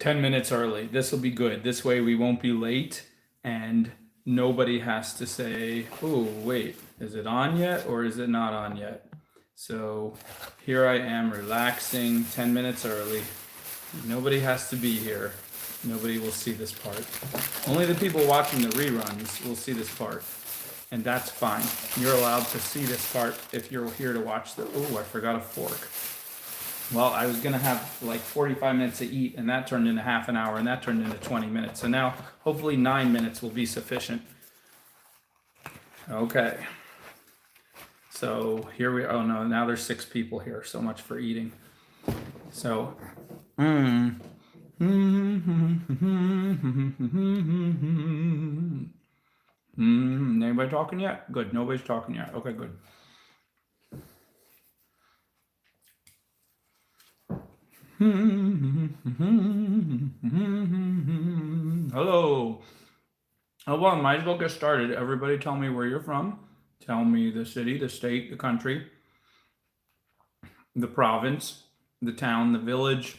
10 minutes early. This will be good. This way we won't be late and nobody has to say, oh, wait, is it on yet or is it not on yet? So here I am relaxing 10 minutes early. Nobody has to be here. Nobody will see this part. Only the people watching the reruns will see this part. And that's fine. You're allowed to see this part if you're here to watch the, oh, I forgot a fork. Well, I was gonna have like 45 minutes to eat and that turned into half an hour and that turned into 20 minutes. So now hopefully 9 minutes will be sufficient. Okay. So here we, oh no, now there's 6 people here. So much for eating. So, anybody talking yet? Good, nobody's talking yet. Okay, good. Hello. Oh, well, might as well get started. Everybody tell me where you're from. Tell me the city, the state, the country, the province, the town, the village,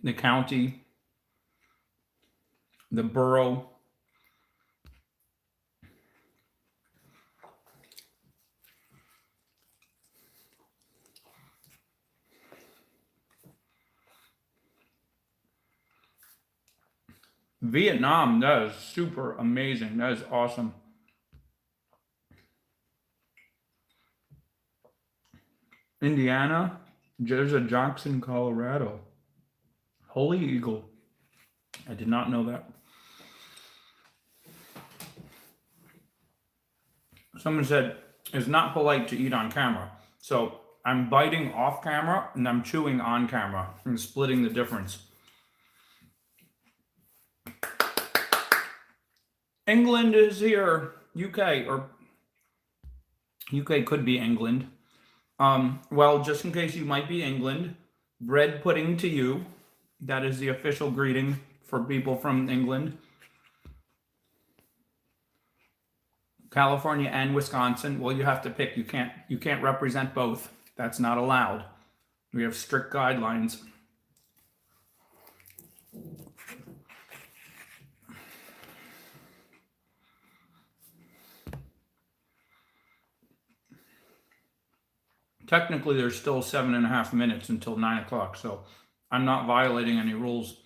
the county, the borough. Vietnam, that is super amazing. That is awesome. Indiana, there's a Jackson, Colorado. Holy Eagle. I did not know that. Someone said it's not polite to eat on camera. So I'm biting off camera and I'm chewing on camera and splitting the difference. England is here. UK, or UK could be England. Well, just in case you might be England, bread pudding to you. That is the official greeting for people from England. California and Wisconsin. Well, you have to pick. You can't represent both. That's not allowed. We have strict guidelines. Technically, there's still 7.5 minutes until 9 o'clock, so I'm not violating any rules.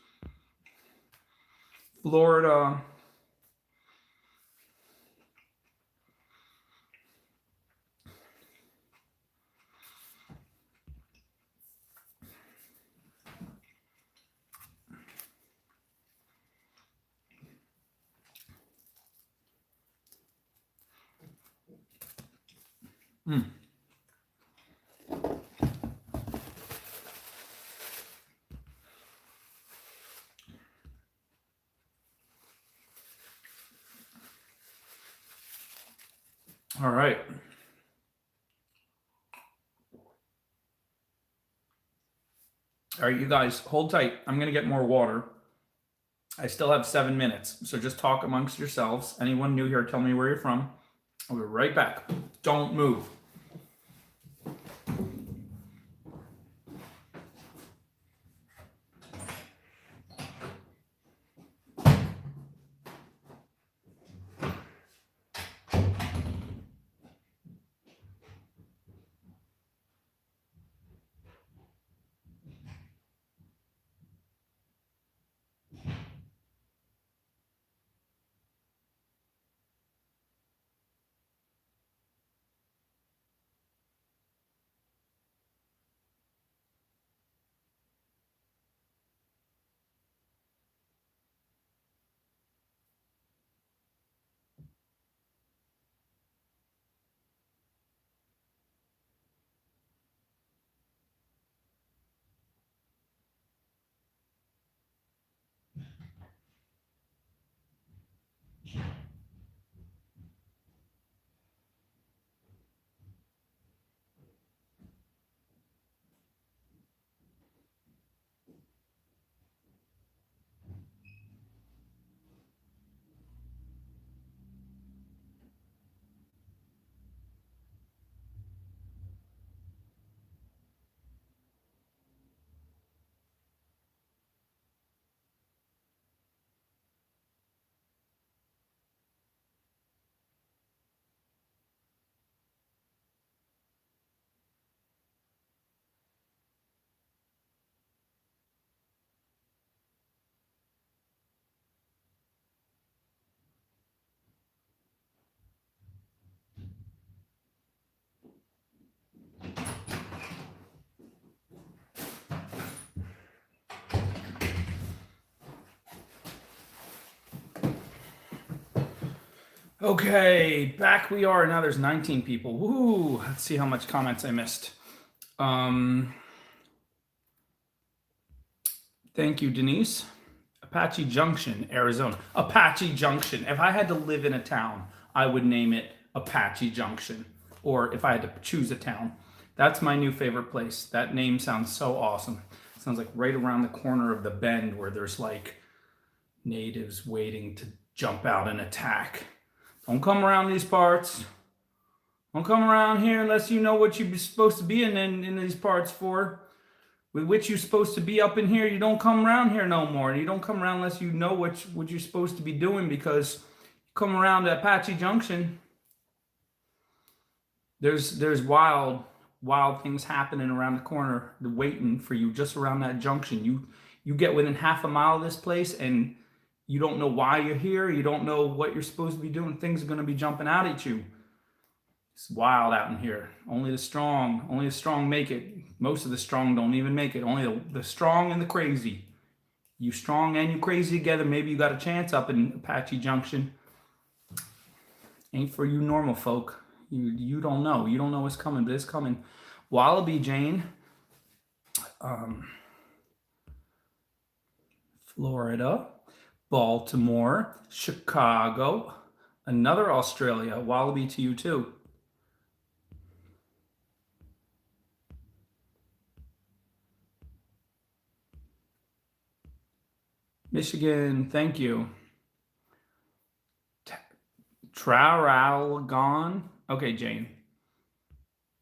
Florida. All right. All right, you guys, hold tight. I'm going to get more water. I still have 7 minutes, so just talk amongst yourselves. Anyone new here, tell me where you're from. I'll be right back. Don't move. Okay, back we are. Now there's 19 people. Woo! Let's see how much comments I missed. Thank you, Denise. Apache Junction, Arizona. Apache Junction. If I had to live in a town, I would name it Apache Junction. Or if I had to choose a town, that's my new favorite place. That name sounds so awesome. It sounds like right around the corner of the bend where there's like natives waiting to jump out and attack. Don't come around these parts. Don't come around here unless you know what you're supposed to be in these parts for. With which you're supposed to be up in here, you don't come around here no more. You don't come around unless you know what you're supposed to be doing, because you come around to Apache Junction, there's wild things happening around the corner, waiting for you just around that junction. You get within half a mile of this place and you don't know why you're here. You don't know what you're supposed to be doing. Things are going to be jumping out at you. It's wild out in here. Only the strong make it. Most of the strong don't even make it. Only the strong and the crazy. You strong and you crazy together, maybe you got a chance up in Apache Junction. Ain't for you normal folk. You don't know. You don't know what's coming, but it's coming. Wallaby Jane. Florida. Baltimore. Chicago. Another Australia. Wallaby to you too. Michigan, thank you. Traralgon. Okay, Jane.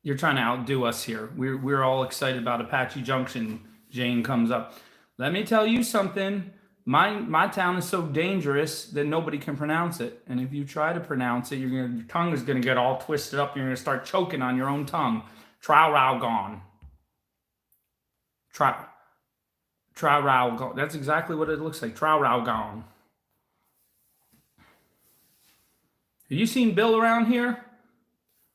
You're trying to outdo us here. We're all excited about Apache Junction. Jane comes up. Let me tell you something. My town is so dangerous that nobody can pronounce it. And if you try to pronounce it, your tongue is going to get all twisted up. You're going to start choking on your own tongue. Traralgon. Traralgon. That's exactly what it looks like. Traralgon. Have you seen Bill around here?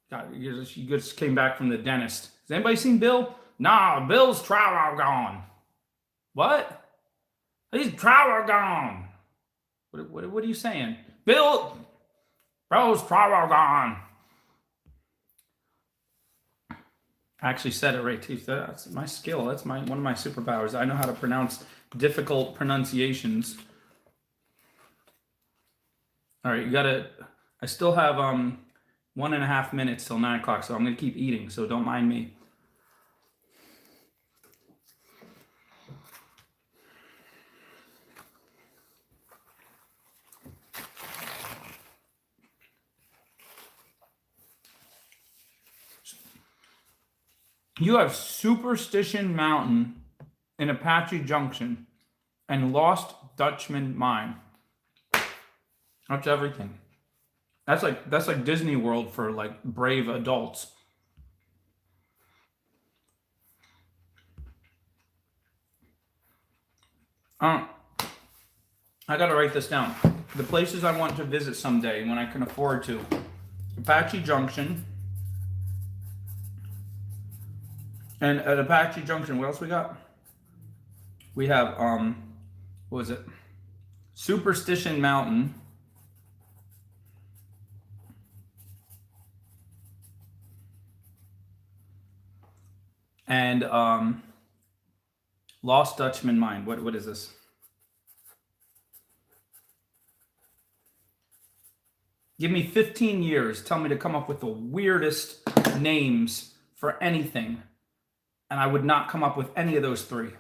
God, you just came back from the dentist. Has anybody seen Bill? Nah, Bill's Traralgon. What? He's Traralgon. What are you saying? Bill's Traralgon. I actually said it right too. That's my skill. That's one of my superpowers. I know how to pronounce difficult pronunciations. All right, I still have 1.5 minutes till 9 o'clock, so I'm gonna keep eating. So don't mind me. You have Superstition Mountain in Apache Junction and Lost Dutchman Mine. That's everything. That's like Disney World for like brave adults. I gotta write this down. The places I want to visit someday when I can afford to. Apache Junction. And at Apache Junction, what else we got? We have, what was it? Superstition Mountain. And Lost Dutchman Mine. What is this? Give me 15 years. Tell me to come up with the weirdest names for anything, and I would not come up with any of those three.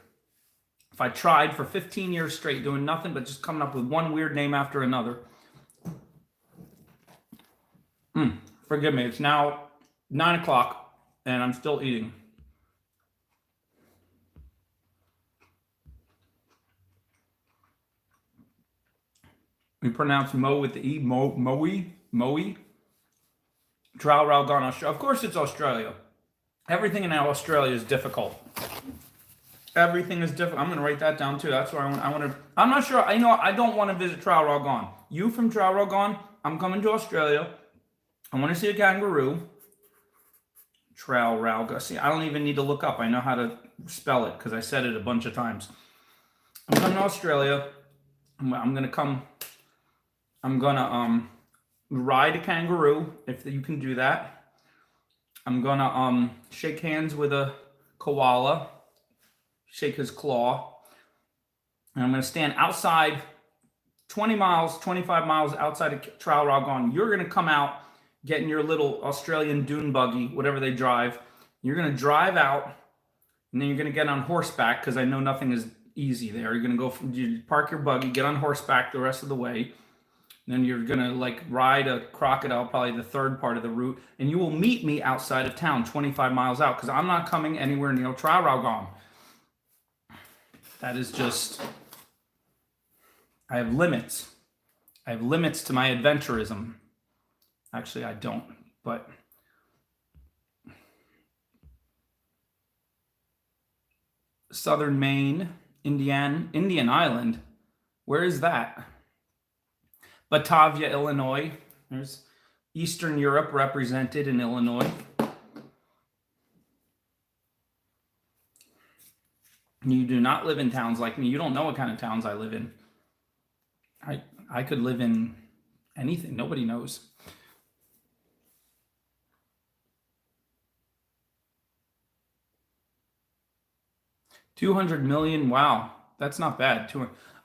If I tried for 15 years straight doing nothing but just coming up with one weird name after another. Forgive me, it's now 9 o'clock and I'm still eating. We pronounce Mo with the E, Moe. Traralgon, Australia. Of course it's Australia. Everything in Australia is difficult. Everything is difficult. I'm going to write that down too. That's where I want to. I'm not sure. I don't want to visit Traralgon. You from Traralgon? I'm coming to Australia. I want to see a kangaroo. Traralgon. See, I don't even need to look up. I know how to spell it because I said it a bunch of times. I'm coming to Australia. I'm going to come. I'm going to ride a kangaroo if you can do that. I'm gonna shake hands with a koala, shake his claw, and I'm gonna stand outside 20 miles, 25 miles outside of Trowel Rogon. You're gonna come out, get in your little Australian dune buggy, whatever they drive. You're gonna drive out, and then you're gonna get on horseback, because I know nothing is easy there. You're gonna you park your buggy, get on horseback the rest of the way. Then you're gonna like ride a crocodile, probably the third part of the route, and you will meet me outside of town, 25 miles out, because I'm not coming anywhere near Trowel Rogon. That is just, I have limits. I have limits to my adventurism. Actually, I don't, but Southern Maine, Indian Island. Where is that? Batavia, Illinois. There's Eastern Europe represented in Illinois. You do not live in towns like me. You don't know what kind of towns I live in. I could live in anything. Nobody knows. $200 million. Wow, that's not bad.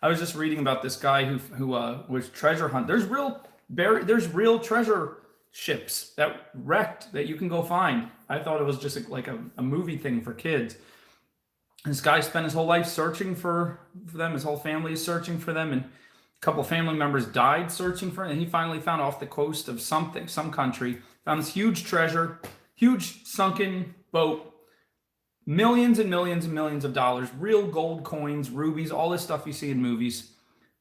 I was just reading about this guy who was treasure hunt. There's real treasure ships that wrecked that you can go find. I thought it was just like a movie thing for kids. This guy spent his whole life searching for them. His whole family is searching for them, and a couple of family members died searching for it. And he finally found off the coast of some country, found this huge treasure, huge sunken boat. Millions and millions and millions of dollars, real gold coins, rubies, all this stuff you see in movies.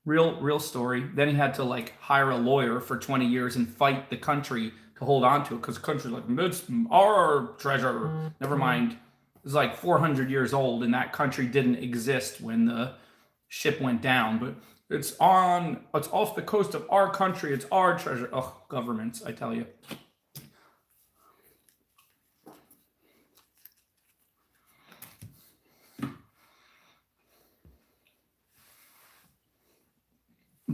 Real story. Then he had to like hire a lawyer for 20 years and fight the country to hold on to it, because the country's like, it's our treasure. Never mind. It's like 400 years old, and that country didn't exist when the ship went down. But it's off the coast of our country. It's our treasure. Ugh, governments, I tell you.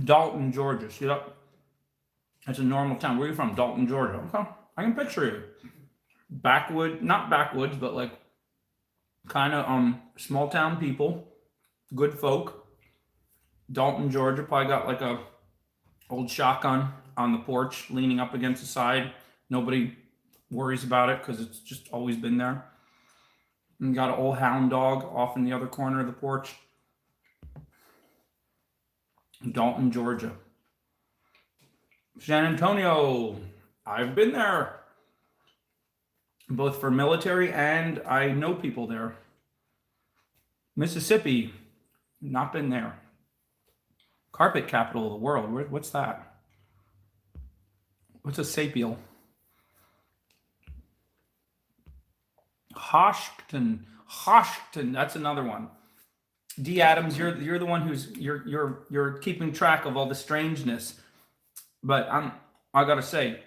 Dalton, Georgia. See that? That's a normal town. Where are you from? Dalton, Georgia. Okay. I can picture you. Not backwoods, but like kind of small town people. Good folk. Dalton, Georgia. Probably got like a old shotgun on the porch leaning up against the side. Nobody worries about it because it's just always been there. And got an old hound dog off in the other corner of the porch. Dalton, Georgia. San Antonio. I've been there. Both for military and I know people there. Mississippi. Not been there. Carpet capital of the world. What's that? What's a sapial? Hoshton. That's another one. D. Adams, you're the one who's you're keeping track of all the strangeness, but I gotta say,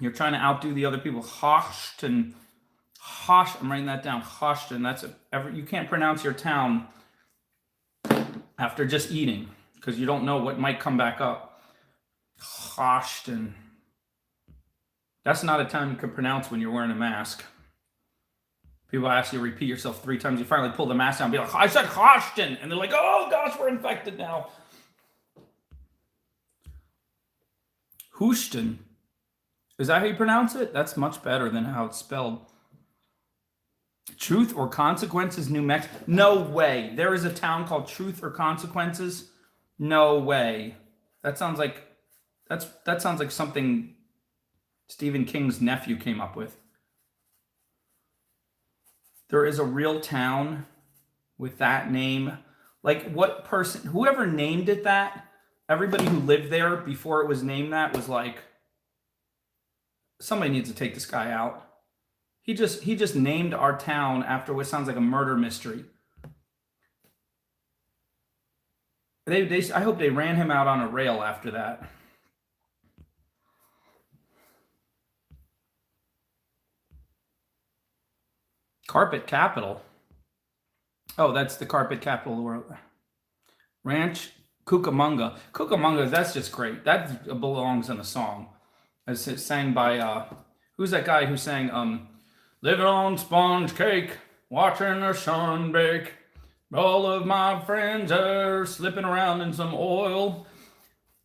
you're trying to outdo the other people. Hoshton, I'm writing that down. Hoshton. You can't pronounce your town after just eating, because you don't know what might come back up. Hoshton. That's not a town you can pronounce when you're wearing a mask. People ask you to repeat yourself 3 times. You finally pull the mask down and be like, I said Hoshton. And they're like, oh gosh, we're infected now. Houston. Is that how you pronounce it? That's much better than how it's spelled. Truth or Consequences, New Mexico. No way. There is a town called Truth or Consequences. No way. That sounds like something Stephen King's nephew came up with. There is a real town with that name. Like, what person, whoever named it that, everybody who lived there before it was named that was like, somebody needs to take this guy out. He just named our town after what sounds like a murder mystery. I hope they ran him out on a rail after that. Carpet capital. Oh, that's the carpet capital of the world. Ranch Cucamonga. Cucamonga, that's just great. That belongs in a song. As it's sang by who's that guy who sang living on sponge cake, watching the sun bake. All of my friends are slipping around in some oil.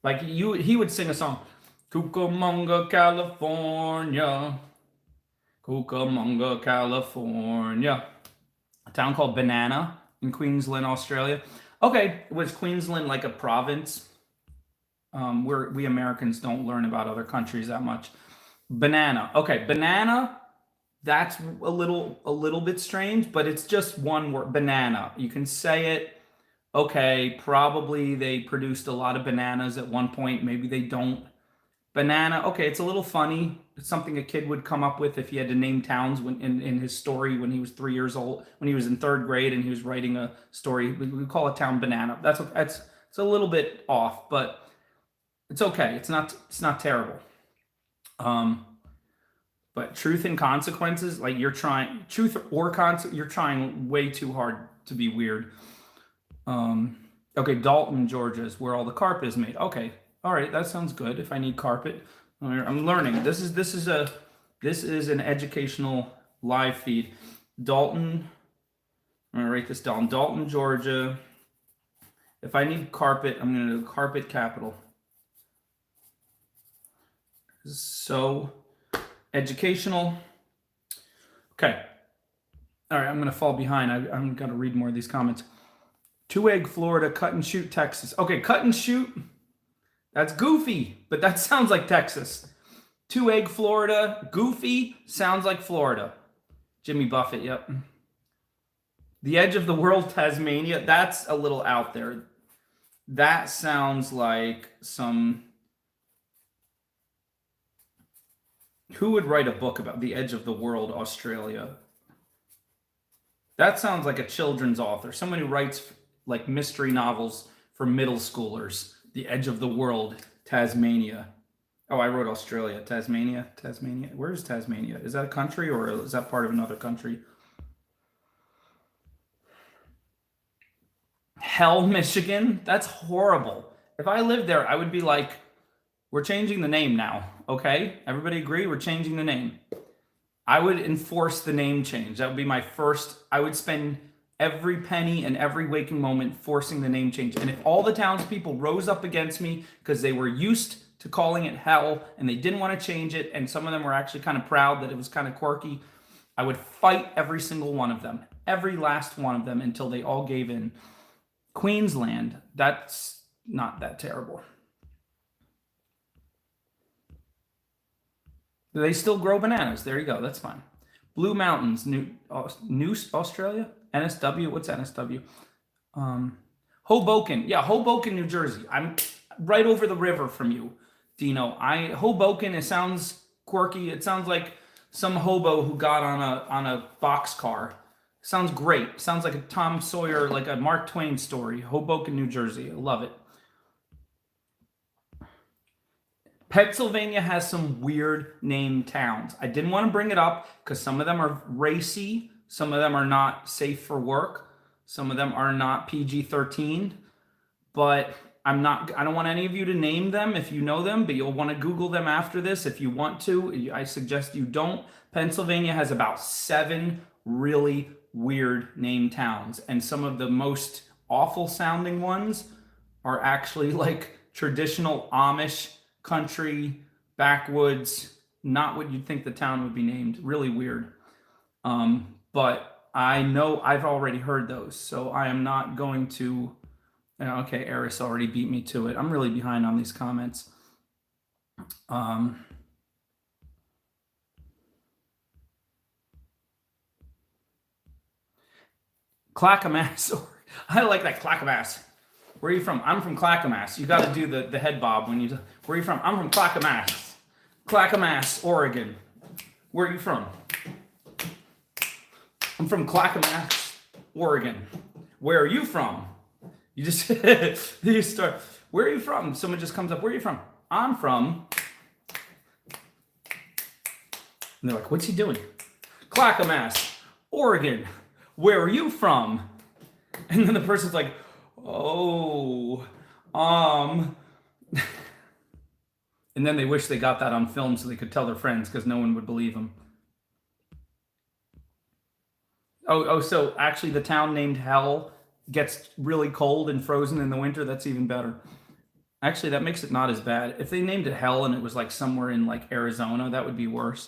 Like he would sing a song, Cucamonga, California. Cucamonga, California. A town called Banana in Queensland, Australia. Okay, was Queensland like a province? We Americans don't learn about other countries that much. Banana. Okay, banana. That's a little bit strange, but it's just one word. Banana. You can say it. Okay, probably they produced a lot of bananas at one point. Maybe they don't. Banana. Okay, it's a little funny. It's something a kid would come up with if he had to name towns when in his story when he was 3 years old, when he was in third grade and he was writing a story. We call a town Banana. That's it's a little bit off, but it's okay. It's not terrible. But truth and consequences, like you're trying you're trying way too hard to be weird. Okay, Dalton, Georgia is where all the carpet is made. Okay, all right, that sounds good. If I need carpet, I'm learning. This is an educational live feed. Dalton, I'm gonna write this down. Dalton, Georgia. If I need carpet, I'm gonna do carpet capital. So educational. Okay. All right, I'm going to fall behind. I'm going to read more of these comments. Two Egg, Florida. Cut and Shoot, Texas. Okay, Cut and Shoot. That's goofy, but that sounds like Texas. Two Egg, Florida. Goofy sounds like Florida. Jimmy Buffett, yep. The Edge of the World, Tasmania. That's a little out there. That sounds like some... Who would write a book about the edge of the world, Australia? That sounds like a children's author. Someone who writes like mystery novels for middle schoolers. The edge of the world, Tasmania. Oh, I wrote Australia. Tasmania. Where's Tasmania? Is that a country or is that part of another country? Hell, Michigan? That's horrible. If I lived there, I would be like, we're changing the name now, okay? Everybody agree? We're changing the name. I would enforce the name change. That would be my first. I would spend every penny and every waking moment forcing the name change. And if all the townspeople rose up against me because they were used to calling it hell and they didn't want to change it, and some of them were actually kind of proud that it was kind of quirky, I would fight every single one of them, every last one of them, until they all gave in. Queensland, that's not that terrible. They still grow bananas. There you go. That's fine. Blue Mountains, New Australia, NSW. What's NSW? Hoboken. Yeah, Hoboken, New Jersey. I'm right over the river from you, Dino. Hoboken. It sounds quirky. It sounds like some hobo who got on a boxcar. Sounds great. Sounds like a Tom Sawyer, like a Mark Twain story. Hoboken, New Jersey. I love it. Pennsylvania has some weird named towns. I didn't want to bring it up because some of them are racy. Some of them are not safe for work. Some of them are not PG-13. But I don't want any of you to name them if you know them, but you'll want to Google them after this if you want to. I suggest you don't. Pennsylvania has about 7 really weird named towns. And some of the most awful sounding ones are actually like traditional Amish country, backwoods, not what you'd think the town would be named. Really weird. But I know I've already heard those, so I am not going to... Okay, Eris already beat me to it. I'm really behind on these comments. Clackamas. I like that, Clackamas. Where are you from? I'm from Clackamas. You got to do the head bob when you... Where are you from? I'm from Clackamas. Clackamas, Oregon. Where are you from? I'm from Clackamas, Oregon. Where are you from? You just... you start... Where are you from? Someone just comes up. Where are you from? I'm from... And they're like, what's he doing? Clackamas, Oregon. Where are you from? And then the person's like... Oh, And then they wish they got that on film so they could tell their friends because no one would believe them. Oh, so actually the town named Hell gets really cold and frozen in the winter. That's even better. Actually, that makes it not as bad. If they named it Hell and it was like somewhere in like Arizona, that would be worse.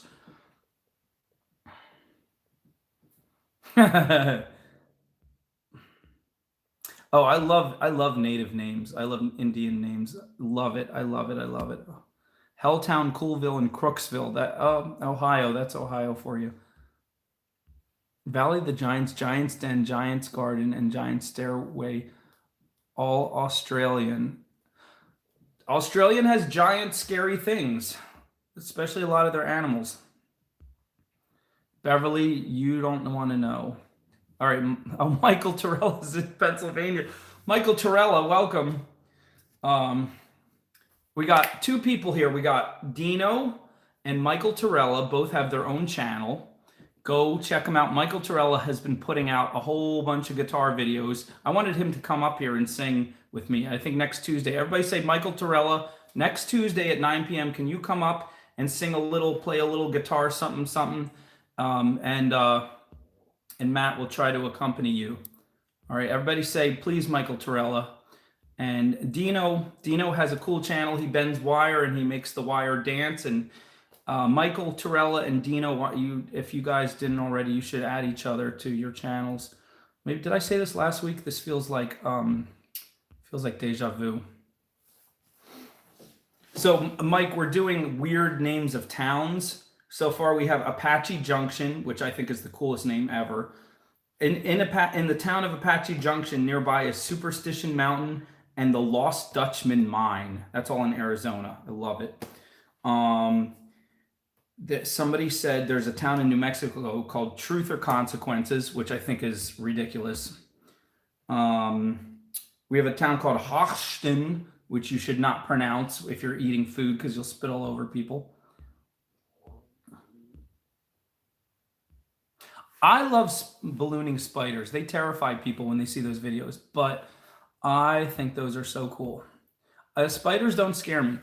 Oh, I love native names. I love Indian names. Love it. I love it. I love it. Helltown, Coolville, and Crooksville. That Ohio. That's Ohio for you. Valley of the Giants, Giants Den, Giants Garden, and Giant Stairway. All Australian. Australian has giant scary things, especially a lot of their animals. Beverly, you don't want to know. All right. Oh, Michael Torella is in Pennsylvania. Michael Torella, welcome. We got two people here. We got Dino and Michael Torella. Both have their own channel. Go check them out. Michael Torella has been putting out a whole bunch of guitar videos. I wanted him to come up here and sing with me. I think next Tuesday. Everybody say Michael Torella. Next Tuesday at 9 p.m. Can you come up and sing a little, play a little guitar, something, something? And Matt will try to accompany you. All right, everybody say, please, Michael Torella. And Dino has a cool channel. He bends wire and he makes the wire dance. And Michael Torella and Dino, if you guys didn't already, you should add each other to your channels. Maybe did I say this last week? This feels like deja vu. So Mike, we're doing weird names of towns. So far, we have Apache Junction, which I think is the coolest name ever. In the town of Apache Junction, nearby is Superstition Mountain and the Lost Dutchman Mine. That's all in Arizona. I love it. Somebody said there's a town in New Mexico called Truth or Consequences, which I think is ridiculous. We have a town called Hochsten, which you should not pronounce if you're eating food because you'll spit all over people. I love ballooning spiders. They terrify people when they see those videos, but I think those are so cool. Spiders don't scare me.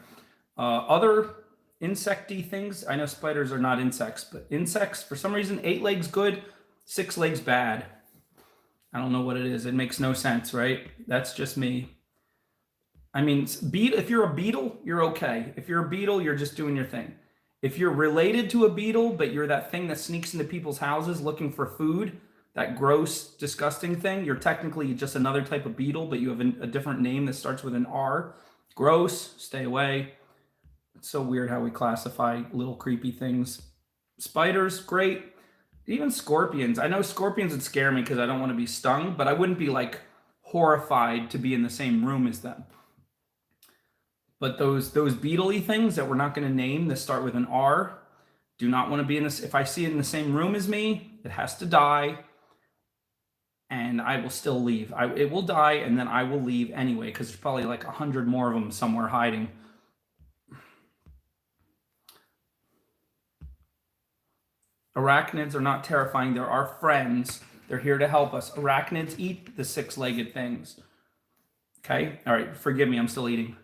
Other insecty things, I know spiders are not insects, but insects, for some reason, 8 legs good, 6 legs bad. I don't know what it is. It makes no sense, right? That's just me. I mean, if you're a beetle, you're okay. If you're a beetle, you're just doing your thing. If you're related to a beetle, but you're that thing that sneaks into people's houses looking for food, that gross, disgusting thing, you're technically just another type of beetle, but you have a different name that starts with an R. Gross, stay away. It's so weird how we classify little creepy things. Spiders, great. Even scorpions. I know scorpions would scare me because I don't want to be stung, but I wouldn't be like horrified to be in the same room as them. But those beetle-y things that we're not going to name that start with an R, do not want to be in this. If I see it in the same room as me, it has to die, and I will still leave. It will die, and then I will leave anyway, because there's probably like 100 more of them somewhere hiding. Arachnids are not terrifying. They're our friends. They're here to help us. Arachnids eat the 6-legged things. Okay? All right, forgive me. I'm still eating.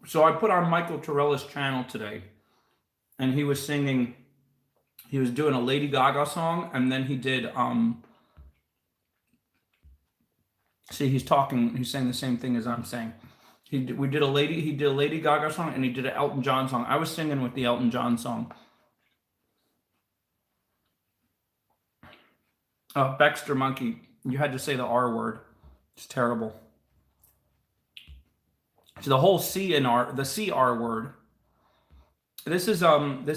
So I put on Michael Torella's channel today, and he was singing, he was doing a Lady Gaga song, and then he did, see, he's saying the same thing as I'm saying. He did a Lady Gaga song, and he did an Elton John song. I was singing with the Elton John song. Oh, Baxter Monkey, you had to say the R word. It's terrible. So the whole C and R, the CR word. This is what's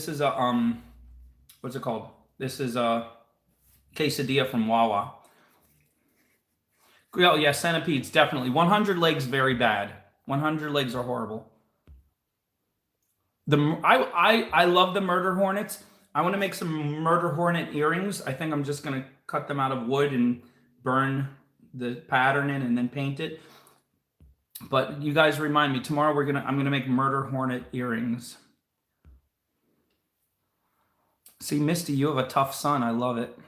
it called? This is a quesadilla from Wawa. Oh yeah, centipedes, definitely. 100 legs, very bad. 100 legs are horrible. I love the murder hornets. I want to make some murder hornet earrings. I think I'm just gonna cut them out of wood and burn the pattern in and then paint it. But you guys remind me, tomorrow I'm gonna make murder hornet earrings. See, Misty, you have a tough son. I love it.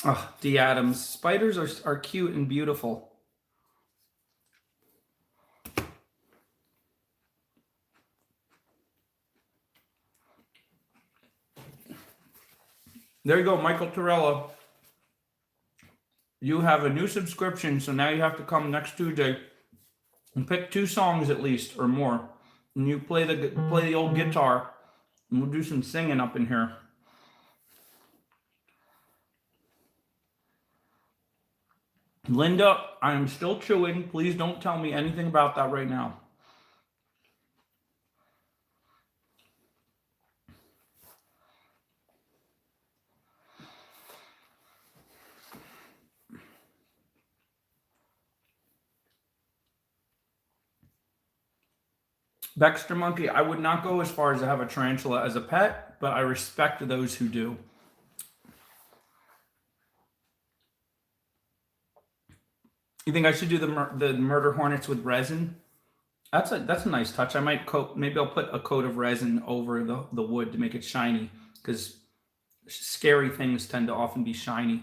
Oh, D. Adams. Spiders are cute and beautiful. There you go, Michael Torella. You have a new subscription, so now you have to come next Tuesday and pick 2 songs at least or more. And you play the old guitar, and we'll do some singing up in here. Linda, I am still chewing. Please don't tell me anything about that right now. Baxter Monkey, I would not go as far as to have a tarantula as a pet, but I respect those who do. You think I should do the murder hornets with resin? That's a nice touch. I might maybe I'll put a coat of resin over the wood to make it shiny, because scary things tend to often be shiny.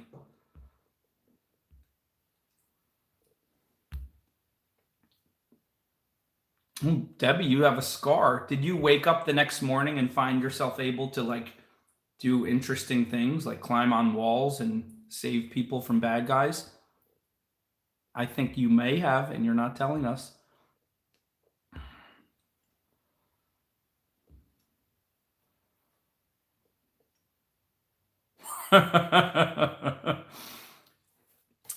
Debbie, you have a scar. Did you wake up the next morning and find yourself able to like do interesting things like climb on walls and save people from bad guys? I think you may have, and you're not telling us.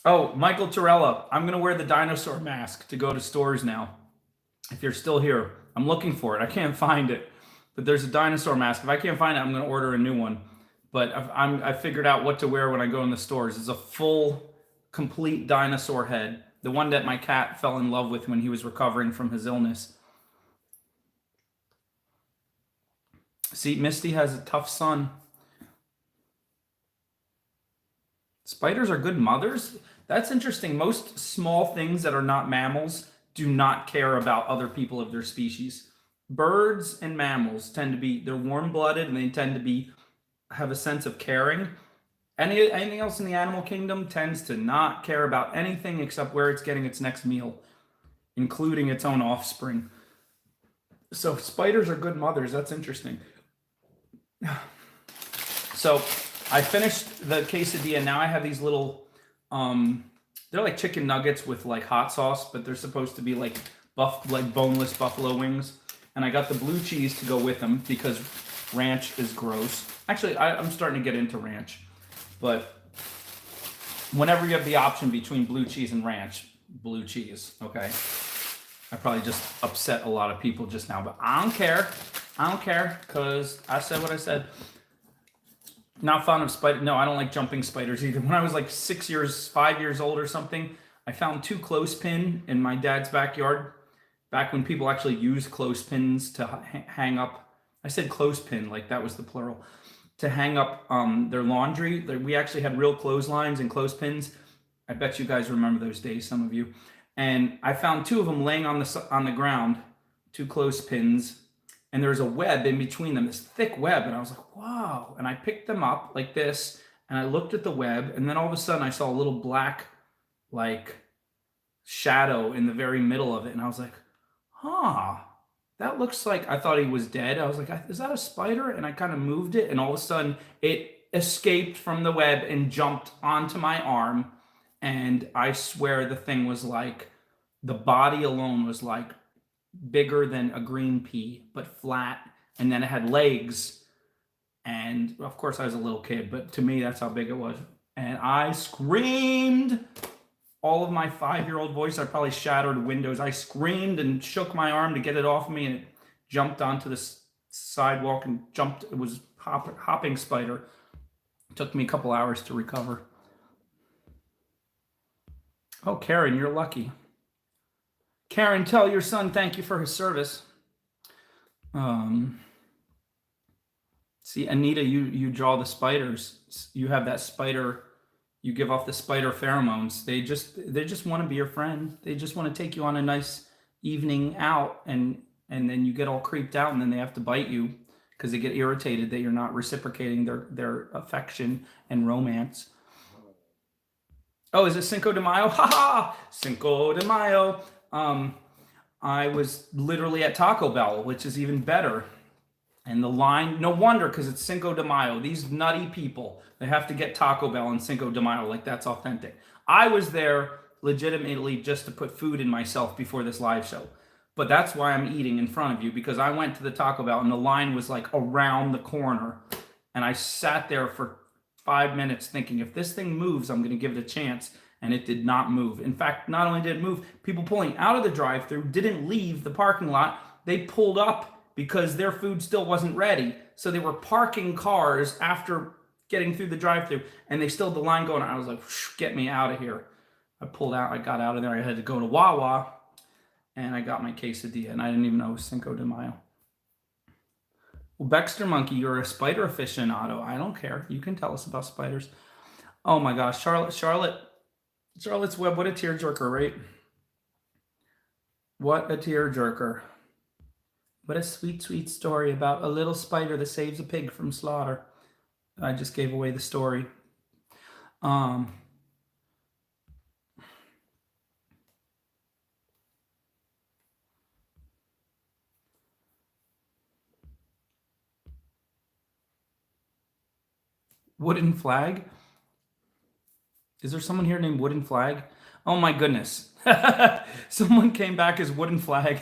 Oh, Michael Torella, I'm going to wear the dinosaur mask to go to stores now. If you're still here, I'm looking for it. I can't find it, but there's a dinosaur mask. If I can't find it, I'm going to order a new one. But I figured out what to wear when I go in the stores. It's a full, complete dinosaur head. The one that my cat fell in love with when he was recovering from his illness. See, Misty has a tough son. Spiders are good mothers? That's interesting. Most small things that are not mammals do not care about other people of their species. Birds and mammals tend to be, they're warm-blooded and they tend to have a sense of caring. Anything else in the animal kingdom tends to not care about anything except where it's getting its next meal, including its own offspring. So spiders are good mothers. That's interesting. So I finished the quesadilla. Now I have these little, they're like chicken nuggets with like hot sauce, but they're supposed to be like boneless buffalo wings. And I got the blue cheese to go with them because ranch is gross. Actually, I'm starting to get into ranch. But whenever you have the option between blue cheese and ranch, blue cheese, okay? I probably just upset a lot of people just now, but I don't care. I don't care, because I said what I said. Not fond of spiders. No, I don't like jumping spiders either. When I was like 5 years old or something, I found 2 clothespin in my dad's backyard. Back when people actually used clothespins to hang up. I said clothespin, like that was the plural. To hang up their laundry. We actually had real clotheslines and clothespins. I bet you guys remember those days, some of you. And I found 2 of them laying on the ground, 2 clothespins, and there's a web in between them, this thick web. And I was like, wow. And I picked them up like this, and I looked at the web, and then all of a sudden I saw a little black, like, shadow in the very middle of it. And I was like, huh, that looks like, I thought he was dead. I was like, is that a spider? And I kind of moved it, and all of a sudden it escaped from the web and jumped onto my arm. And I swear the thing was like, the body alone was like bigger than a green pea, but flat. And then it had legs. And of course I was a little kid, but to me, that's how big it was. And I screamed. All of my 5-year-old voice, I probably shattered windows. I screamed and shook my arm to get it off me, and it jumped onto the sidewalk and jumped. It was hopping spider. It took me a couple hours to recover. Oh, Karen, you're lucky. Karen, tell your son thank you for his service. See, Anita, you draw the spiders. You have that spider. You give off the spider pheromones. They just want to be your friend. They just want to take you on a nice evening out, and then you get all creeped out, and then they have to bite you because they get irritated that you're not reciprocating their affection and romance. Oh, is it Cinco de Mayo? Ha ha! Cinco de Mayo. Um, I was literally at Taco Bell, which is even better. And the line, no wonder, because it's Cinco de Mayo. These nutty people, they have to get Taco Bell on Cinco de Mayo, like that's authentic. I was there legitimately just to put food in myself before this live show. But that's why I'm eating in front of you, because I went to the Taco Bell and the line was like around the corner. And I sat there for 5 minutes thinking, if this thing moves, I'm going to give it a chance. And it did not move. In fact, not only did it move, people pulling out of the drive-thru didn't leave the parking lot. They pulled up because their food still wasn't ready. So they were parking cars after getting through the drive-thru, and they still had the line going. I was like, get me out of here. I pulled out. I got out of there. I had to go to Wawa, and I got my quesadilla, and I didn't even know it was Cinco de Mayo. Well, Baxter Monkey, you're a spider aficionado. I don't care. You can tell us about spiders. Oh my gosh, Charlotte's Web, what a tearjerker, right? What a tearjerker. What a sweet, sweet story about a little spider that saves a pig from slaughter. I just gave away the story. Wooden Flag? Is there someone here named Wooden Flag? Oh my goodness. Someone came back as Wooden Flag.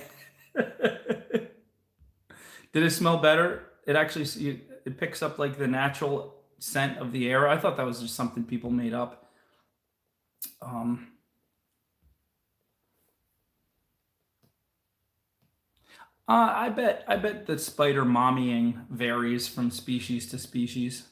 Did it smell better? It actually, it picks up like the natural scent of the air. I thought that was just something people made up. I bet the spider mommying varies from species to species.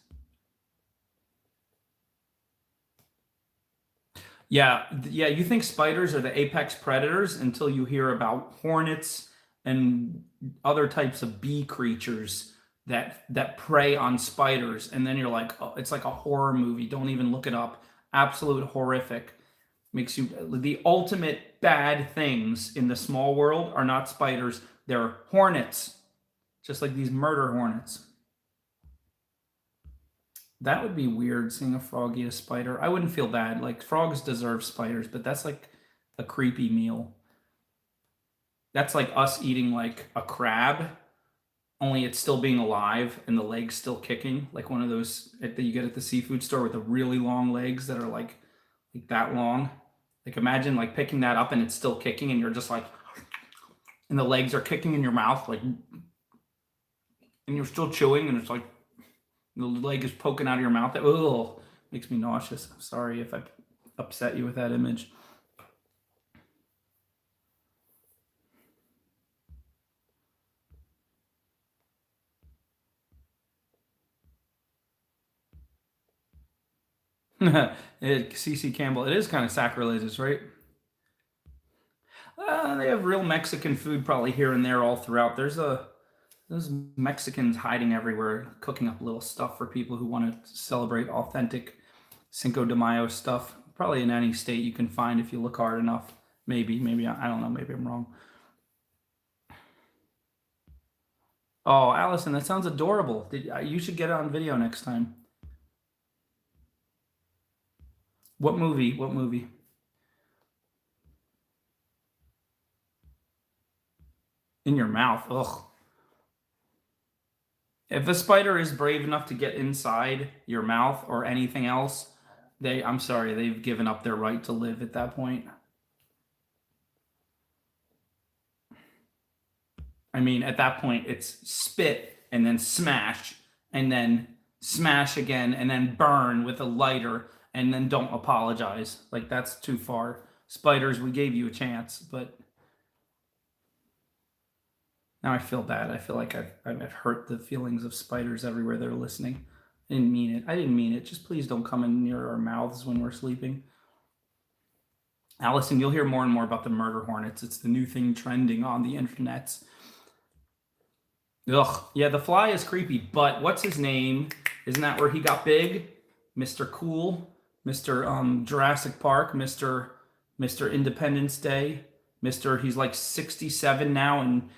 Yeah, yeah, you think spiders are the apex predators until you hear about hornets and other types of bee creatures that prey on spiders, and then you're like, oh, it's like a horror movie. Don't even look it up. Absolute horrific. Makes you the ultimate bad things in the small world are not spiders, they're hornets. Just like these murder hornets. That would be weird, seeing a frog eat a spider. I wouldn't feel bad. Like, frogs deserve spiders, but that's like a creepy meal. That's like us eating like a crab, only it's still being alive and the legs still kicking, like one of those that you get at the seafood store with the really long legs that are like that long. Like, imagine like picking that up and it's still kicking and you're just like, and the legs are kicking in your mouth, like, and you're still chewing and it's like the leg is poking out of your mouth. Ugh, makes me nauseous. I'm sorry if I upset you with that image. CC Campbell, it is kind of sacrilegious, right? They have real Mexican food probably here and there all throughout. There's Mexicans hiding everywhere, cooking up little stuff for people who want to celebrate authentic Cinco de Mayo stuff. Probably in any state you can find if you look hard enough. Maybe I don't know. Maybe I'm wrong. Oh, Allison, that sounds adorable. You should get it on video next time. What movie? What movie? In your mouth. Ugh. If a spider is brave enough to get inside your mouth or anything else, I'm sorry, they've given up their right to live at that point. I mean, at that point, it's spit and then smash again and then burn with a lighter and then don't apologize. Like, that's too far. Spiders, we gave you a chance, but now I feel bad. I feel like I've hurt the feelings of spiders everywhere they're listening. I didn't mean it. I didn't mean it. Just please don't come in near our mouths when we're sleeping. Allison, you'll hear more and more about the murder hornets. It's the new thing trending on the internets. Ugh. Yeah, the fly is creepy, but what's his name? Isn't that where he got big? Mr. Cool, Mr. Jurassic Park, Mr. Independence Day, he's like 67 now, and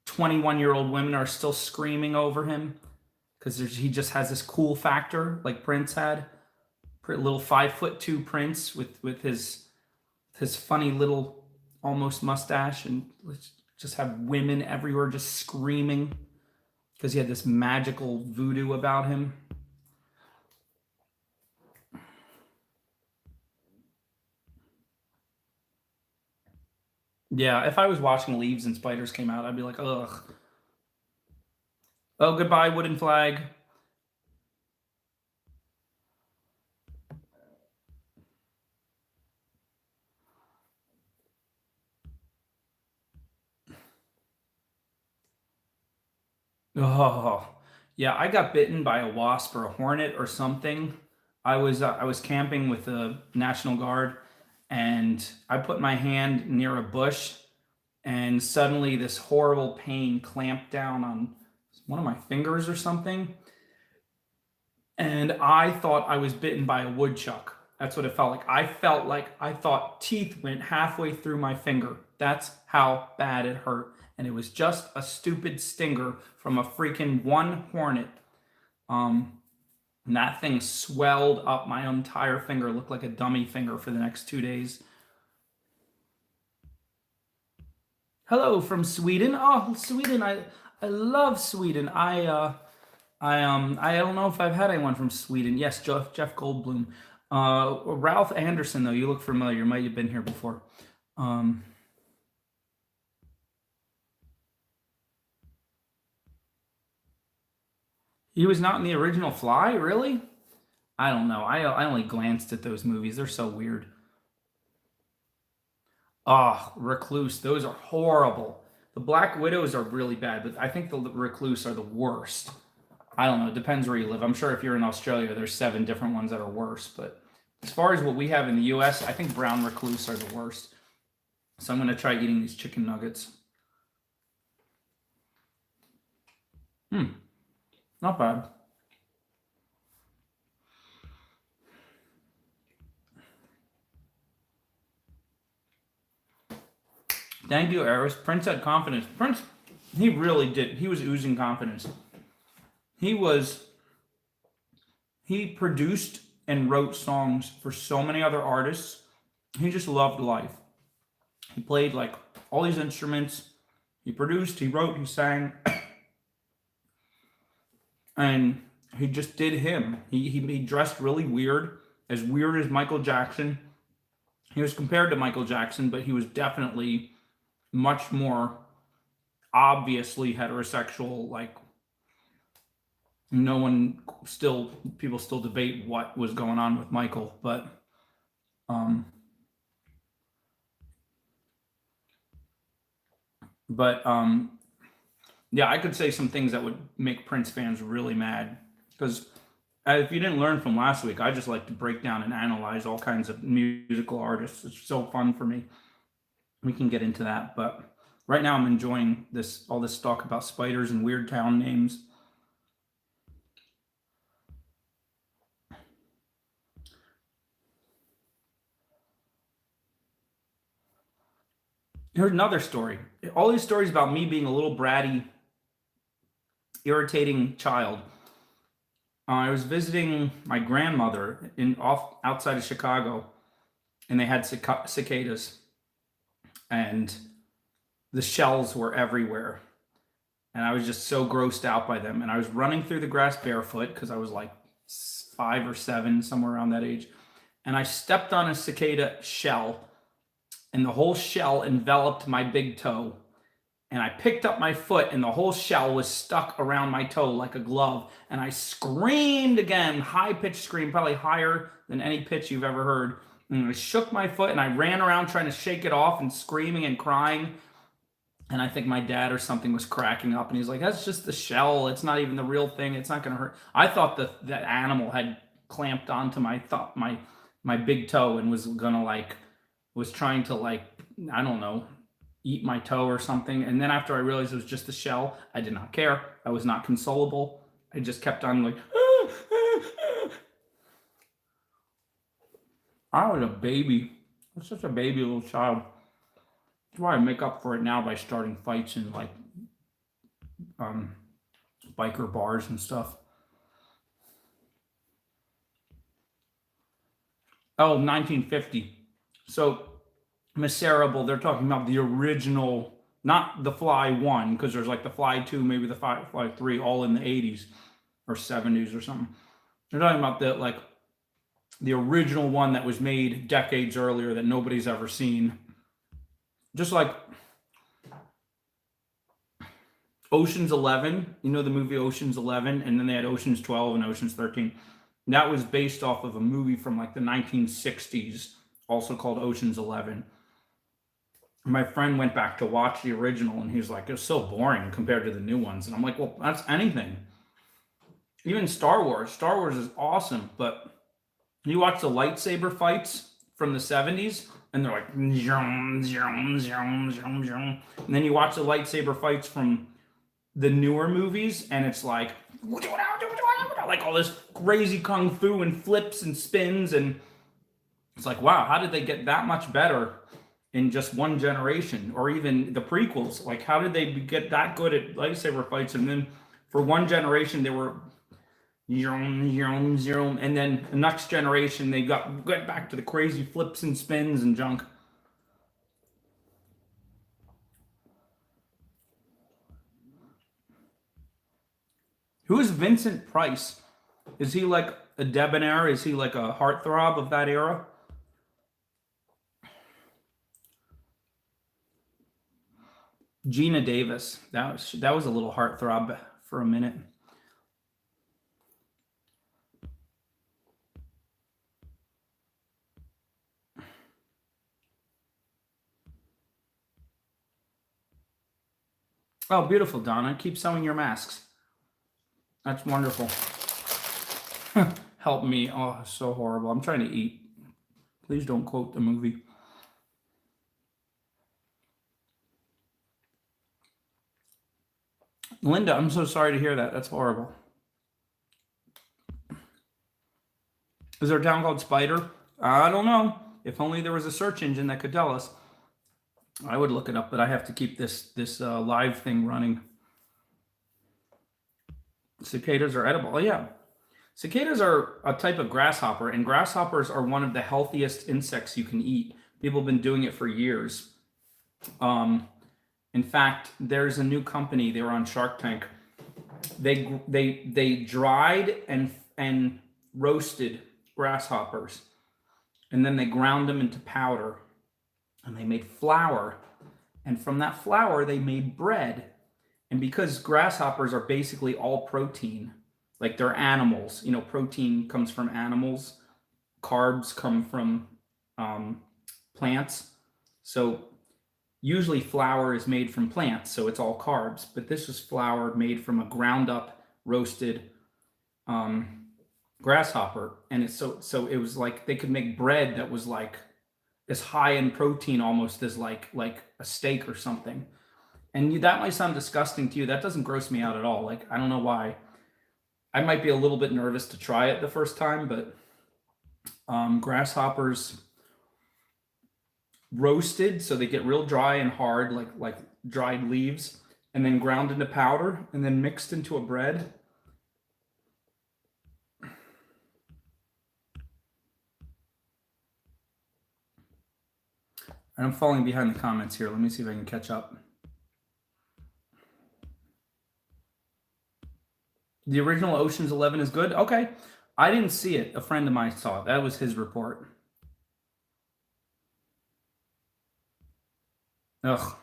21-year-old women are still screaming over him because he just has this cool factor like Prince had. little 5'2" Prince with his funny little almost mustache, and let's just have women everywhere just screaming because he had this magical voodoo about him. Yeah, if I was watching Leaves and Spiders came out, I'd be like, ugh. Oh, goodbye, wooden flag. Oh, yeah, I got bitten by a wasp or a hornet or something. I was camping with the National Guard, and I put my hand near a bush, and suddenly this horrible pain clamped down on one of my fingers or something, and I thought I was bitten by a woodchuck. That's what it felt like. I felt like I thought teeth went halfway through my finger. That's how bad it hurt. And it was just a stupid stinger from a freaking one hornet. Um, and that thing swelled up my entire finger, looked like a dummy finger for the next 2 days. Hello from Sweden. Oh, Sweden! I love Sweden. I don't know if I've had anyone from Sweden. Yes, Jeff Goldblum. Ralph Anderson, though, you look familiar. You might have been here before. Um, he was not in the original Fly, really? I don't know. I only glanced at those movies. They're so weird. Ah, Recluse. Those are horrible. The Black Widows are really bad, but I think the Recluse are the worst. I don't know. It depends where you live. I'm sure if you're in Australia, there's 7 different ones that are worse. But as far as what we have in the U.S., I think brown recluse are the worst. So I'm going to try eating these chicken nuggets. Not bad. Thank you, Eris. Prince had confidence. Prince, he really did. He was oozing confidence. He was, he produced and wrote songs for so many other artists. He just loved life. He played like all these instruments. He produced, he wrote, he sang, and he just did him. He dressed really weird, as weird as Michael Jackson. He was compared to Michael Jackson, but he was definitely much more obviously heterosexual. Like, no one still, people still debate what was going on with Michael, but um, but yeah, I could say some things that would make Prince fans really mad because if you didn't learn from last week, I just like to break down and analyze all kinds of musical artists. It's so fun for me. We can get into that, but right now I'm enjoying this all this talk about spiders and weird town names. Here's another story. All these stories about me being a little bratty, irritating child. I was visiting my grandmother in off outside of Chicago, and they had cicadas, and the shells were everywhere, and I was just so grossed out by them. And I was running through the grass barefoot because I was like 5 or 7, somewhere around that age, and I stepped on a cicada shell, and the whole shell enveloped my big toe. And I picked up my foot, and the whole shell was stuck around my toe like a glove. And I screamed again, high-pitched scream, probably higher than any pitch you've ever heard. And I shook my foot, and I ran around trying to shake it off and screaming and crying. And I think my dad or something was cracking up, and he's like, "That's just the shell. It's not even the real thing. It's not going to hurt." I thought that animal had clamped onto my big toe and was gonna like was trying to like, I don't know, eat my toe or something. And then after I realized it was just the shell, I did not care. I was not consolable. I just kept on like, I was a baby. I was such a baby little child. That's why I make up for it now by starting fights in like um, biker bars and stuff. Oh, 1950. So Miserable, they're talking about the original, not the Fly 1, because there's like the Fly 2, maybe the Fly 3, all in the 80s or 70s or something. They're talking about the original one that was made decades earlier that nobody's ever seen. Just like Ocean's 11, you know the movie Ocean's 11, and then they had Ocean's 12 and Ocean's 13. That was based off of a movie from like the 1960s, also called Ocean's 11. My friend went back to watch the original, and he was like, "It was so boring compared to the new ones." And I'm like, "Well, that's anything. Even Star Wars. Star Wars is awesome, but you watch the lightsaber fights from the 70s, and they're like, zoom, zoom, zoom, zoom, zoom. And then you watch the lightsaber fights from the newer movies, and it's like all this crazy kung fu and flips and spins, and it's like, wow, how did they get that much better in just one generation? Or even the prequels, like how did they get that good at lightsaber fights? And then for one generation they were and then the next generation they got back to the crazy flips and spins and junk. Who is Vincent Price? Is he like a debonair? Is he like a heartthrob of that era? Gina Davis. That was a little heartthrob for a minute. Oh, beautiful, Donna. Keep sewing your masks. That's wonderful. Help me. Oh, so horrible. I'm trying to eat. Please don't quote the movie. Linda, I'm so sorry to hear that. That's horrible. Is there a town called Spider? I don't know. If only there was a search engine that could tell us. I would look it up, but I have to keep this live thing running. Cicadas are edible. Oh, yeah. Cicadas are a type of grasshopper, and grasshoppers are one of the healthiest insects you can eat. People have been doing it for years. In fact, there's a new company. They were on Shark Tank. They dried and roasted grasshoppers, and then they ground them into powder, and they made flour, and from that flour they made bread. And because grasshoppers are basically all protein, like they're animals, you know, protein comes from animals, carbs come from plants. So usually flour is made from plants, so it's all carbs, but this was flour made from a ground up roasted grasshopper. And it's so it was like they could make bread that was like as high in protein almost as like a steak or something. And that might sound disgusting to you. That doesn't gross me out at all. Like, I don't know why. I might be a little bit nervous to try it the first time, but grasshoppers roasted so they get real dry and hard, like dried leaves, and then ground into powder and then mixed into a bread. I'm falling behind the comments here. Let me see if I can catch up. The original Ocean's 11 is good? Okay. I didn't see it. A friend of mine saw it. That was his report. Ugh.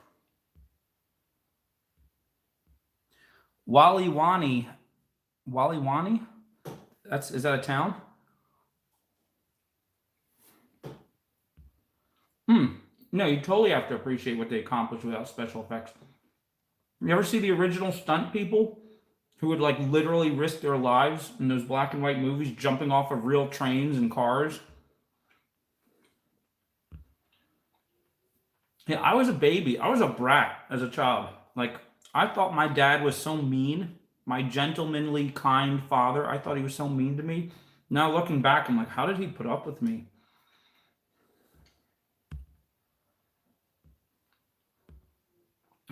Waliwani. Waliwani? Is that a town? No, you totally have to appreciate what they accomplished without special effects. You ever see the original stunt people who would like literally risk their lives in those black and white movies, jumping off of real trains and cars? Yeah, I was a baby. I was a brat as a child. Like, I thought my dad was so mean. My gentlemanly, kind father, I thought he was so mean to me. Now looking back, I'm like, how did he put up with me?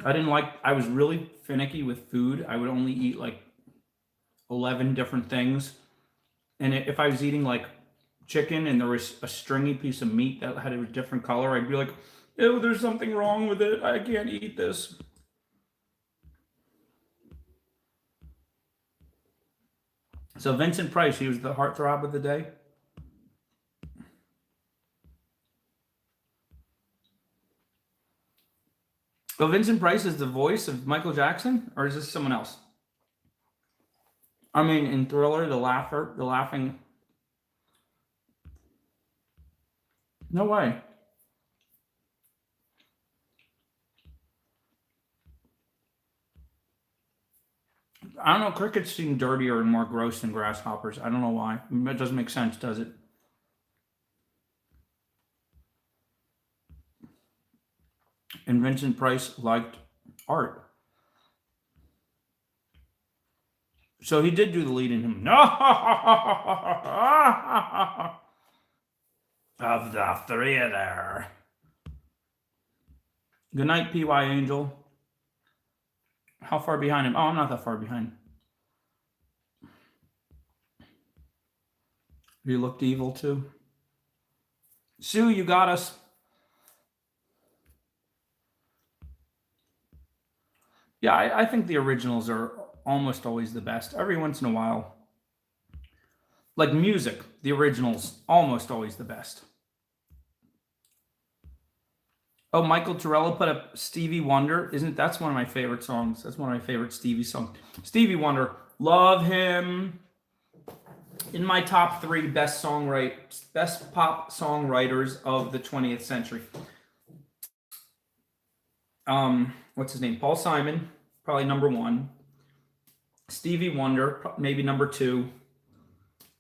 I was really finicky with food. I would only eat like 11 different things. And if I was eating like chicken and there was a stringy piece of meat that had a different color, I'd be like, ew, there's something wrong with it. I can't eat this. So Vincent Price, he was the heartthrob of the day. Oh, Vincent Price is the voice of Michael Jackson, or is this someone else? I mean, in Thriller, the laughing. No way. I don't know. Crickets seem dirtier and more gross than grasshoppers. I don't know why. It doesn't make sense, does it? And Vincent Price liked art. So he did do the lead in him. No! Of the three of there. Good night, PY Angel. How far behind him? Oh, I'm not that far behind. You looked evil too. Sue, you got us. Yeah, I think the originals are almost always the best. Every once in a while. Like music, the originals almost always the best. Oh, Michael Torello put up Stevie Wonder. That's one of my favorite songs. That's one of my favorite Stevie songs. Stevie Wonder, love him. In my top 3 best pop songwriters of the 20th century. What's his name? Paul Simon, probably number 1. Stevie Wonder, maybe number 2.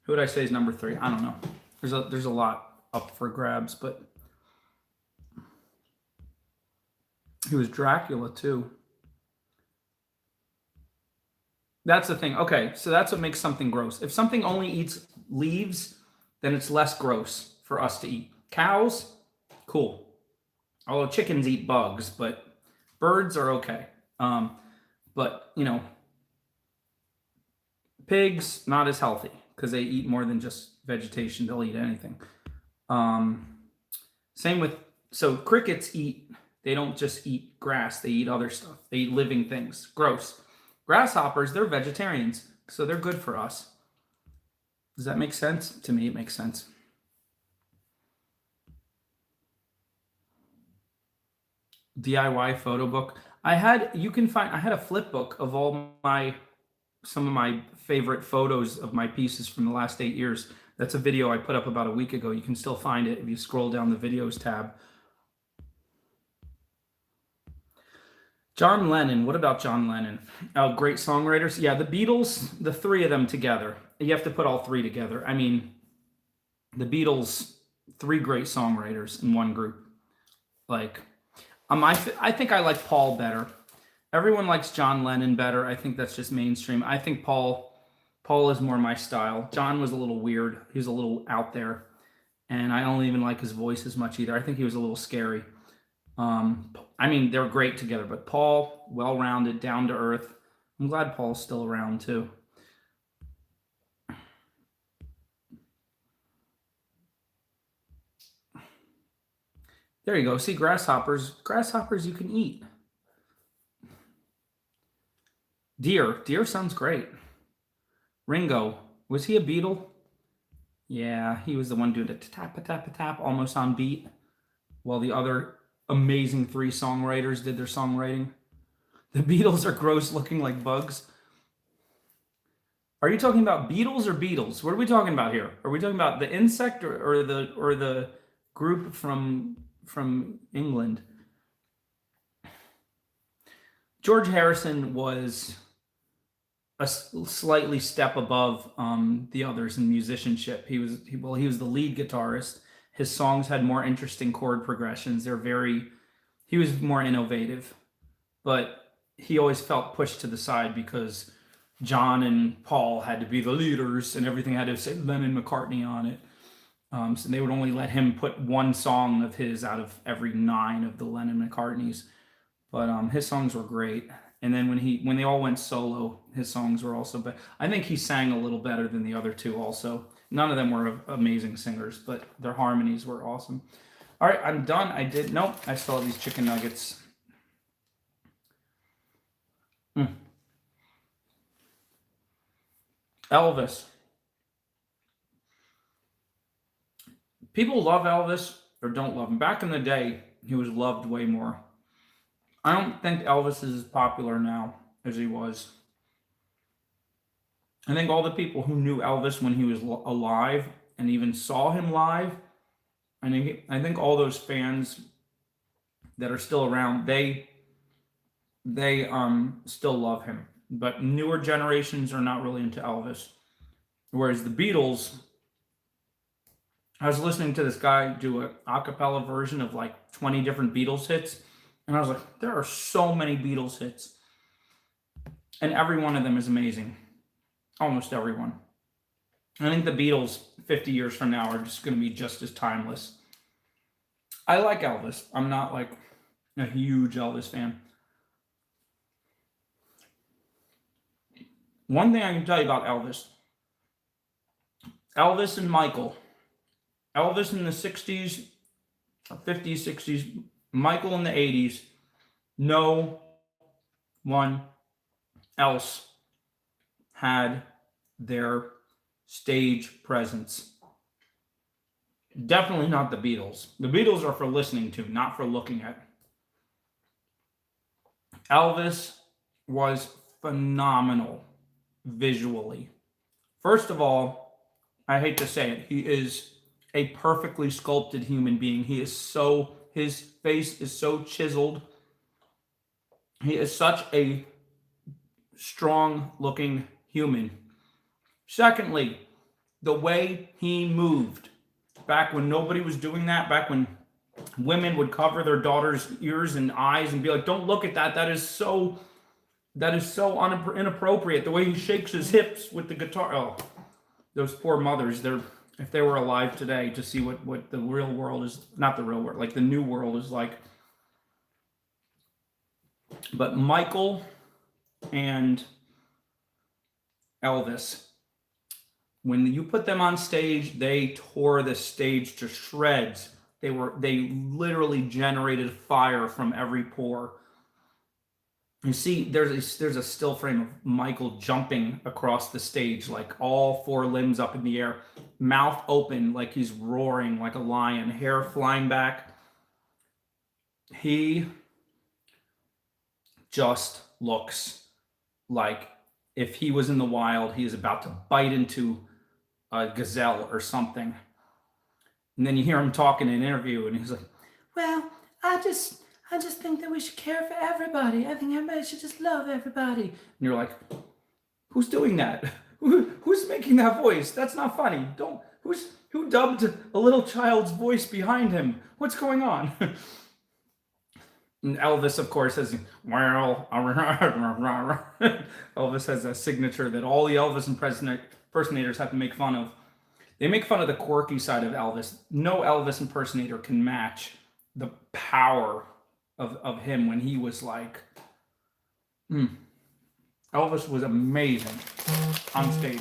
Who would I say is number 3? I don't know. There's a lot up for grabs, but he was Dracula too. That's the thing. Okay, so that's what makes something gross. If something only eats leaves, then it's less gross for us to eat. Cows, cool. Although chickens eat bugs, but birds are okay. But, pigs, not as healthy because they eat more than just vegetation. They'll eat anything. Same with, so crickets eat, they don't just eat grass, they eat other stuff. They eat living things. Gross. Grasshoppers, they're vegetarians, so they're good for us. Does that make sense? To me, it makes sense. DIY photo book. I had a flip book of some of my favorite photos of my pieces from the last 8 years. That's a video I put up about a week ago. You can still find it if you scroll down the videos tab. John Lennon. What about John Lennon? Oh, great songwriters. Yeah, the Beatles, the 3 of them together. You have to put all 3 together. I mean, the Beatles, 3 great songwriters in one group. Like, I think I like Paul better. Everyone likes John Lennon better. I think that's just mainstream. I think Paul is more my style. John was a little weird. He was a little out there. And I don't even like his voice as much either. I think he was a little scary. I mean, they're great together, but Paul, well-rounded, down to earth. I'm glad Paul's still around too. There you go. See, grasshoppers you can eat. Deer sounds great. Ringo, was he a Beatle? Yeah, he was the one doing the tap, almost on beat, while the other amazing 3 songwriters did their songwriting. The Beatles are gross looking like bugs. Are you talking about Beatles or Beatles? What are we talking about here? Are we talking about the insect or the group from England? George Harrison was a slightly step above the others in musicianship. He was the lead guitarist. His songs had more interesting chord progressions. He was more innovative, but he always felt pushed to the side because John and Paul had to be the leaders and everything had to say Lennon McCartney on it. So they would only let him put 1 song of his out of every 9 of the Lennon McCartneys. But his songs were great. And then when they all went solo, his songs were also better. I think he sang a little better than the other 2 also. None of them were amazing singers, but their harmonies were awesome. All right, I'm done. Nope, I still have these chicken nuggets. Elvis. People love Elvis or don't love him. Back in the day, he was loved way more. I don't think Elvis is as popular now as he was. I think all the people who knew Elvis when he was alive and even saw him live, I think all those fans that are still around, they still love him. But newer generations are not really into Elvis. Whereas the Beatles, I was listening to this guy do a acapella version of like 20 different Beatles hits, and I was like, there are so many Beatles hits. And every one of them is amazing. Almost everyone. I think the Beatles 50 years from now are just going to be just as timeless. I like Elvis. I'm not like a huge Elvis fan. One thing I can tell you about Elvis and Michael. Elvis in the 60s, 50s, 60s, Michael in the 80s. No one else had their stage presence. Definitely not the Beatles. The Beatles are for listening to, not for looking at. Elvis was phenomenal visually. First of all, I hate to say it, he is a perfectly sculpted human being. His face is so chiseled. He is such a strong looking human. Secondly, the way he moved back when nobody was doing that, back when women would cover their daughters' ears and eyes and be like, don't look at that. That is so inappropriate. The way he shakes his hips with the guitar. Oh, those poor mothers, if they were alive today to see what the real world is, not the real world, like the new world is like. But Michael and Elvis, when you put them on stage, they tore the stage to shreds. They literally generated fire from every pore. You see, there's a still frame of Michael jumping across the stage, like all four limbs up in the air, mouth open like he's roaring like a lion, hair flying back. He just looks like if he was in the wild, he is about to bite into a gazelle or something. And then you hear him talking in an interview, and he's like, well, I just think that we should care for everybody. I think everybody should just love everybody. And you're like, who's doing that? Who's making that voice? That's not funny. Who dubbed a little child's voice behind him? What's going on? And Elvis, of course, has, well, Elvis has a signature that all the Elvis impersonators have to make fun of. They make fun of the quirky side of Elvis. No Elvis impersonator can match the power of him when he was like, Elvis was amazing on stage.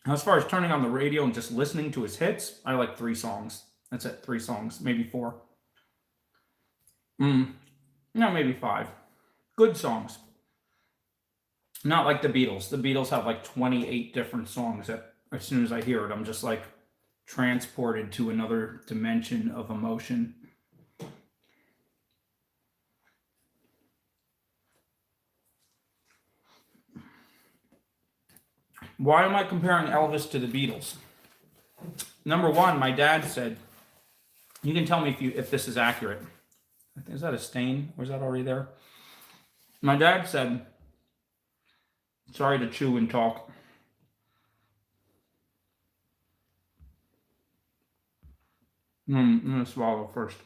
Now, as far as turning on the radio and just listening to his hits, I like 3 songs. That's it, 3 songs, maybe 4. No, maybe 5. Good songs. Not like the Beatles. The Beatles have like 28 different songs that as soon as I hear it, I'm just like transported to another dimension of emotion. Why am I comparing Elvis to the Beatles? Number one, my dad said, you can tell me if this is accurate. Is that a stain or is that already there? My dad said, sorry to chew and talk. I'm going to swallow first.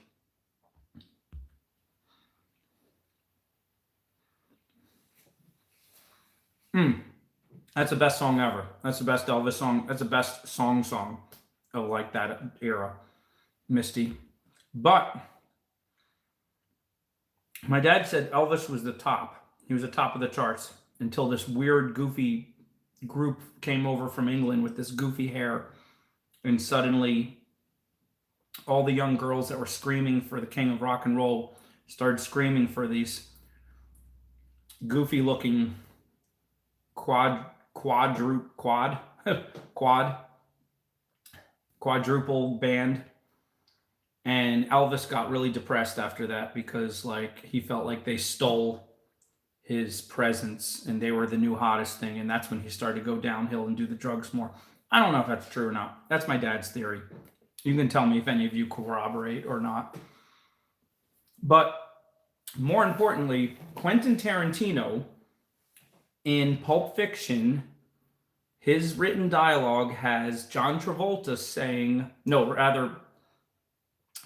That's the best song ever. That's the best Elvis song. That's the best song of like that era. Misty. But my dad said Elvis was the top. He was the top of the charts until this weird, goofy group came over from England with this goofy hair, and suddenly all the young girls that were screaming for the king of rock and roll started screaming for these goofy looking quad quadruple band. And Elvis got really depressed after that because like he felt like they stole his presence and they were the new hottest thing, and that's when he started to go downhill and do the drugs more. I don't know if that's true or not. That's my dad's theory. You can tell me if any of you corroborate or not. But more importantly, Quentin Tarantino in Pulp Fiction, his written dialogue has John Travolta saying, no, rather,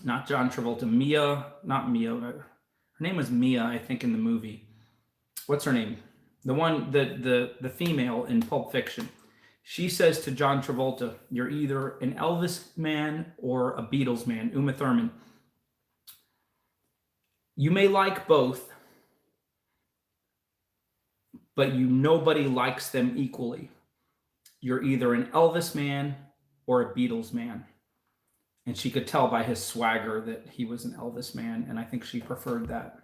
not John Travolta, not Mia. Her name was Mia, I think, in the movie. What's her name? The one, the female in Pulp Fiction. She says to John Travolta, "You're either an Elvis man or a Beatles man." Uma Thurman. You may like both, but nobody likes them equally. You're either an Elvis man or a Beatles man. And she could tell by his swagger that he was an Elvis man, and I think she preferred that.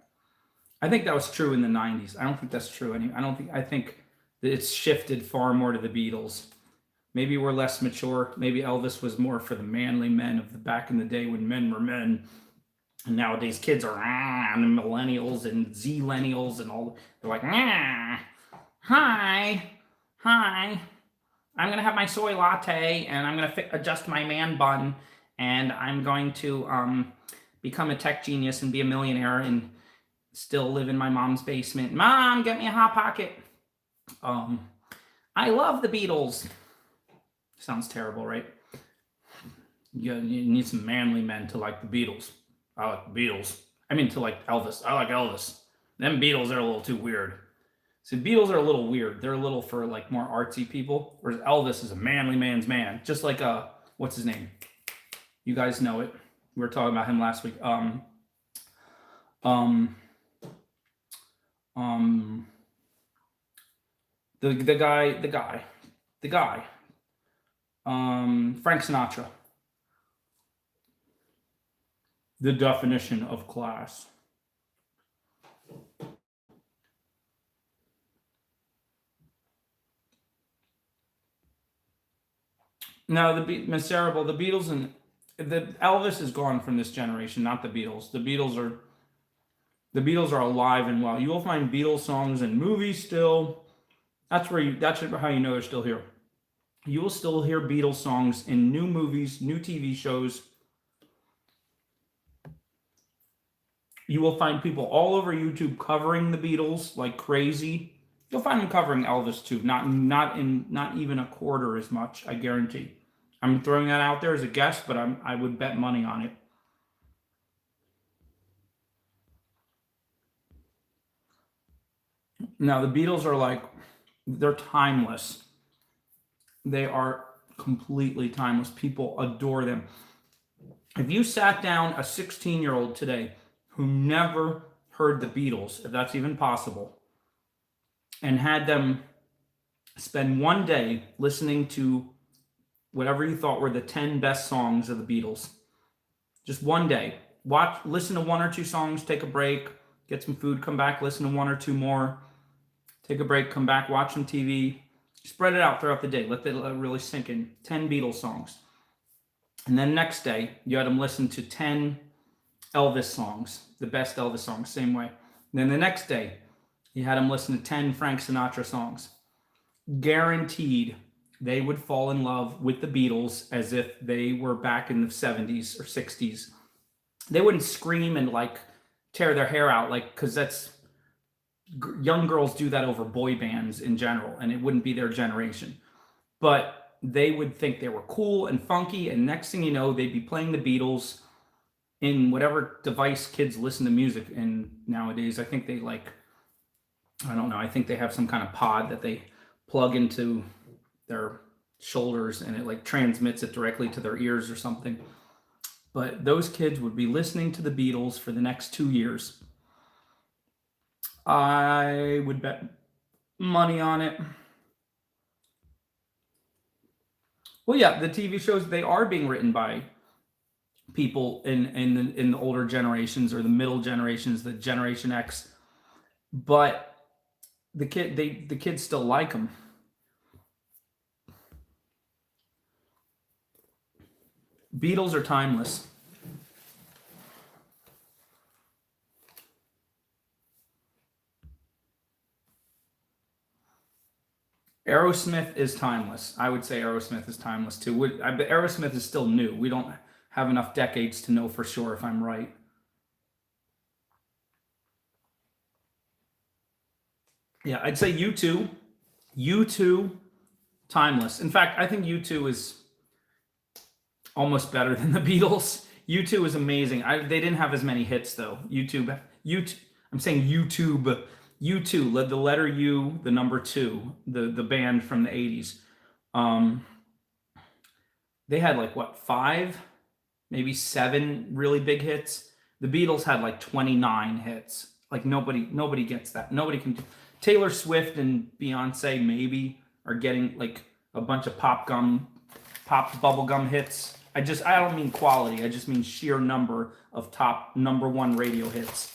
I think that was true in the 90s. I don't think that's true anymore. I think that it's shifted far more to the Beatles. Maybe we're less mature. Maybe Elvis was more for the manly men of the back in the day when men were men. And nowadays kids are and millennials and Z-lennials and all. They're like, hi, I'm gonna have my soy latte and I'm gonna adjust my man bun and I'm going to become a tech genius and be a millionaire and still live in my mom's basement. Mom, get me a Hot Pocket. I love the Beatles. Sounds terrible, right? You need some manly men to like the Beatles. I like the Beatles. I mean, to like Elvis. I like Elvis. Them Beatles are a little too weird. So Beatles are a little weird. They're a little for like more artsy people. Whereas Elvis is a manly man's man. Just like, what's his name? You guys know it. We were talking about him last week. The guy. Frank Sinatra. The definition of class. No, the Beatles and the Elvis is gone from this generation, not the Beatles. The Beatles are alive and well. You will find Beatles songs in movies still. That's how you know they're still here. You will still hear Beatles songs in new movies, new TV shows. You will find people all over YouTube covering the Beatles like crazy. You'll find them covering Elvis too, not even a quarter as much, I guarantee. I'm throwing that out there as a guess, but I would bet money on it. Now the Beatles are they're timeless. They are completely timeless. People adore them. If you sat down a 16-year-old today who never heard the Beatles, if that's even possible, and had them spend one day listening to whatever you thought were the 10 best songs of the Beatles, just one day, listen to one or two songs, take a break, get some food, come back, listen to one or two more, take a break, come back, watch some TV, spread it out throughout the day, let it really sink in. 10 Beatles songs. And then next day, you had them listen to 10 Elvis songs, the best Elvis songs, same way. And then the next day, you had them listen to 10 Frank Sinatra songs. Guaranteed they would fall in love with the Beatles as if they were back in the 70s or 60s. They wouldn't scream and tear their hair out because that's young girls do that over boy bands in general, and it wouldn't be their generation. But they would think they were cool and funky, and next thing you know, they'd be playing the Beatles in whatever device kids listen to music in nowadays. I think they I don't know, I think they have some kind of pod that they plug into their shoulders and it transmits it directly to their ears or something. But those kids would be listening to the Beatles for the next 2 years. I would bet money on it. Well, yeah, the TV shows, they are being written by people in the older generations or the middle generations, the Generation X, but the kids still like them. Beatles are timeless. Aerosmith is timeless. I would say Aerosmith is timeless too. But Aerosmith is still new. We don't have enough decades to know for sure if I'm right. Yeah, I'd say U2. U2, timeless. In fact, I think U2 is almost better than the Beatles. U2 is amazing. They didn't have as many hits though. YouTube. I'm saying YouTube. U2, the letter U, the number two, the band from the 80s. Um, they had like what, five, maybe seven really big hits. The Beatles had like 29 hits. Like nobody gets that. Nobody can. Taylor Swift and Beyonce maybe are getting like a bunch of pop bubblegum hits. I don't mean quality. I just mean sheer number of top number one radio hits.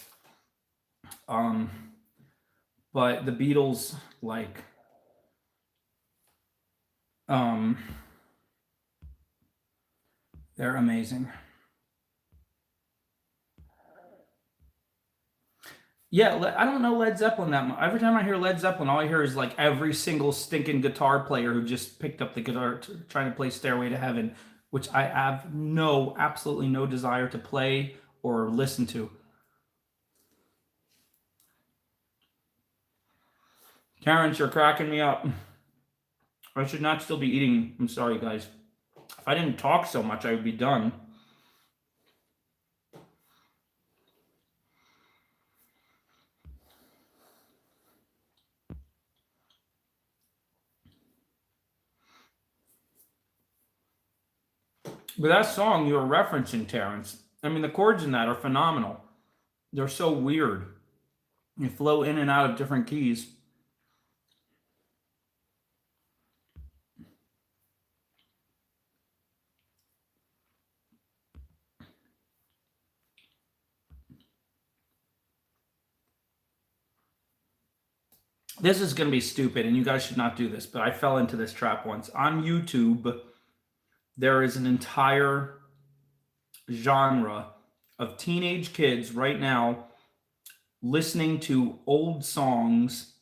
But the Beatles, like, they're amazing. Yeah, I don't know Led Zeppelin that much. Every time I hear Led Zeppelin, all I hear is like every single stinking guitar player who just picked up the guitar trying to play Stairway to Heaven, which I have absolutely no desire to play or listen to. Karen, you're cracking me up. I should not still be eating. I'm sorry, guys. If I didn't talk so much, I would be done. But that song you were referencing, Terrence, I mean, the chords in that are phenomenal. They're so weird. You flow in and out of different keys. This is going to be stupid, and you guys should not do this, but I fell into this trap once. On YouTube, there is an entire genre of teenage kids right now listening to old songs,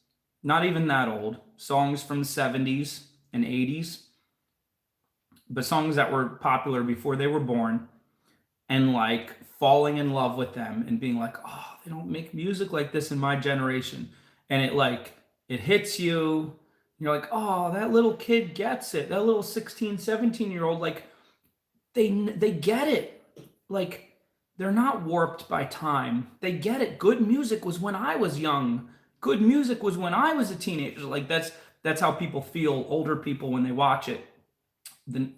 not even that old, songs from the 70s and 80s, but songs that were popular before they were born, and like falling in love with them and being like, oh, they don't make music like this in my generation. And it hits you. You're like, oh, that little kid gets it. That little 16, 17-year-old, like they get it. Like they're not warped by time. They get it. Good music was when I was young. Good music was when I was a teenager. Like that's how people feel, older people, when they watch it. Then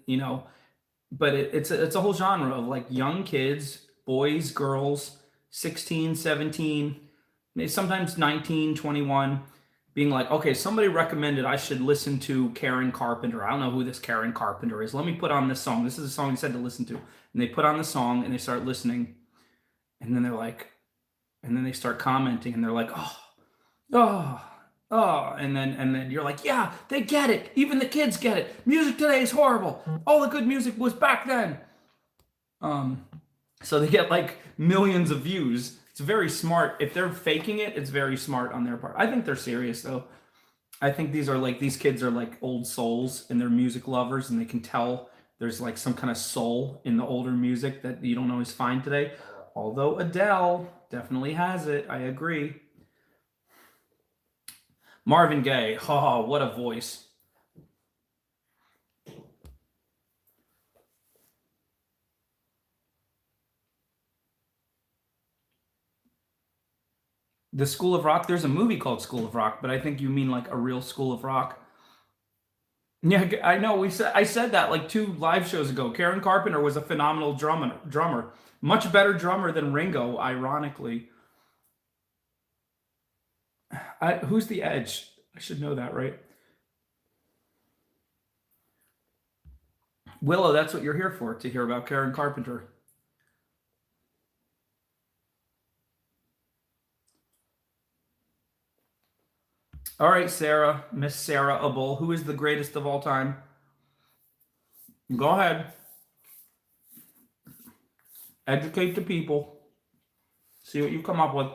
but it's a whole genre of like young kids, boys, girls, 16, 17, maybe sometimes 19, 21, being like, okay, somebody recommended I should listen to Karen Carpenter. I don't know who this Karen Carpenter is. Let me put on this song. This is a song he said to listen to. And they put on the song and they start listening. And then they're like, and then they start commenting and they're like, oh, oh, oh. And then you're like, yeah, they get it. Even the kids get it. Music today is horrible. All the good music was back then. So they get like millions of views. It's very smart. If they're faking it, it's very smart on their part. I think they're serious though. I think these kids are like old souls and they're music lovers and they can tell there's like some kind of soul in the older music that you don't always find today. Although Adele definitely has it. I agree. Marvin Gaye. Oh, what a voice. The School of Rock, there's a movie called School of Rock, but I think you mean like a real School of Rock. Yeah, I know. I said that like two live shows ago. Karen Carpenter was a phenomenal drummer, much better drummer than Ringo, ironically. Who's the Edge? I should know that, right? Willow, that's what you're here for, to hear about Karen Carpenter. All right, Sarah, Miss Sarah Abul, who is the greatest of all time? Go ahead. Educate the people. See what you come up with.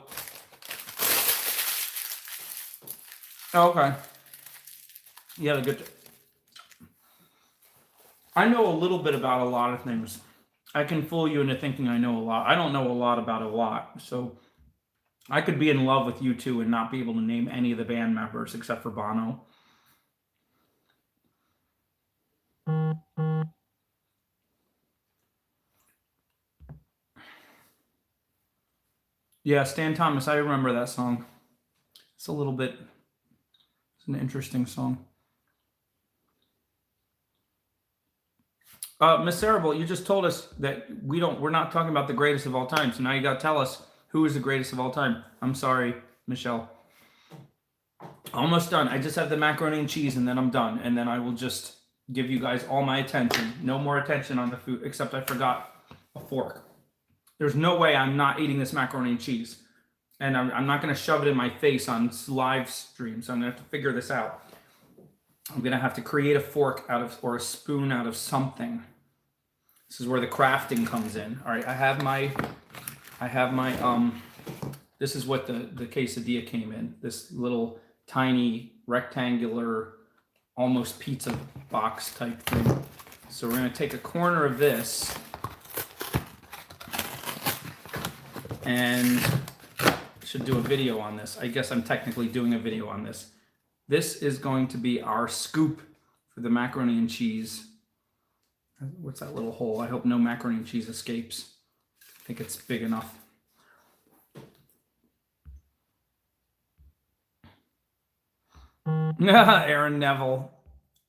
Okay. Yeah, the good. I know a little bit about a lot of things. I can fool you into thinking I know a lot. I don't know a lot about a lot. So I could be in love with U2 and not be able to name any of the band members except for Bono. Yeah, Stan Thomas, I remember that song. It's a little bit, it's an interesting song. Miss Cerebral, you just told us that we're not talking about the greatest of all time. So now you got to tell us who is the greatest of all time. I'm sorry, Michelle. Almost done. I just have the macaroni and cheese and then I'm done. And then I will just give you guys all my attention. No more attention on the food, except I forgot a fork. There's no way I'm not eating this macaroni and cheese. And I'm not going to shove it in my face on live stream. So I'm going to have to figure this out. I'm going to have to create a fork or a spoon out of something. This is where the crafting comes in. All right, I have my, this is what the quesadilla came in. This little tiny rectangular, almost pizza box type thing. So we're going to take a corner of this and should do a video on this. I guess I'm technically doing a video on this. This is going to be our scoop for the macaroni and cheese. What's that little hole? I hope no macaroni and cheese escapes. I think it's big enough. Aaron Neville.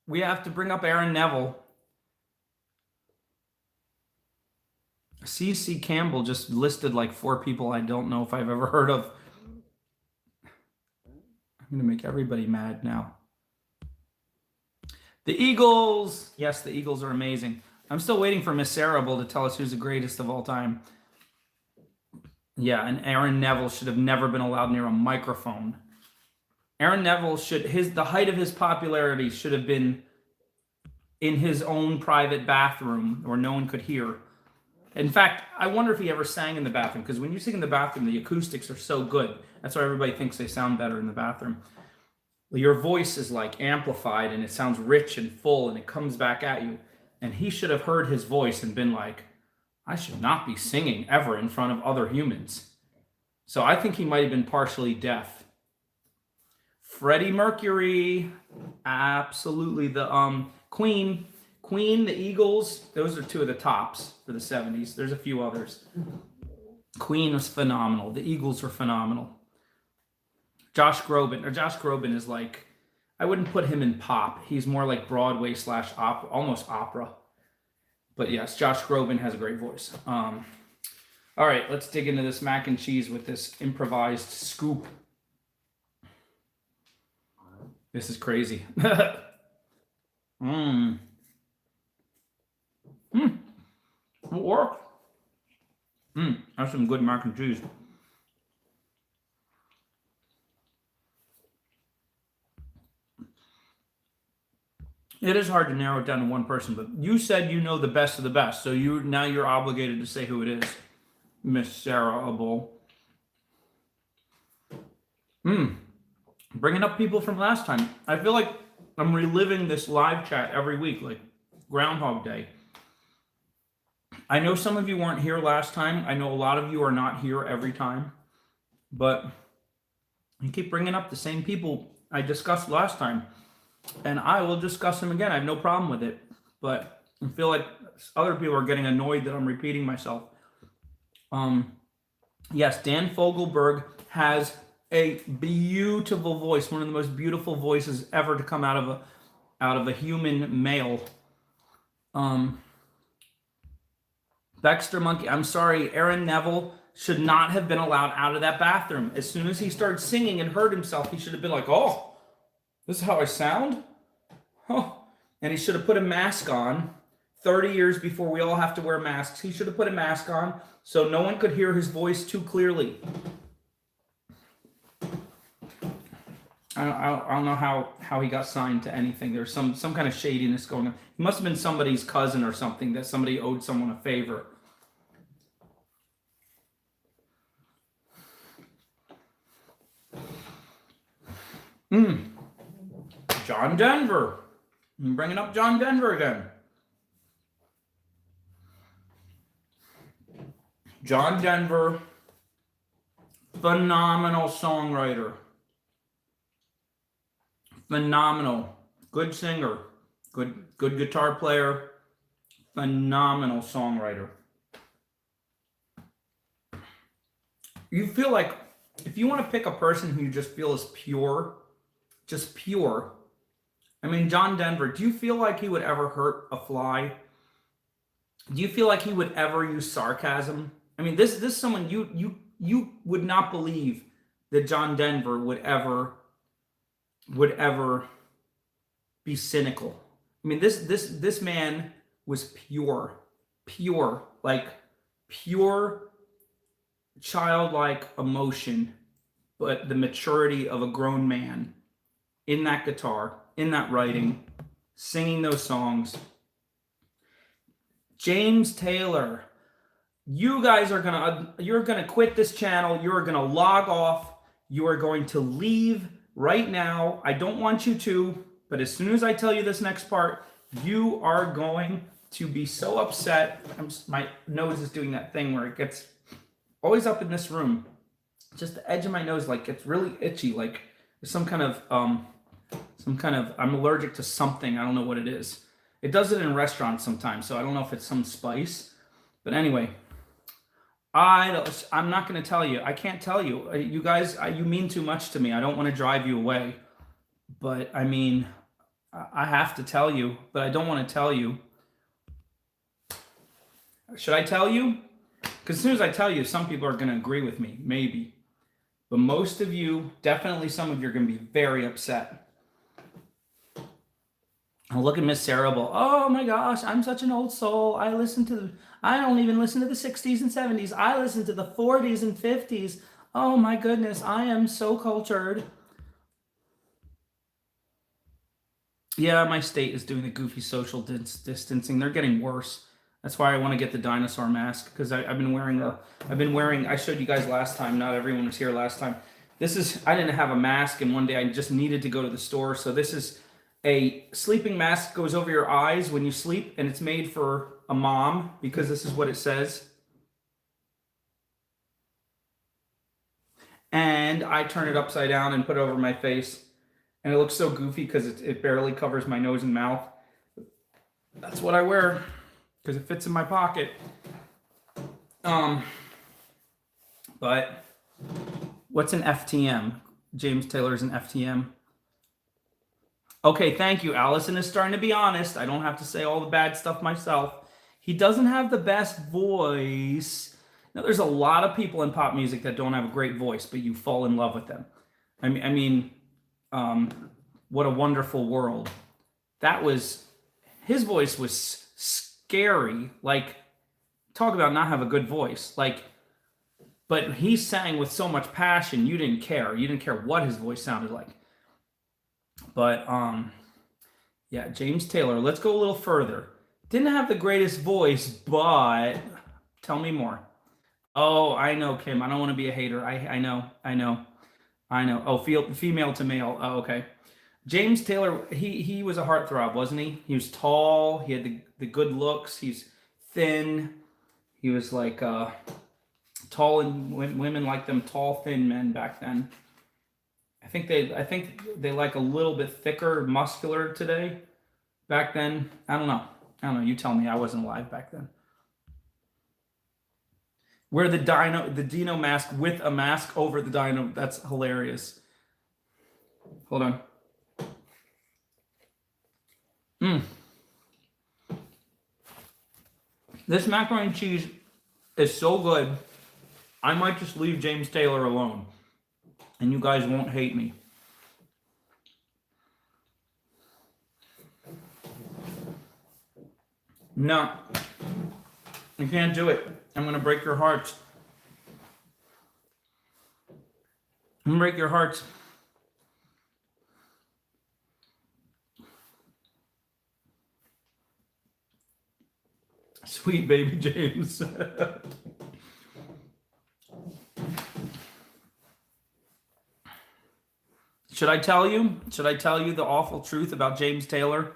We have to bring up Aaron Neville. C.C. Campbell just listed like 4 people I don't know if I've ever heard of. I'm going to make everybody mad now. The Eagles. Yes, the Eagles are amazing. I'm still waiting for Miss Cerebral to tell us who's the greatest of all time. Yeah, and Aaron Neville should have never been allowed near a microphone. Aaron Neville the height of his popularity should have been in his own private bathroom where no one could hear. In fact, I wonder if he ever sang in the bathroom, because when you sing in the bathroom, the acoustics are so good. That's why everybody thinks they sound better in the bathroom. Your voice is like amplified and it sounds rich and full and it comes back at you. And he should have heard his voice and been like, I should not be singing ever in front of other humans. So I think he might have been partially deaf. Freddie Mercury, absolutely. The Queen, the Eagles, those are 2 of the tops for the 70s. There's a few others. Queen was phenomenal. The Eagles were phenomenal. Josh Groban is like, I wouldn't put him in pop. He's more like Broadway / opera, almost opera. But yes, Josh Groban has a great voice. All right, let's dig into this mac and cheese with this improvised scoop. This is crazy. It worked. That's some good mac and cheese. It is hard to narrow it down to one person, but you said you know the best of the best, so now you're obligated to say who it is, Miss Sarah Abul. Bringing up people from last time. I feel like I'm reliving this live chat every week, like Groundhog Day. I know some of you weren't here last time. I know a lot of you are not here every time, but you keep bringing up the same people I discussed last time. And I will discuss them again. I have no problem with it. But I feel like other people are getting annoyed that I'm repeating myself. Yes, Dan Fogelberg has a beautiful voice. One of the most beautiful voices ever to come out of a human male. Baxter Monkey, I'm sorry, Aaron Neville should not have been allowed out of that bathroom. As soon as he started singing and heard himself, he should have been like, oh, this is how I sound? Oh. And he should have put a mask on, 30 years before we all have to wear masks. He should have put a mask on so no one could hear his voice too clearly. I don't know how he got signed to anything. There's some kind of shadiness going on. He must have been somebody's cousin or something, that somebody owed someone a favor. John Denver. I'm bringing up John Denver again. John Denver, phenomenal songwriter. Phenomenal. Good singer. Good guitar player. Phenomenal songwriter. You feel like, if you want to pick a person who you just feel is pure, just pure. I mean, John Denver, do you feel like he would ever hurt a fly? Do you feel like he would ever use sarcasm? I mean, this is someone you would not believe that John Denver would ever be cynical. I mean, this man was pure, like pure childlike emotion, but the maturity of a grown man in that guitar, in that writing, singing those songs. James Taylor, you guys you're gonna quit this channel. You're gonna log off. You are going to leave right now. I don't want you to, but as soon as I tell you this next part, you are going to be so upset. My nose is doing that thing where it gets always up in this room. Just the edge of my nose like gets really itchy, like there's some kind of I'm allergic to something. I don't know what it is. It does it in restaurants sometimes, so I don't know if it's some spice. But anyway, I'm not going to tell you. I can't tell you. You guys, you mean too much to me. I don't want to drive you away. But I mean, I have to tell you, but I don't want to tell you. Should I tell you? Because as soon as I tell you, some people are going to agree with me, maybe. But most of you, definitely some of you are going to be very upset. And look at Miss Cerebral. Oh my gosh, I'm such an old soul. I don't even listen to the 60s and 70s. I listen to the 40s and 50s. Oh my goodness, I am so cultured. Yeah, my state is doing the goofy social distancing. They're getting worse. That's why I want to get the dinosaur mask, because I've been wearing, I showed you guys last time. Not everyone was here last time. I didn't have a mask, and one day I just needed to go to the store. So this is a sleeping mask, goes over your eyes when you sleep, and it's made for a mom, because this is what it says. And I turn it upside down and put it over my face, and it looks so goofy because it barely covers my nose and mouth. That's what I wear because it fits in my pocket. But what's an FTM? James Taylor's an FTM. Okay, thank you. Allison is starting to be honest. I don't have to say all the bad stuff myself. He doesn't have the best voice. Now, there's a lot of people in pop music that don't have a great voice, but you fall in love with them. I mean, What a Wonderful World. His voice was scary. Like, talk about not have a good voice. Like, but he sang with so much passion, you didn't care. You didn't care what his voice sounded like. But, yeah, James Taylor. Let's go a little further. Didn't have the greatest voice, but tell me more. Oh, I know, Kim. I don't want to be a hater. I know. Oh, female to male. Oh, okay. James Taylor, he was a heartthrob, wasn't he? He was tall. He had the good looks. He's thin. He was like tall, and women like them tall, thin men back then. I think they like a little bit thicker, muscular today. Back then, I don't know. You tell me. I wasn't alive back then. Wear the Dino mask with a mask over the Dino. That's hilarious. Hold on. This macaroni and cheese is so good. I might just leave James Taylor alone, and you guys won't hate me. No, you can't do it. I'm gonna break your hearts. I'm gonna break your hearts. Sweet baby James. Should I tell you? Should I tell you the awful truth about James Taylor?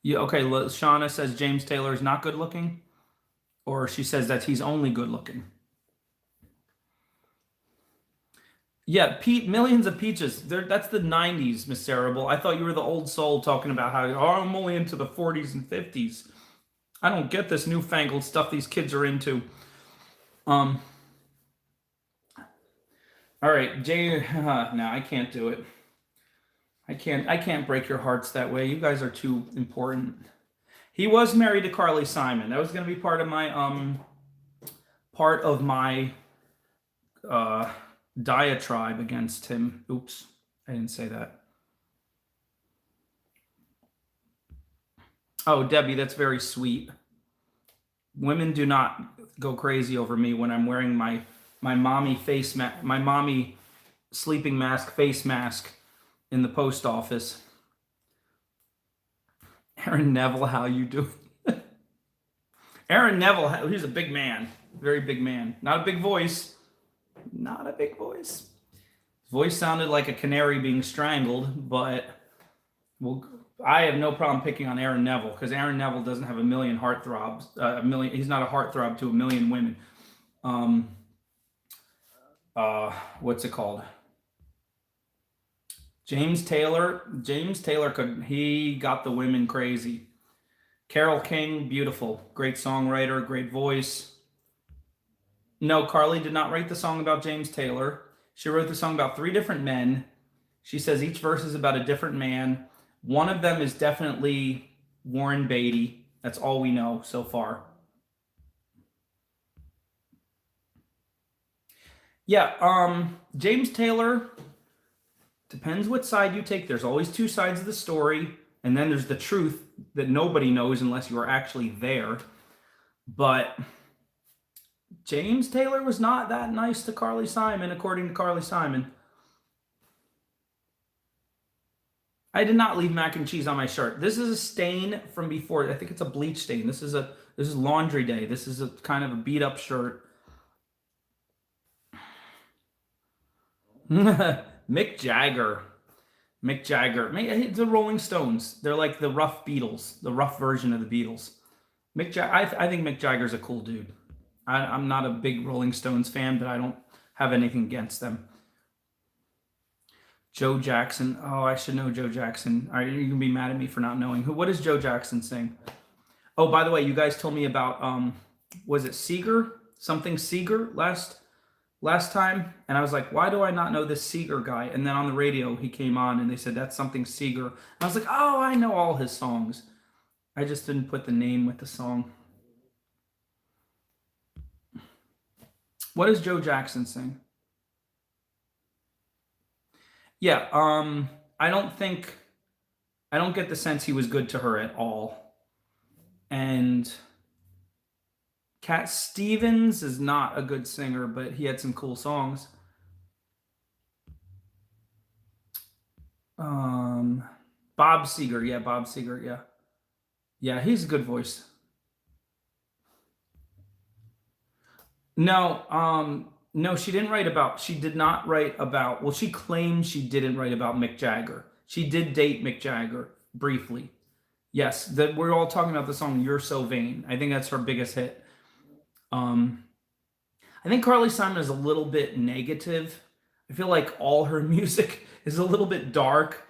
Yeah, okay, Shauna says James Taylor is not good looking, or she says that he's only good looking. Yeah, Pete, millions of peaches. That's the 90s, Miss Cerebral. I thought you were the old soul talking about how, oh, I'm only into the 40s and 50s. I don't get this newfangled stuff these kids are into. All right, Jay. No, I can't do it. I can't break your hearts that way. You guys are too important. He was married to Carly Simon. That was going to be part of my diatribe against him. Oops, I didn't say that. Oh, Debbie, that's very sweet. Women do not go crazy over me when I'm wearing my mommy face mask, my mommy sleeping mask face mask in the post office. Aaron Neville, how you doing? Aaron Neville, he's a big man, very big man. Not a big voice. Not a big voice. His voice sounded like a canary being strangled, but well, I have no problem picking on Aaron Neville because Aaron Neville doesn't have a million heartthrobs. He's not a heartthrob to a million women. What's it called? James Taylor he got the women crazy. Carole King, beautiful, great songwriter, great voice. No, Carly did not write the song about James Taylor. She wrote the song about 3 different men. She says each verse is about a different man. One of them is definitely Warren Beatty. That's all we know so far. Yeah, James Taylor, depends what side you take. There's always 2 sides of the story, and then there's the truth that nobody knows unless you are actually there. But James Taylor was not that nice to Carly Simon, according to Carly Simon. I did not leave mac and cheese on my shirt. This is a stain from before. I think it's a bleach stain. This is laundry day. This is a kind of a beat up shirt. Mick Jagger. The Rolling Stones. They're like the rough Beatles, the rough version of the Beatles. I think Mick Jagger's a cool dude. I'm not a big Rolling Stones fan, but I don't have anything against them. Joe Jackson. Oh, I should know Joe Jackson. Are you gonna be mad at me for not knowing who? What does Joe Jackson sing? Oh, by the way, you guys told me about was it Seeger? Something Seeger last time, and I was like, why do I not know this Seeger guy? And then on the radio he came on and they said that's something Seeger. And I was like, oh, I know all his songs. I just didn't put the name with the song. What does Joe Jackson sing? Yeah, I don't get the sense he was good to her at all. And Cat Stevens is not a good singer, but he had some cool songs. Bob Seger, yeah. Yeah, he's a good voice. No, she did not write about, well, she claimed she didn't write about Mick Jagger. She did date Mick Jagger briefly. Yes, that we're all talking about the song You're So Vain. I think that's her biggest hit. I think Carly Simon is a little bit negative. I feel like all her music is a little bit dark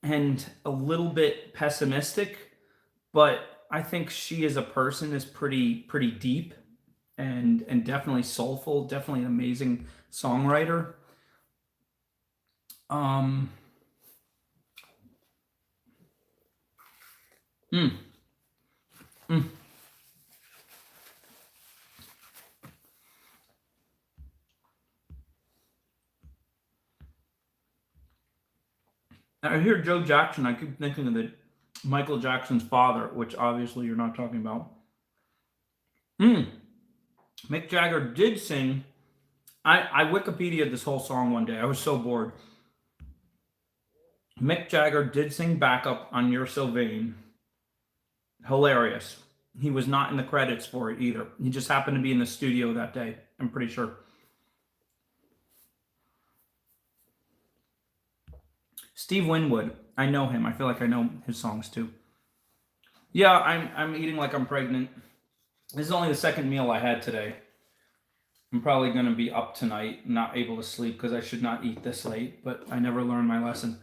and a little bit pessimistic, but I think she as a person is pretty deep and definitely soulful, definitely an amazing songwriter. I hear Joe Jackson. I keep thinking of it. Michael Jackson's father, which obviously you're not talking about. Mick Jagger did sing. I Wikipedia'd this whole song one day. I was so bored. Mick Jagger did sing backup on You're So Vain. Hilarious. He was not in the credits for it either. He just happened to be in the studio that day, I'm pretty sure. Steve Winwood. I know him. I feel like I know his songs too. Yeah, I'm eating like I'm pregnant. This is only the second meal I had today. I'm probably going to be up tonight, not able to sleep because I should not eat this late, but I never learned my lesson.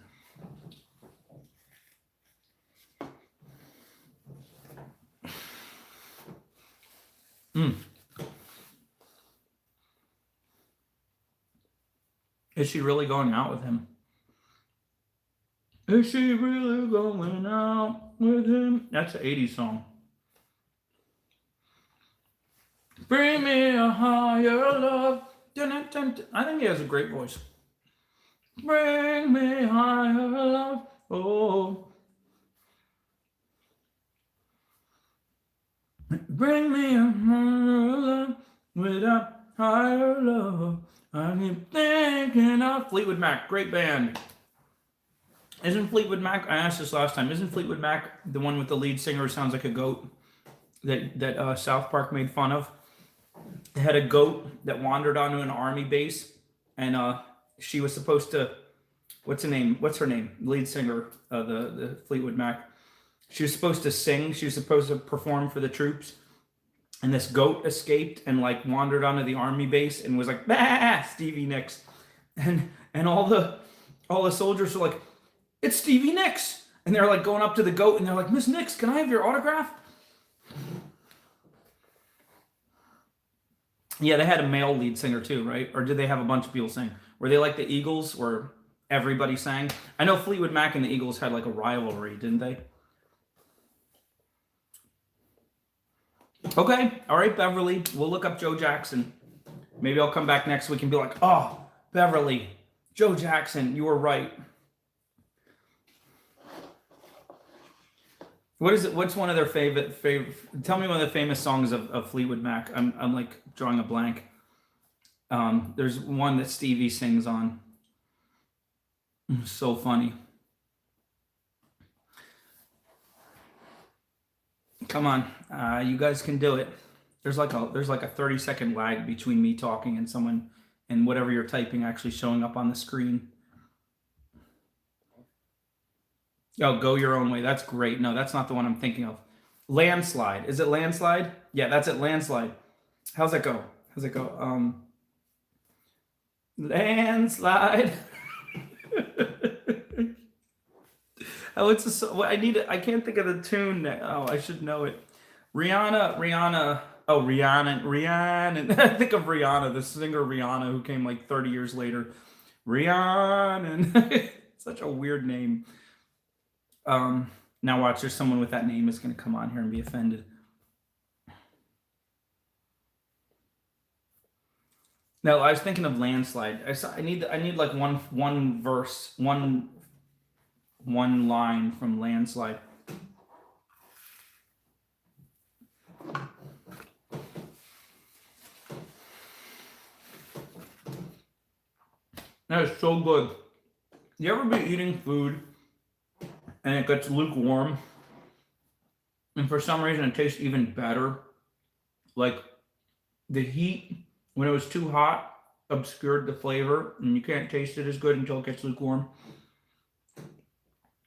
Is she really going out with him? Is she really going out with him? That's an 80s song. Bring me a higher love. Dun, dun, dun, dun. I think he has a great voice. Bring me higher love. Oh. Bring me a higher love. Without higher love, I keep thinking of Fleetwood Mac. Great band. Isn't Fleetwood Mac, I asked this last time, isn't Fleetwood Mac the one with the lead singer who sounds like a goat that South Park made fun of? They had a goat that wandered onto an army base, and she was supposed to, what's her name? Lead singer of the Fleetwood Mac. She was supposed to sing. She was supposed to perform for the troops. And this goat escaped and like wandered onto the army base and was like, bah, Stevie Nicks. And all the soldiers were like, it's Stevie Nicks. And they're like going up to the goat and they're like, Miss Nicks, can I have your autograph? Yeah, they had a male lead singer too, right? Or did they have a bunch of people sing? Were they like the Eagles where everybody sang? I know Fleetwood Mac and the Eagles had like a rivalry, didn't they? Okay, all right, Beverly. We'll look up Joe Jackson. Maybe I'll come back next week and be like, oh, Beverly, Joe Jackson, you were right. What is it? What's one of their favorite? Tell me one of the famous songs of Fleetwood Mac. I'm like drawing a blank. There's one that Stevie sings on. So funny. Come on, you guys can do it. There's like a 30-second lag between me talking and someone and whatever you're typing actually showing up on the screen. Oh, Go Your Own Way. That's great. No, that's not the one I'm thinking of. Landslide. Is it Landslide? Yeah, that's it. Landslide. How's that go? Landslide. Oh, it's I can't think of the tune. Oh, I should know it. Rihanna. Oh, Rihanna. I think of Rihanna, the singer Rihanna, who came like 30 years later. Rihanna. Such a weird name. Now watch, there's someone with that name is going to come on here and be offended. No, I was thinking of Landslide. I need like one verse, one line from Landslide. That is so good. You ever be eating food and it gets lukewarm, and for some reason it tastes even better? Like the heat, when it was too hot, obscured the flavor, and you can't taste it as good until it gets lukewarm.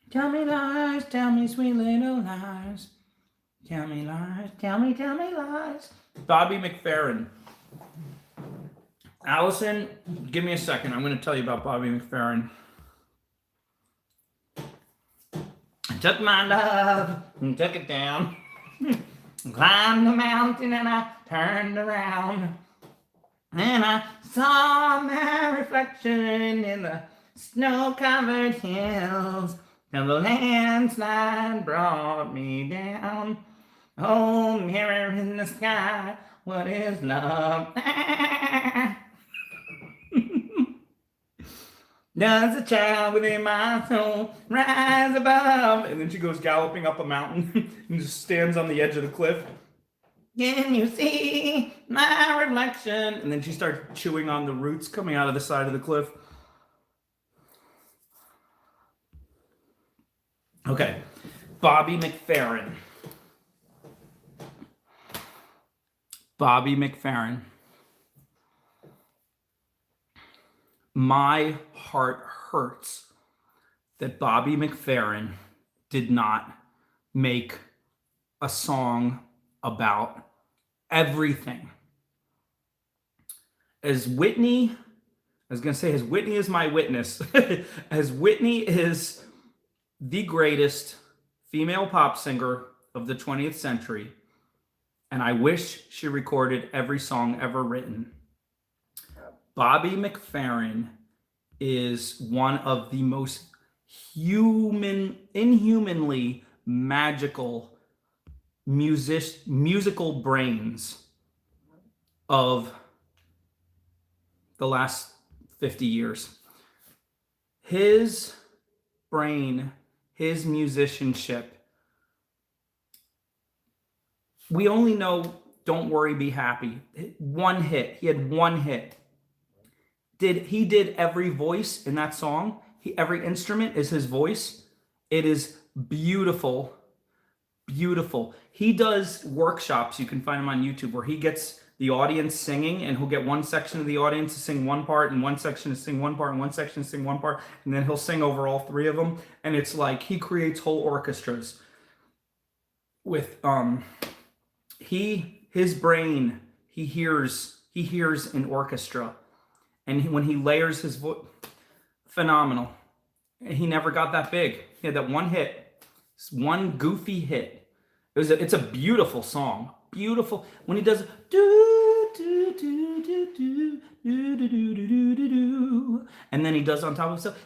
Tell me lies, tell me sweet little lies. Tell me lies, tell me lies. Bobby McFerrin. Allison, give me a second. I'm going to tell you about Bobby McFerrin. I took my love and took it down. Climbed the mountain and I turned around. And I saw my reflection in the snow-covered hills. And the landslide brought me down. Oh, mirror in the sky, what is love? Does a child within my soul rise above? And then she goes galloping up a mountain and just stands on the edge of the cliff. Can you see my reflection? And then she starts chewing on the roots coming out of the side of the cliff. Okay, Bobby McFerrin. Bobby McFerrin. My heart hurts that Bobby McFerrin did not make a song about everything. As Whitney is my witness, as Whitney is the greatest female pop singer of the 20th century, and I wish she recorded every song ever written. Bobby McFerrin is one of the most inhumanly magical musical brains of the last 50 years. His brain, his musicianship. We only know Don't Worry, Be Happy. One hit. He had one hit. He did every voice in that song. Every instrument is his voice. It is beautiful. Beautiful. He does workshops, you can find him on YouTube, where he gets the audience singing, and he'll get one section of the audience to sing one part, and one section to sing one part, and one section to sing one part, and then he'll sing over all three of them. And it's like he creates whole orchestras with his brain. He hears an orchestra, and when he layers his voice, phenomenal. And he never got that big. He had that one hit, one goofy hit. It's a beautiful song. Beautiful. When he does do do do do do do do do do do do, and then he does on top of himself.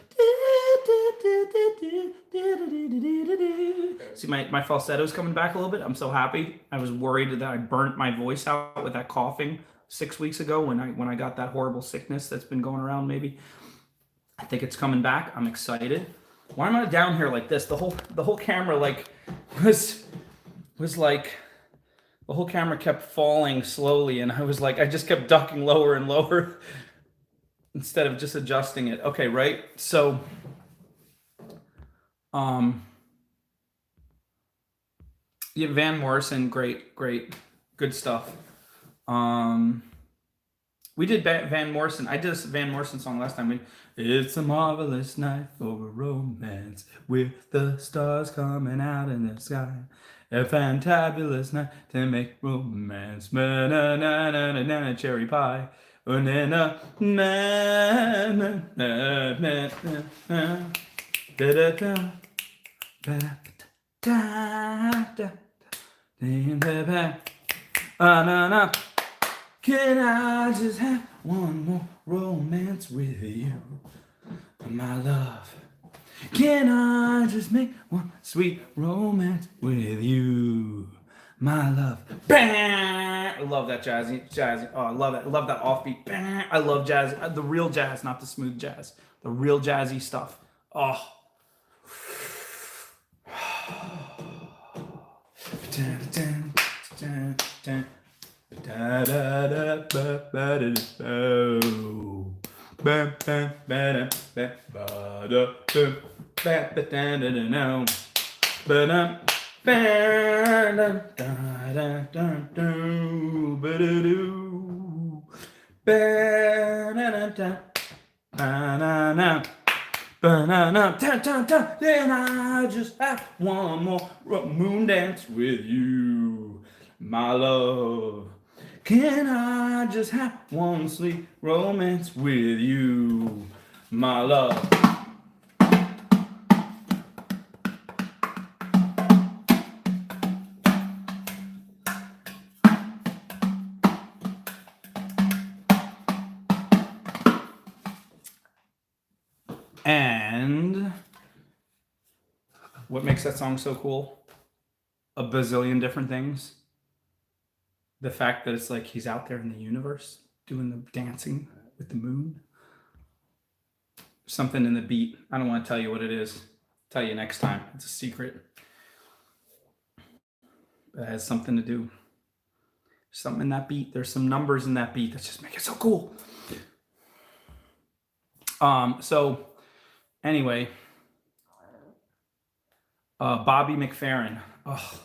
See, my falsetto's coming back a little bit. I'm so happy. I was worried that I burnt my voice out with that coughing 6 weeks ago when I got that horrible sickness that's been going around. Maybe I think it's coming back. I'm excited. Why am I down here like this? The whole camera was like the whole camera kept falling slowly, and I just kept ducking lower and lower instead of just adjusting it. Okay, right? So yeah, Van Morrison, great, good stuff. We did Van Morrison. I did a Van Morrison song last time. It's a marvelous night for a romance with the stars coming out in the sky. A fantabulous night to make romance. Na-na-na-na-na-na, cherry pie. Na-na-na, na-na-na-na-na. Da-da-da. Da-da-da. Can I just have one more romance with you, my love? Can I just make one sweet romance with you, my love? Bam! I love that jazzy. Oh, I love it. I love that offbeat. Bam! I love jazz. The real jazz, not the smooth jazz. The real jazzy stuff. Oh. Da da da ba ba da oh, bam bam ba da ba da ba ba da da da no, ba da ba da da da da do ba da do ba da da da ba na na ba na na ta ta ta. Then I just have one more moon dance with you, my love. Can I just have one sweet romance with you, my love? And what makes that song so cool? A bazillion different things. The fact that it's like he's out there in the universe doing the dancing with the moon. Something in the beat. I don't want to tell you what it is. Tell you next time. It's a secret. It has something to do. Something in that beat. There's some numbers in that beat that just make it so cool. So anyway, Bobby McFerrin. Oh.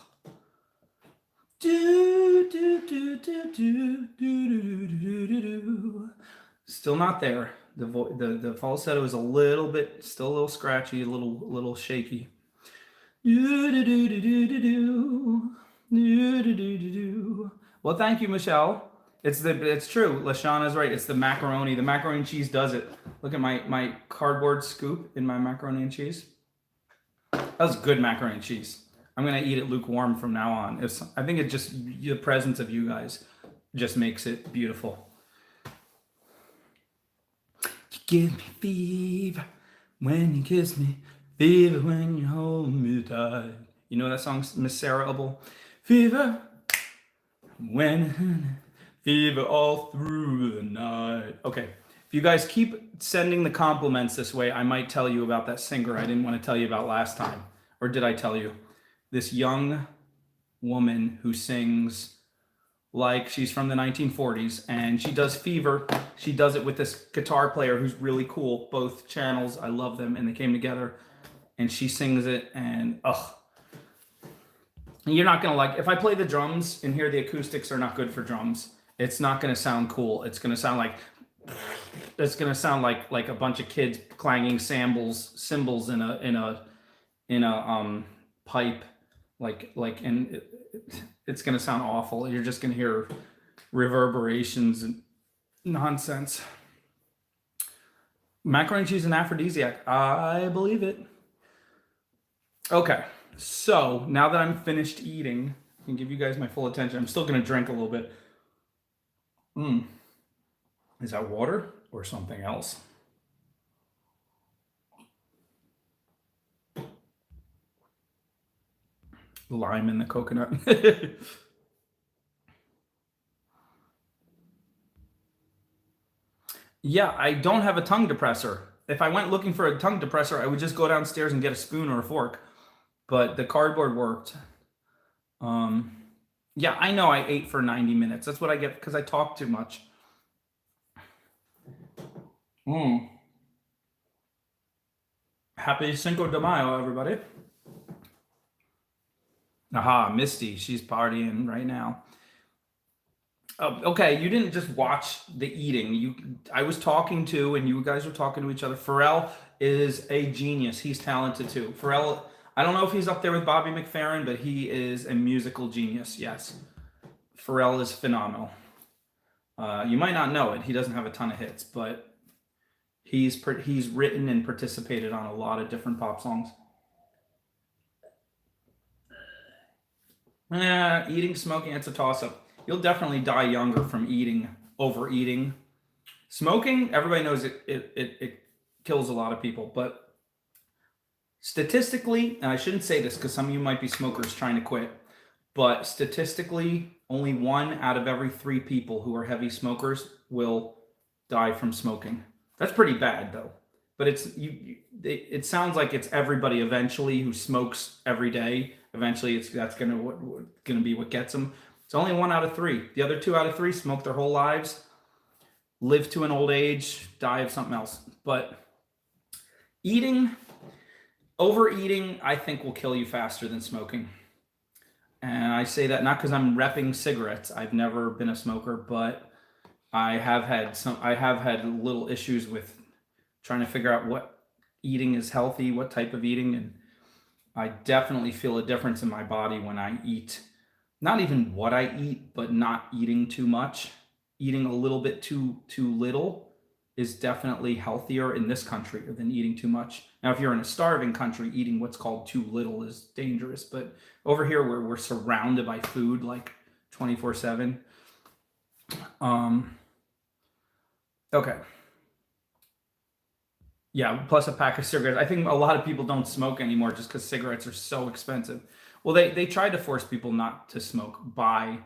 Still not there. The falsetto is still a little scratchy, a little shaky. Well, thank you, Michelle. It's true. Lashana's right. It's the macaroni. The macaroni and cheese does it. Look at my cardboard scoop in my macaroni and cheese. That was good macaroni and cheese. I'm gonna eat it lukewarm from now on. I think it just, the presence of you guys just makes it beautiful. You give me fever when you kiss me, fever when you hold me tight. You know that song, Miss Sarah Ubble? Fever fever all through the night. Okay, if you guys keep sending the compliments this way, I might tell you about that singer I didn't want to tell you about last time. Or did I tell you? This young woman who sings like she's from the 1940s, and she does Fever. She does it with this guitar player who's really cool. Both channels, I love them, and they came together, and she sings it, and you're not gonna like, if I play the drums in here, the acoustics are not good for drums. It's not gonna sound cool. It's gonna sound like a bunch of kids clanging cymbals in a pipe, and it's gonna sound awful. You're just gonna hear reverberations and nonsense. Macaroni and cheese and aphrodisiac. I believe it. Okay, so now that I'm finished eating, I can give you guys my full attention. I'm still gonna drink a little bit. Is that water or something else? Lime in the coconut. Yeah, I don't have a tongue depressor. If I went looking for a tongue depressor, I would just go downstairs and get a spoon or a fork. But the cardboard worked. Yeah, I know I ate for 90 minutes. That's what I get because I talk too much. Happy Cinco de Mayo, everybody. Aha, Misty, she's partying right now. Okay, you didn't just watch the eating. I was talking to, and you guys were talking to each other. Pharrell is a genius. He's talented too. Pharrell, I don't know if he's up there with Bobby McFerrin, but he is a musical genius. Yes, Pharrell is phenomenal. You might not know it. He doesn't have a ton of hits, but he's written and participated on a lot of different pop songs. Eating, smoking, it's a toss-up. You'll definitely die younger from overeating. Smoking, everybody knows it kills a lot of people, but statistically, and I shouldn't say this because some of you might be smokers trying to quit, but statistically, only 1 out of every 3 people who are heavy smokers will die from smoking. That's pretty bad though. But it sounds like it's everybody eventually who smokes every day. Eventually, that's gonna be what gets them. It's only 1 out of 3. The other 2 out of 3 smoke their whole lives, live to an old age, die of something else. But overeating, I think will kill you faster than smoking. And I say that not because I'm repping cigarettes. I've never been a smoker, but I have had little issues with trying to figure out what eating is healthy, what type of eating, and I definitely feel a difference in my body when I eat. Not even what I eat, but not eating too much. Eating a little bit too little is definitely healthier in this country than eating too much. Now, if you're in a starving country, eating what's called too little is dangerous. But over here, where we're surrounded by food like 24/7. Okay. Yeah, plus a pack of cigarettes. I think a lot of people don't smoke anymore just because cigarettes are so expensive. Well, they tried to force people not to smoke by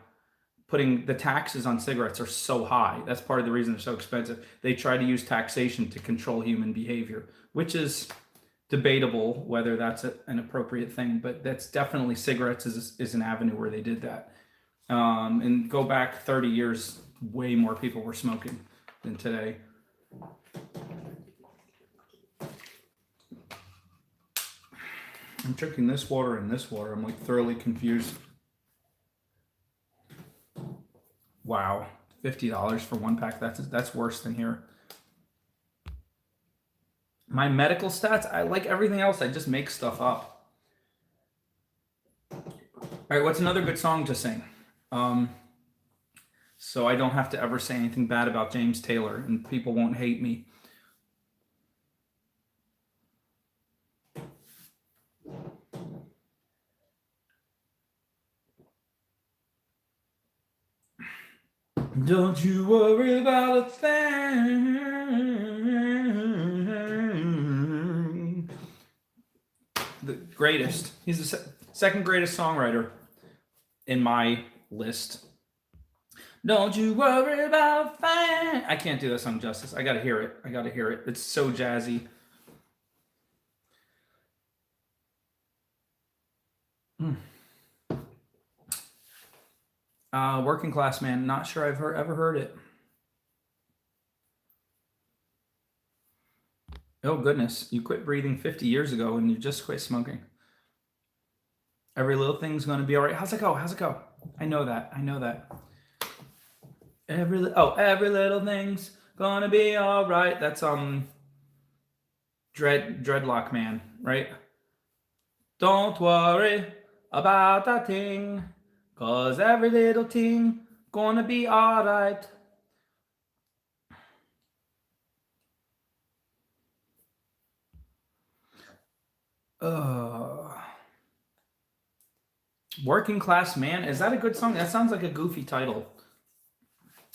putting the taxes on cigarettes are so high. That's part of the reason they're so expensive. They try to use taxation to control human behavior, which is debatable whether that's an appropriate thing, but that's definitely cigarettes is an avenue where they did that. And go back 30 years, way more people were smoking than today. I'm drinking this water and this water. I'm like thoroughly confused. Wow, $50 for one pack. That's worse than here. My medical stats, I like everything else. I just make stuff up. All right, what's another good song to sing? So I don't have to ever say anything bad about James Taylor and people won't hate me. Don't you worry about a thing. The greatest. He's the second greatest songwriter in my list. Don't you worry about a thing. I can't do that song justice. I gotta hear it. It's so jazzy. Working Class Man. Not sure I've ever heard it. Oh goodness, you quit breathing 50 years ago and you just quit smoking. Every little thing's gonna be all right. How's it go? I know that. Every little thing's gonna be all right. That's Dreadlock Man, right? Don't worry about that thing, 'cause every little thing gonna be all right. Working Class Man. Is that a good song? That sounds like a goofy title.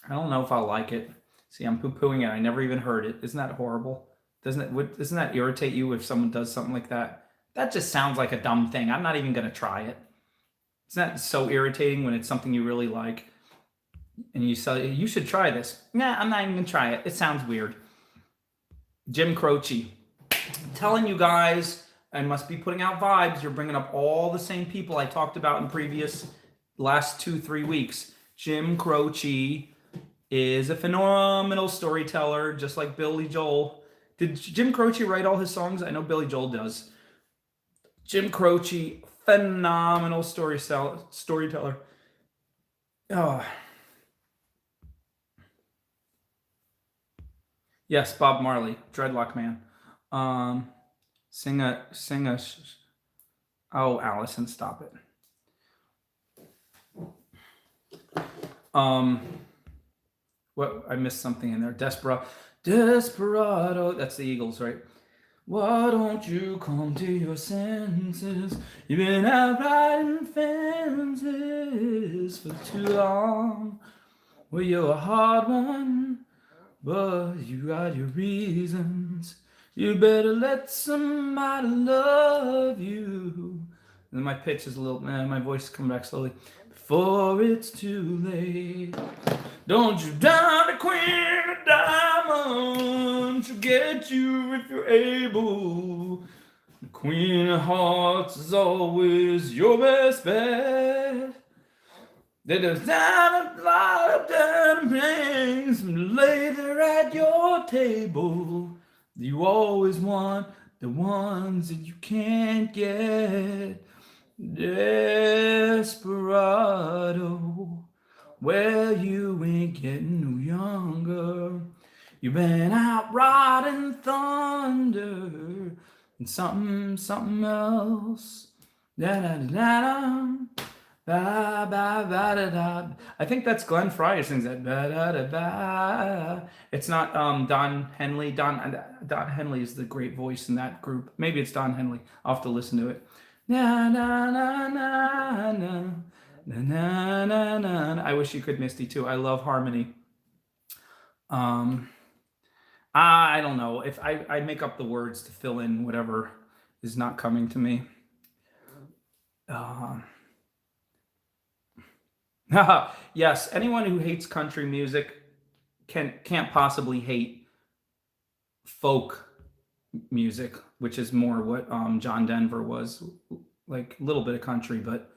I don't know if I'll like it. See, I'm poo-pooing it. I never even heard it. Isn't that horrible? Doesn't that irritate you if someone does something like that? That just sounds like a dumb thing. I'm not even going to try it. Isn't that so irritating when it's something you really like? And you say, you should try this. Nah, I'm not even going to try it. It sounds weird. Jim Croce. I'm telling you guys, I must be putting out vibes. You're bringing up all the same people I talked about in previous last 2-3 weeks. Jim Croce is a phenomenal storyteller, just like Billy Joel. Did Jim Croce write all his songs? I know Billy Joel does. Jim Croce, phenomenal storyteller. Oh. Yes, Bob Marley, Dreadlock Man. Sing a. Oh, Allison, stop it. What, I missed something in there. Desperado. That's the Eagles, right? Why don't you come to your senses? You've been out riding fences for too long. Well, you're a hard one, but you got your reasons. You better let somebody love you. And my pitch is a little, my voice is coming back slowly. Before it's too late. Don't you down the Queen of Diamonds. She'll get you if you're able. The Queen of Hearts is always your best bet. There's not a lot of diamond rings lay there at your table. You always want the ones that you can't get. Desperado, well, you ain't getting no younger. You've been out riding thunder and something else. Da-da-da-da. Ba-ba-ba-da-da. I think that's Glenn Frey who sings that. Ba-da-da-ba. It's not Don Henley. Don Henley is the great voice in that group. Maybe it's Don Henley. I'll have to listen to it. Na na na na na na na na. I wish you could, Misty, too. I love harmony. I don't know if I make up the words to fill in whatever is not coming to me. Yes, anyone who hates country music can't possibly hate folk music, which is more what John Denver was, like a little bit of country, but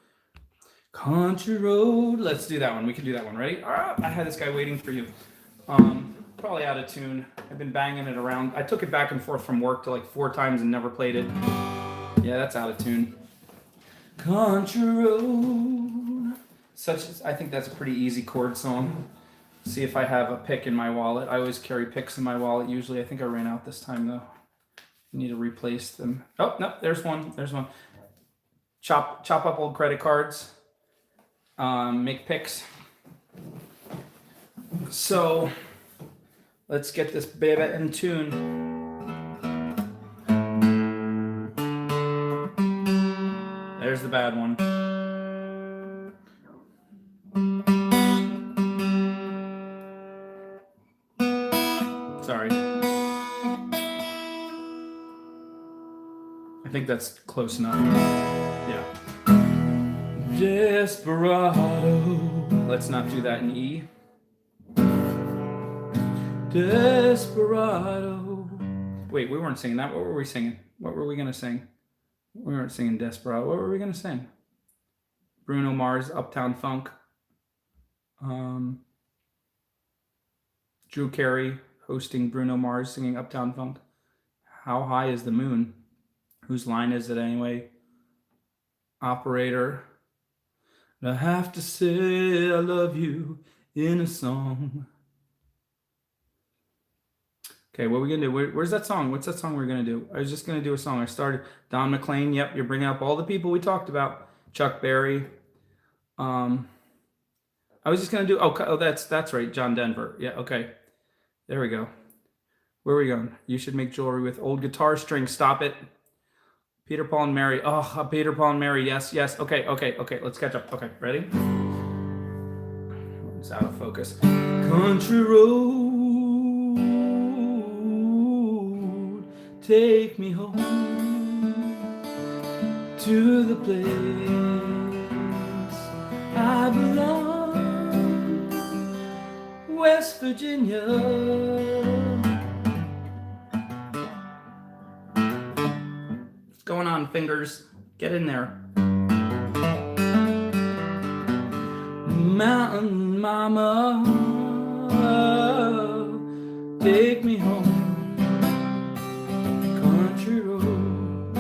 country road. Let's do that one. We can do that one. Ready? I had this guy waiting for you. Probably out of tune. I've been banging it around. I took it back and forth from work to like 4 times and never played it. Yeah, that's out of tune. Country road. I think that's a pretty easy chord song. See if I have a pick in my wallet. I always carry picks in my wallet usually. I think I ran out this time though. I need to replace them. Oh, no, there's one. There's one. Chop up old credit cards. Make picks. So let's get this baby in tune. There's the bad one. Sorry. I think that's close enough. Yeah. Desperado. Let's not do that in E. Desperado. Wait, we weren't singing that. What were we singing? What were we going to sing? We weren't singing Desperado. What were we going to sing? Bruno Mars, Uptown Funk. Drew Carey hosting Bruno Mars singing Uptown Funk. How High is the Moon? Whose line is it anyway? Operator. I have to say I love you in a song. Okay, what are we going to do? Where's that song? What's that song we're going to do? I was just going to do a song. I started. Don McLean. Yep, you're bringing up all the people we talked about. Chuck Berry. I was just going to do... Oh, that's right. John Denver. Yeah, okay. There we go. Where are we going? You should make jewelry with old guitar strings. Stop it. Peter, Paul, and Mary. Oh, Peter, Paul, and Mary. Yes. Okay. Let's catch up. Okay, ready? It's out of focus. Country road, take me home to the place I belong, West Virginia. What's going on, fingers? Get in there. Mountain mama, take me home, country road.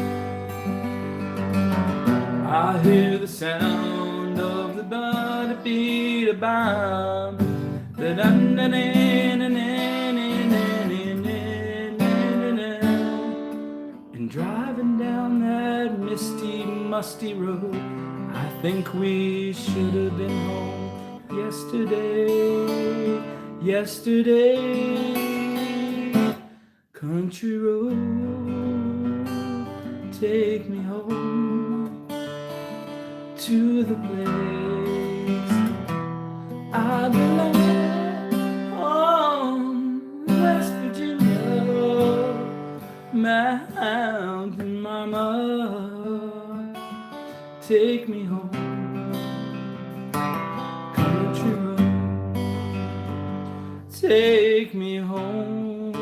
I hear the sound of the ba-da-beat-a-bam, and driving down that misty, musty road, I think we should have been home yesterday. Country road, take me home to the place I belong, West Virginia, mountain mama, take me home. Take me home,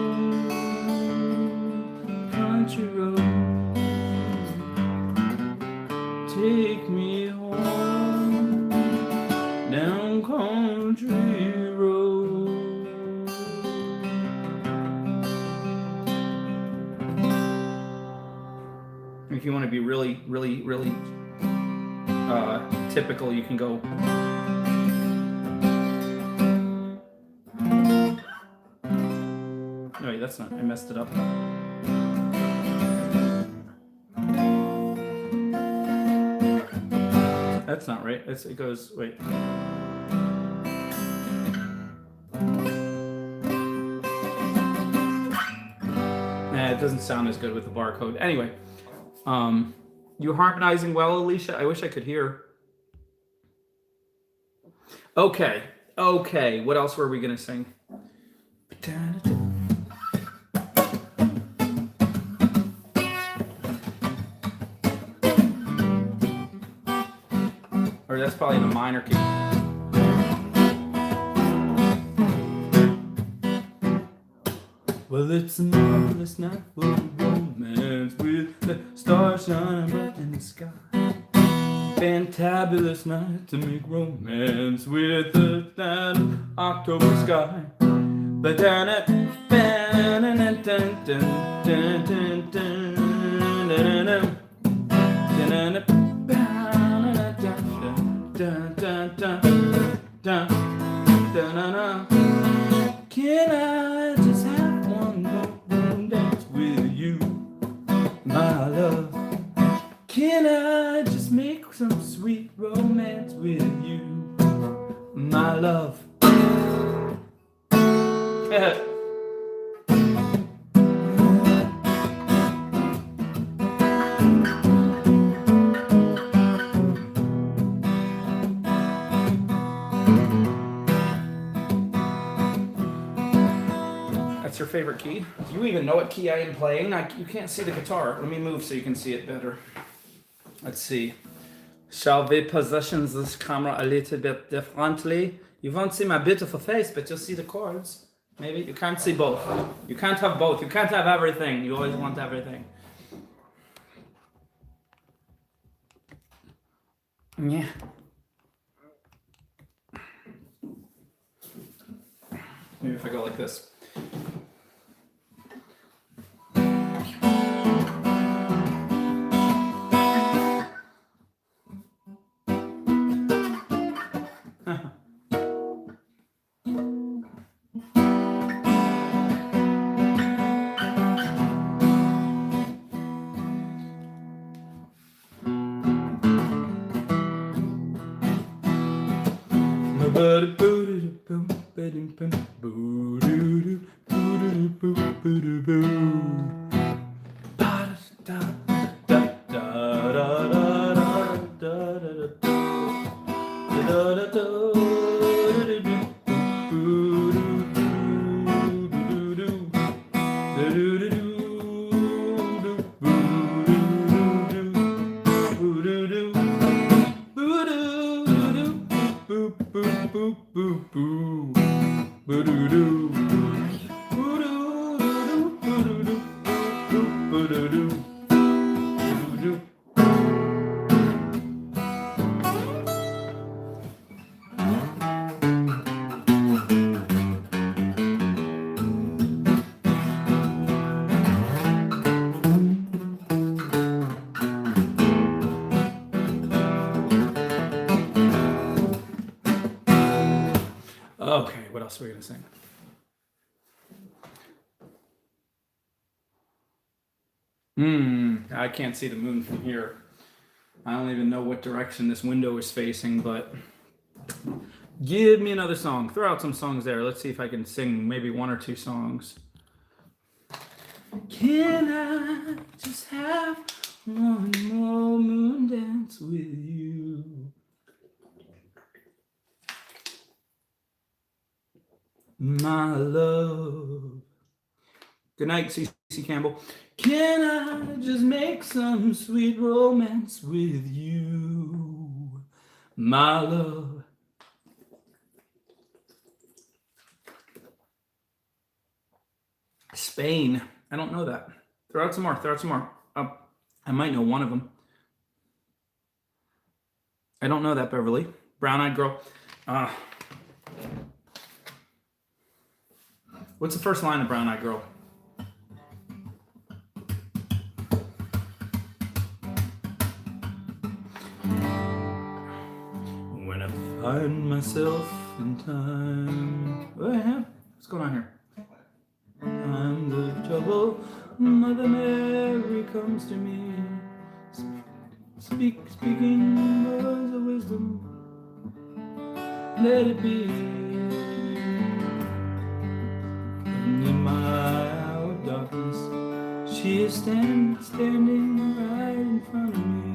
country road. Take me home, down country road. If you want to be really typical, you can go. No, that's not. I messed it up. That's not right. It goes. Wait. It doesn't sound as good with the barcode. Anyway, you harmonizing well, Alicia? I wish I could hear. Okay. What else were we gonna sing? Or that's probably in a minor key. Well, it's a marvelous night for romance with the stars shining bright in the sky. Fantabulous night to make romance with the October sky. Can I just have one more dance with you, my love? Can I just make some sweet romance with you, my love? That's your favorite key? Do you even know what key I am playing? You can't see the guitar. Let me move so you can see it better. Let's see. Shall we position this camera a little bit differently? You won't see my beautiful face, but you'll see the chords. Maybe you can't see both. You can't have both. You can't have everything. You always want everything. Yeah. Maybe if I go like this. Okay, what else are we gonna sing? I can't see the moon from here. I don't even know what direction this window is facing, but give me another song. Throw out some songs there. Let's see if I can sing maybe one or two songs. Can I just have one more moon dance with you? My love. Good night, C.C. Campbell. Can I just make some sweet romance with you, my love? Spain. I don't know that. Throw out some more. Throw out some more. I might know one of them. I don't know that, Beverly. Brown-eyed girl. What's the first line of Brown-eyed girl? When I find myself in time. What's going on here? I'm the trouble. Mother Mary comes to me. Speaking words of wisdom. Let it be. And in my hour of darkness, she is standing right in front of me.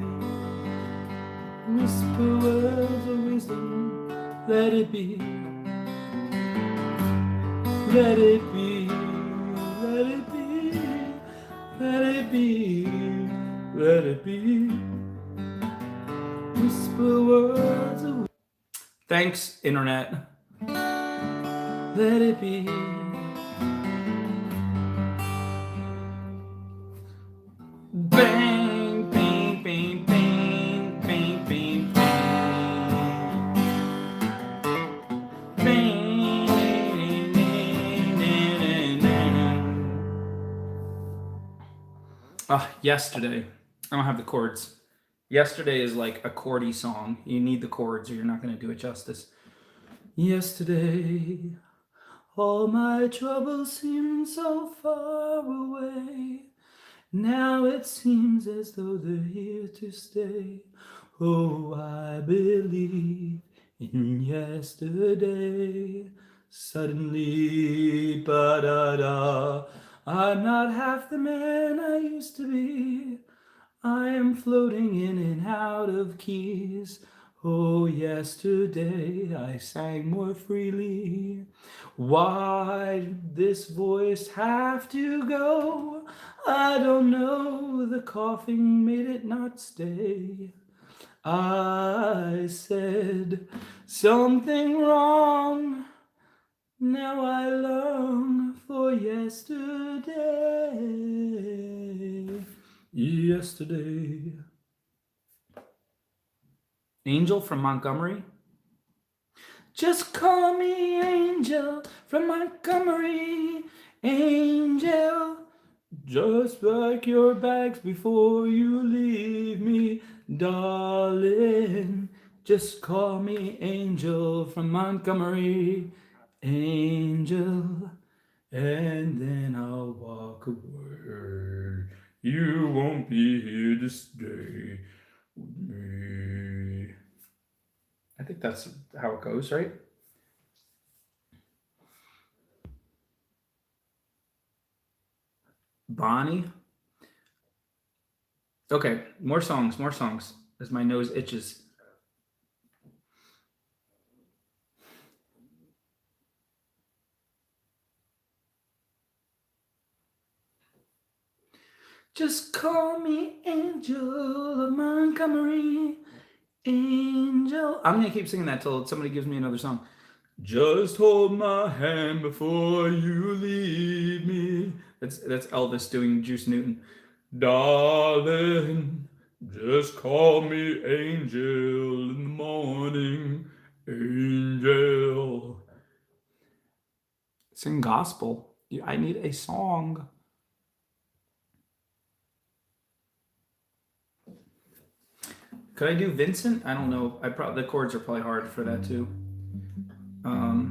Whisper words of wisdom. Let it be. Let it be. Let it be. Let it be. Let it be. Whisper words of wisdom. Thanks, Internet. Let it be. Yesterday. I don't have the chords. Yesterday is like a chordy song. You need the chords or you're not going to do it justice. Yesterday, all my troubles seemed so far away. Now it seems as though they're here to stay. Oh, I believe in yesterday. Suddenly, ba-da-da, I'm not half the man I used to be. I am floating in and out of keys. Oh, yesterday I sang more freely. Why did this voice have to go? I don't know. The coughing made it not stay. I said something wrong. Now I long for yesterday. Yesterday. Angel from Montgomery. Just call me Angel from Montgomery. Angel, just pack your bags before you leave me, darling. Just call me Angel from Montgomery. Angel, and then I'll walk away. You won't be here to stay with me. I think that's how it goes, right? Bonnie. Okay, more songs, as my nose itches. Just call me Angel of Montgomery. Angel. I'm gonna keep singing that till somebody gives me another song. Just hold my hand before you leave me. That's Elvis doing Juice Newton. Darling, just call me Angel in the morning. Angel. Sing gospel. I need a song. Could I do Vincent? I don't know. The chords are probably hard for that too. How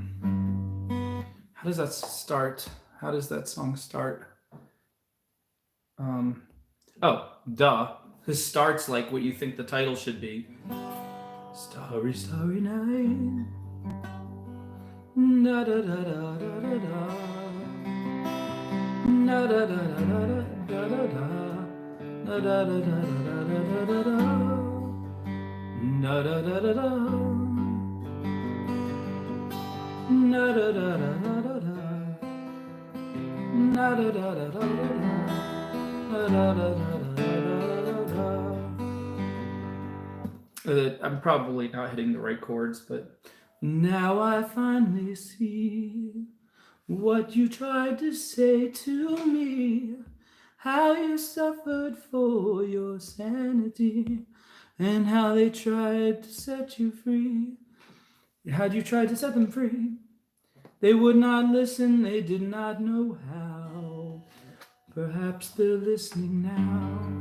does that start? How does that song start? Oh, duh. This starts like what you think the title should be. Starry, starry night. Da da da da da da da. Da da da da da da da da. Da da da da da da da da. Da da da da da. Da da da da da da. Da da da da da da. Da da da da da. I'm probably not hitting the right chords, but now I finally see what you tried to say to me, how you suffered for your sanity, and how they tried to set you free. How'd you try to set them free? They would not listen, they did not know how. Perhaps they're listening now.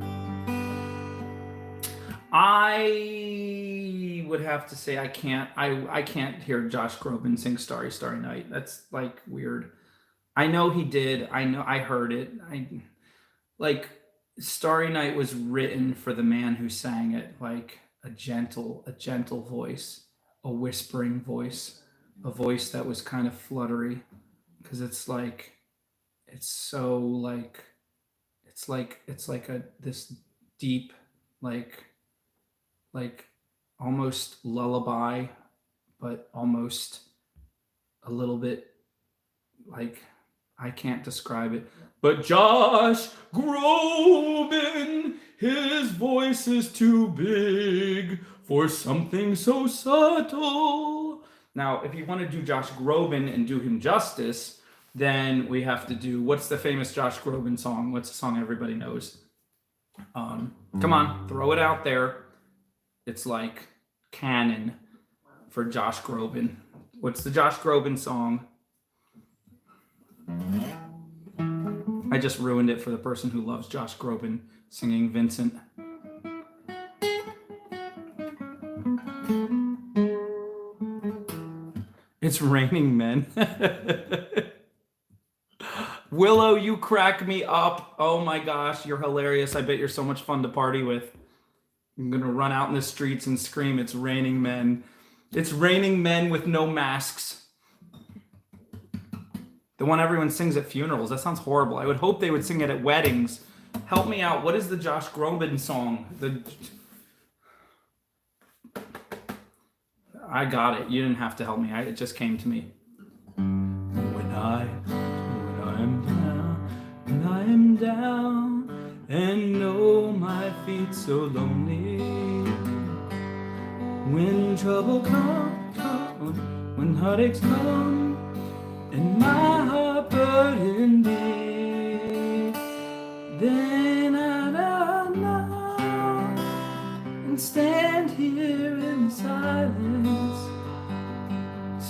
I would have to say I can't hear Josh Groban sing Starry Starry Night. That's like weird. I know he did. I heard it. Like Starry Night was written for the man who sang it, like a gentle voice, a whispering voice, a voice that was kind of fluttery, because it's like it's like this deep like almost lullaby, but almost a little bit like I can't describe it. But Josh Groban, his voice is too big for something so subtle. Now, if you want to do Josh Groban and do him justice, then we have to do, what's the famous Josh Groban song? What's the song everybody knows? Come on, throw it out there. It's like canon for Josh Groban. What's the Josh Groban song? I just ruined it for the person who loves Josh Groban singing Vincent. It's raining men. Willow, you crack me up. Oh my gosh, you're hilarious. I bet you're so much fun to party with. I'm gonna run out in the streets and scream, it's raining men. It's raining men with no masks. The one everyone sings at funerals. That sounds horrible. I would hope they would sing it at weddings. Help me out. What is the Josh Groban song? I got it. You didn't have to help me. It just came to me. When I am down and know my feet so lonely. When trouble comes, when heartaches come, and my heart burden me, then I know and stand here in silence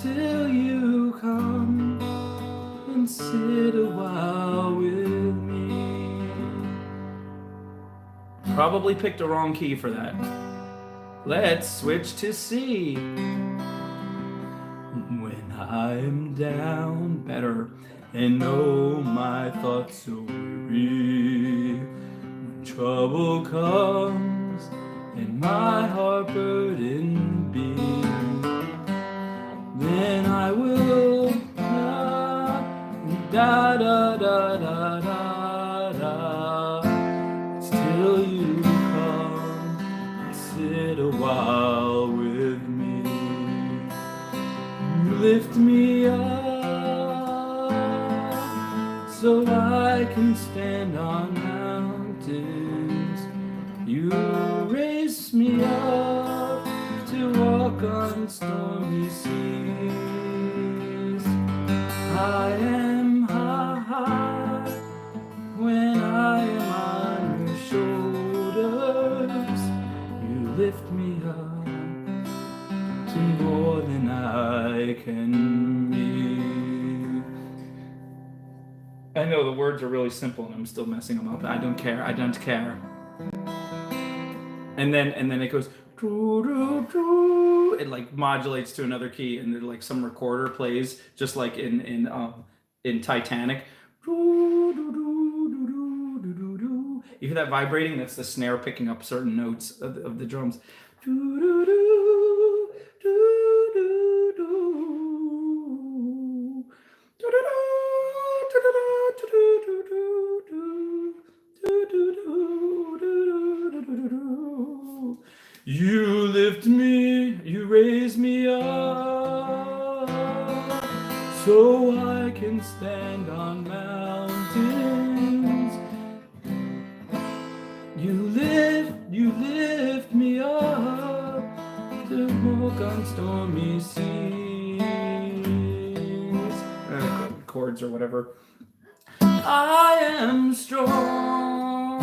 till you come and sit a while with me. Probably picked a wrong key for that. Let's switch to C. When I'm down, better, and know my thoughts so weary. When trouble comes and my heart burden be, then I will da da da da da da till you come and sit a while with me. You lift me up so I can stand on mountains. You raise me up to walk on stormy seas. I am high when I am on your shoulders. You lift me up to more than I can be. I know the words are really simple and I'm still messing them up. I don't care. I don't care. And then it goes doo, doo, doo. It like modulates to another key, and then like some recorder plays just like in Titanic. Doo, doo, doo, doo, doo, doo, doo. You hear that vibrating? That's the snare picking up certain notes of the drums. Doo, doo, doo, doo, doo, doo. Doo, doo, doo, doo, doo, doo, doo, doo, doo, doo. You lift me, you raise me up, so I can stand on mountains. You lift me up to walk on stormy seas. Chords or whatever. I am strong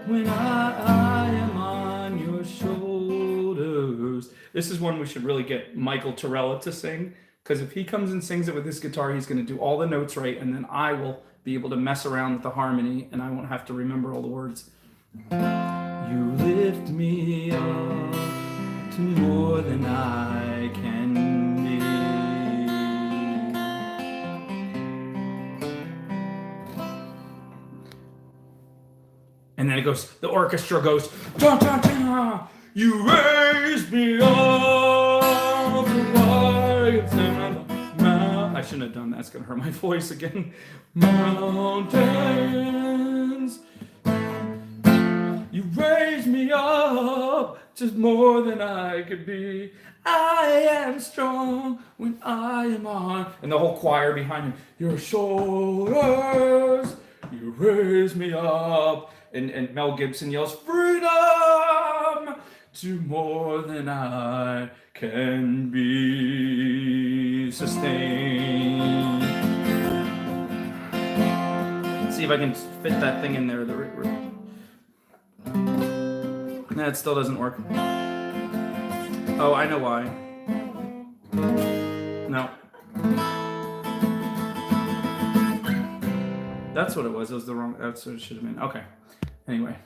when I am on your shoulders. This is one we should really get Michael Torella to sing, because if he comes and sings it with his guitar, he's going to do all the notes right, and then I will be able to mess around with the harmony, and I won't have to remember all the words. You lift me up to more than I can be. And then it goes, the orchestra goes, dun, dun, dun, you raise me up to I shouldn't have done that, it's gonna hurt my voice again. Mountains, you raise me up to more than I could be. I am strong when I am on, and the whole choir behind him, your shoulders, you raise me up. And Mel Gibson yells, freedom to more than I can be sustained. Let's see if I can fit that thing in there. Nah, it still doesn't work. Oh, I know why. No. that's what it was. It was the wrong. That's what it should have been. Okay. Anyway.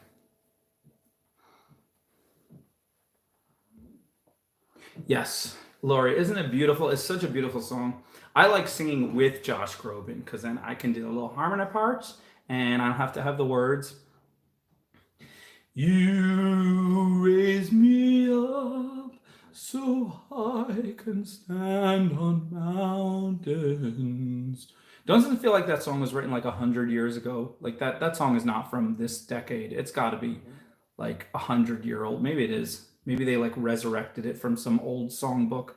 Yes, Lori, isn't it beautiful? It's such a beautiful song. I like singing with Josh Groban because then I can do the little harmony parts and I don't have to have the words. You raise me up so I can stand on mountains. Doesn't it feel like that song was written like 100 years ago? Like that song is not from this decade. It's got to be like 100-year-old. Maybe it is. Maybe they like resurrected it from some old songbook.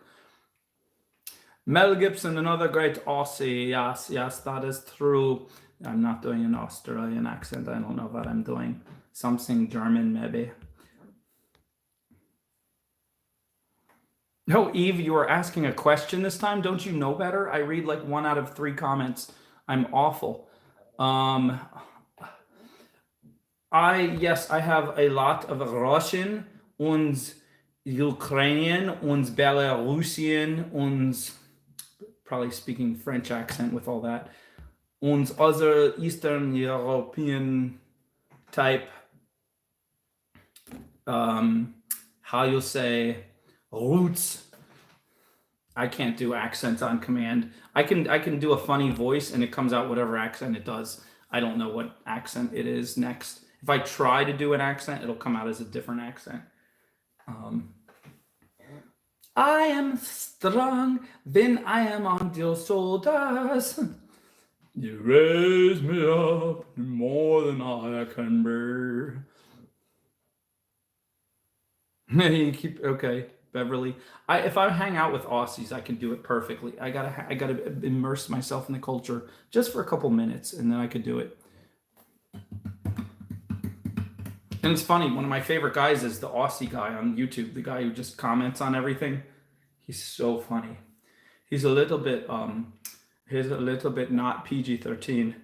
Mel Gibson, another great Aussie. Yes, yes, that is true. I'm not doing an Australian accent. I don't know what I'm doing. Something German, maybe. No, Eve, you were asking a question this time. Don't you know better? I read like 1 out of 3 comments. I'm awful. Yes, I have a lot of Russian and Ukrainian and Belarusian and probably speaking French accent with all that, and other Eastern European type, how you say, roots. I can't do accents on command. I can do a funny voice and it comes out whatever accent it does. I don't know what accent it is next. If I try to do an accent, it'll come out as a different accent. I am strong when I am on your shoulders. You raise me up more than I can bear. You keep okay, Beverly. If I hang out with Aussies, I can do it perfectly. I gotta immerse myself in the culture just for a couple minutes, and then I could do it. And it's funny, one of my favorite guys is the Aussie guy on YouTube, the guy who just comments on everything. He's so funny. He's a little bit not PG-13.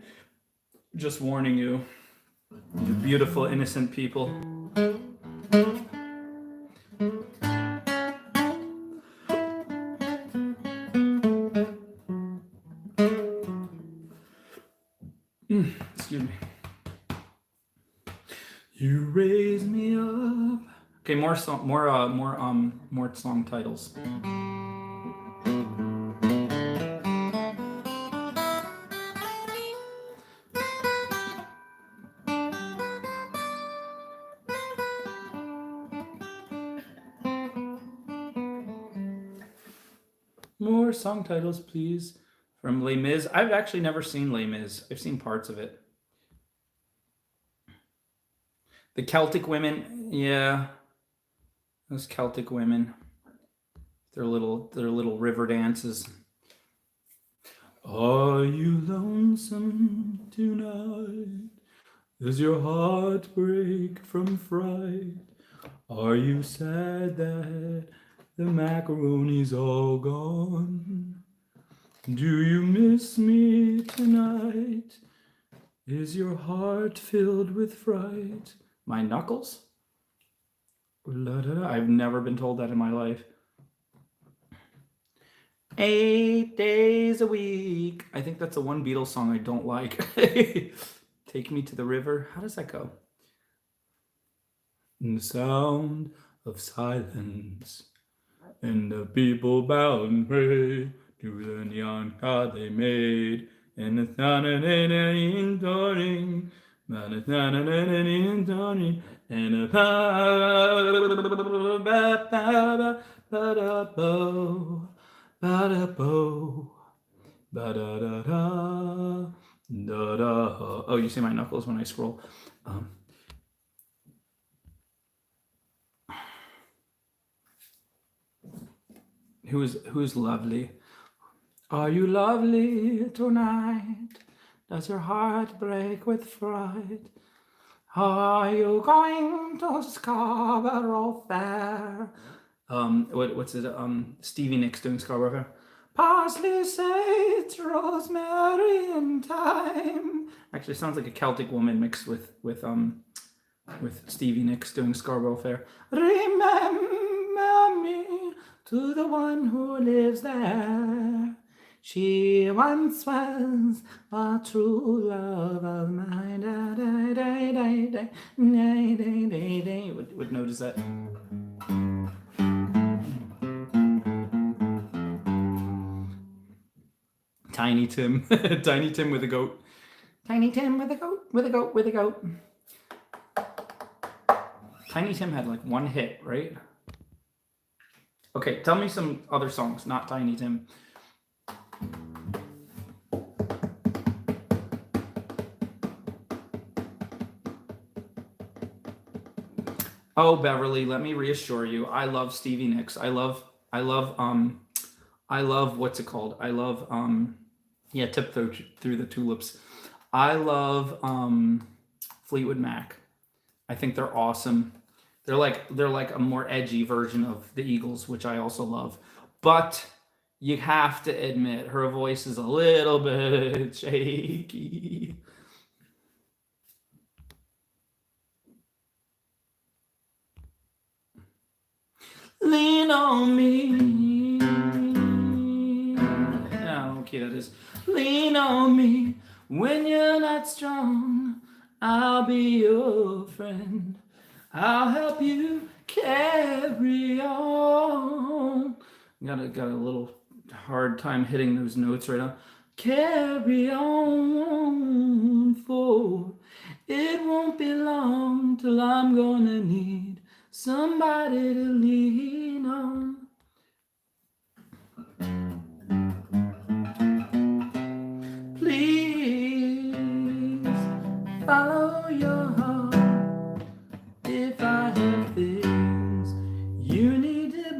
Just warning you, you beautiful, innocent people. Excuse me. You raise me up. Okay, more song titles. More song titles, please. From Les Mis. I've actually never seen Les Mis. I've seen parts of it. The Celtic women, yeah. Those Celtic women. Their little river dances. Are you lonesome tonight? Does your heart break from fright? Are you sad that the macaroni's all gone? Do you miss me tonight? Is your heart filled with fright? My knuckles? I've never been told that in my life. 8 days a week. I think that's the one Beatles song I don't like. Take me to the river. How does that go? In the sound of silence, and the people bow and pray to the neon god they made, and the dawning, and the oh, you see my knuckles when I scroll. Who's lovely? Are you lovely tonight? Does your heart break with fright? Are you going to Scarborough Fair? What's it? Stevie Nicks doing Scarborough Fair. Parsley, sage, rosemary, and thyme. Actually, sounds like a Celtic woman mixed with Stevie Nicks doing Scarborough Fair. Remember me to the one who lives there. She once was a true love of mine. What note is that? Tiny Tim. Tiny Tim with a goat. Tiny Tim with a goat, with a goat, with a goat. Tiny Tim had like one hit, right? Okay, tell me some other songs, not Tiny Tim. Oh, Beverly, let me reassure you. I love Stevie Nicks. I love what's it called? I love yeah, Tiptoe Through the Tulips. I love Fleetwood Mac. I think they're awesome. They're like a more edgy version of the Eagles, which I also love. But you have to admit her voice is a little bit shaky. Lean on me. Oh, okay, that is. Lean on me when you're not strong. I'll be your friend. I'll help you carry on. Got a little hard time hitting those notes right now. Carry on, for it won't be long till I'm gonna need somebody to lean on. Please follow your heart. If I have things you need to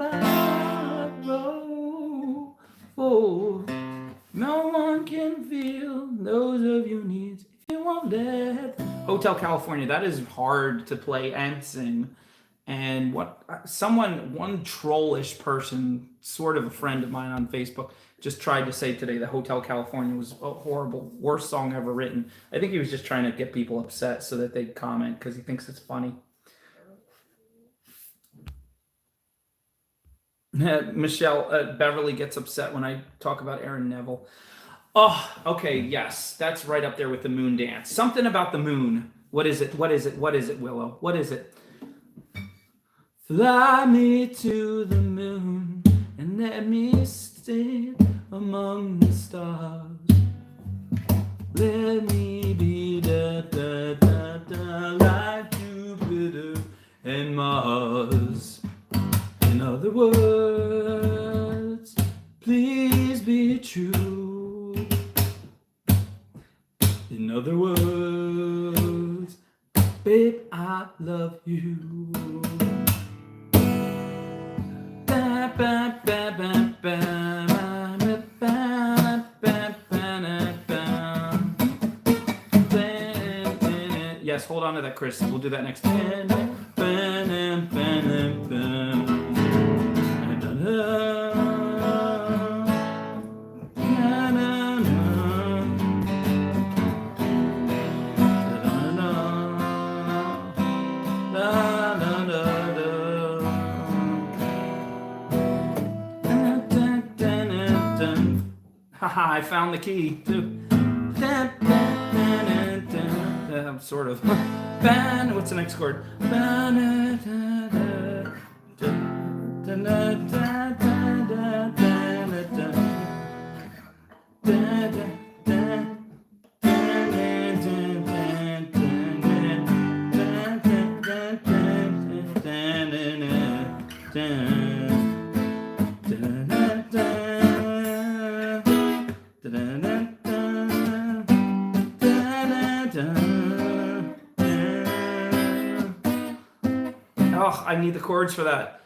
borrow, for no one can feel those of your needs if you won't let. Hotel California, that is hard to play and sing. And one trollish person, sort of a friend of mine on Facebook, just tried to say today that Hotel California was a horrible, worst song ever written. I think he was just trying to get people upset so that they'd comment because he thinks it's funny. Michelle, Beverly gets upset when I talk about Aaron Neville. Oh, okay, yes, that's right up there with the moon dance. Something about the moon. What is it? What is it? What is it, Willow? What is it? Fly me to the moon and let me stand among the stars. Let me be like Jupiter and Mars. In other words, please be true. In other words, babe, I love you. Yes, hold on to that, Chris. We'll do that next time. Haha, I found the key too. Sort of. What's the next chord? Oh, I need the chords for that.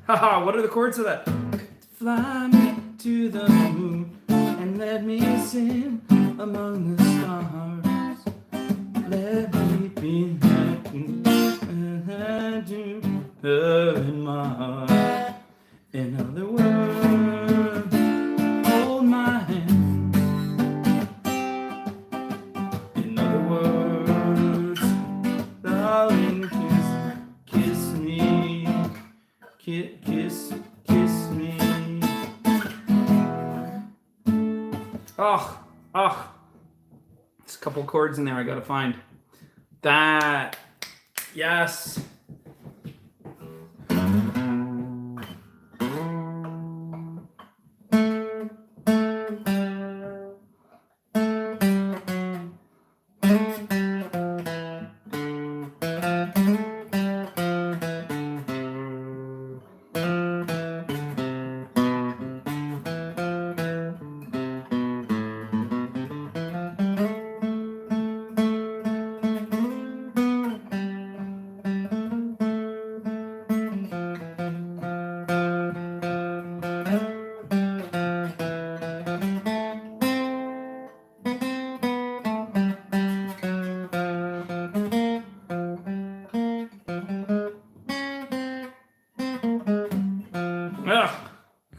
Haha, what are the chords of that? Fly me to the moon and let me sing among the stars. Let me be like her in my heart. In other words, hold my hand. In other words, the Oh, oh. There's a couple chords in there I gotta find. That. Yes.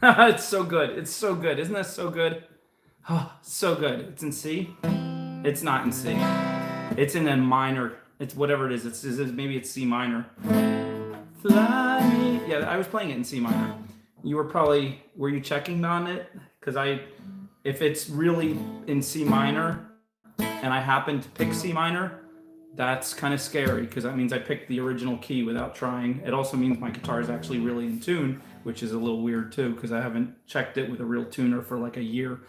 It's so good. It's so good. Isn't that so good? Oh, so good. It's in C. It's not in C. It's in a minor. It's whatever it is. Maybe it's C minor. Fly me. Yeah, I was playing it in C minor. You were you checking on it? Because if it's really in C minor and I happen to pick C minor, that's kind of scary because that means I picked the original key without trying. It also means my guitar is actually really in tune, which is a little weird too because I haven't checked it with a real tuner for like a year.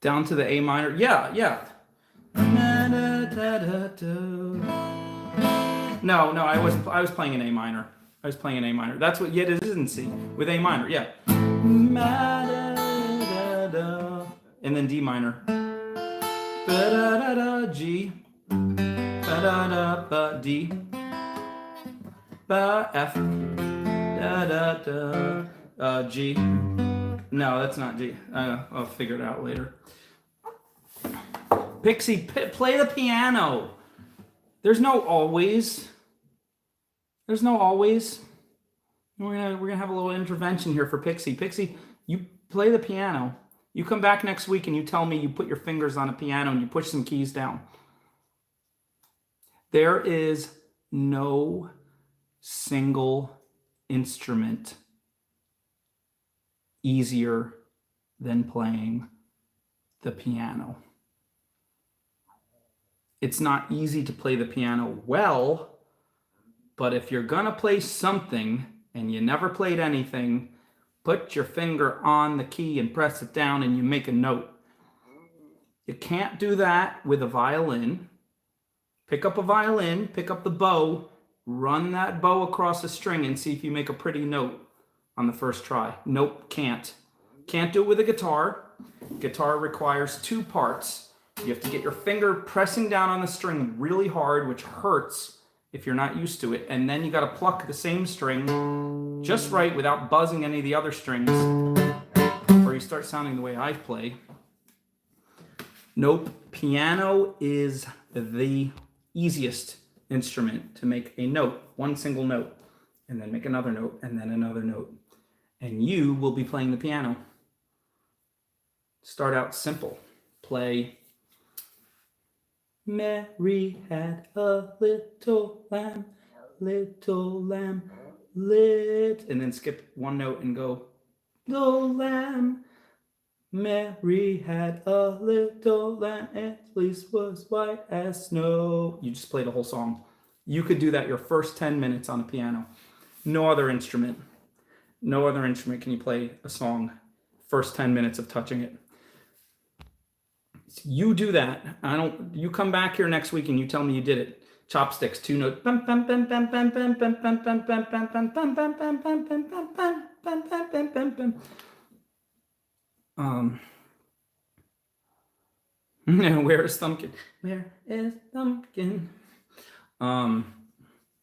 Down to the A minor. Yeah. No, I wasn't. I was playing an A minor. That's what. Yeah, it is in C with A minor. Yeah. And then D minor. G. D. F. G. No, that's not G. I'll figure it out later. Pixie, play the piano. There's no always. We're gonna have a little intervention here for Pixie. Pixie, you play the piano. You come back next week and you tell me you put your fingers on a piano and you push some keys down. There is no single instrument easier than playing the piano. It's not easy to play the piano well, but if you're gonna play something and you never played anything, put your finger on the key and press it down and you make a note. You can't do that with a violin. Pick up a violin, pick up the bow, run that bow across a string and see if you make a pretty note on the first try. Nope, can't. Can't do it with a guitar. Guitar requires two parts. You have to get your finger pressing down on the string really hard, which hurts if you're not used to it. And then you got to pluck the same string just right without buzzing any of the other strings, or you start sounding the way I play. Nope, piano is the easiest instrument to make a note, one single note, and then make another note, and then another note. And you will be playing the piano. Start out simple. Play Mary had a little lamb, lit, and then skip one note and go, little lamb. Mary had a little lamb, and its fleece was white as snow. You just play the whole song. You could do that your first 10 minutes on a piano. No other instrument can you play a song first 10 minutes of touching it. You do that. You come back here next week and you tell me you did it. Chopsticks, two notes. Where is Thumpkin? Where is Thumpkin?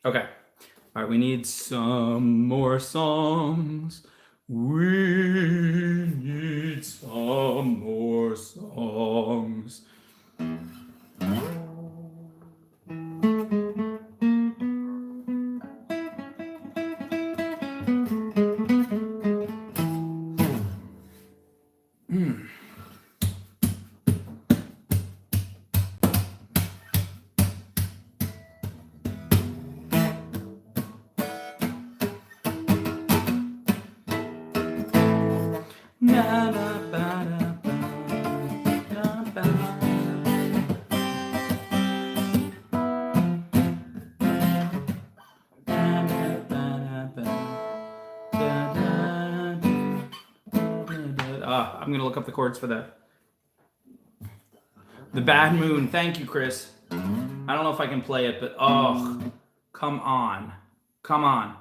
Okay. All right, we need some more songs. We need some more songs. Na na I'm gonna look up the chords for that. The Bad Moon. Thank you, Chris. I don't know if I can play it, but oh, come on. Come on.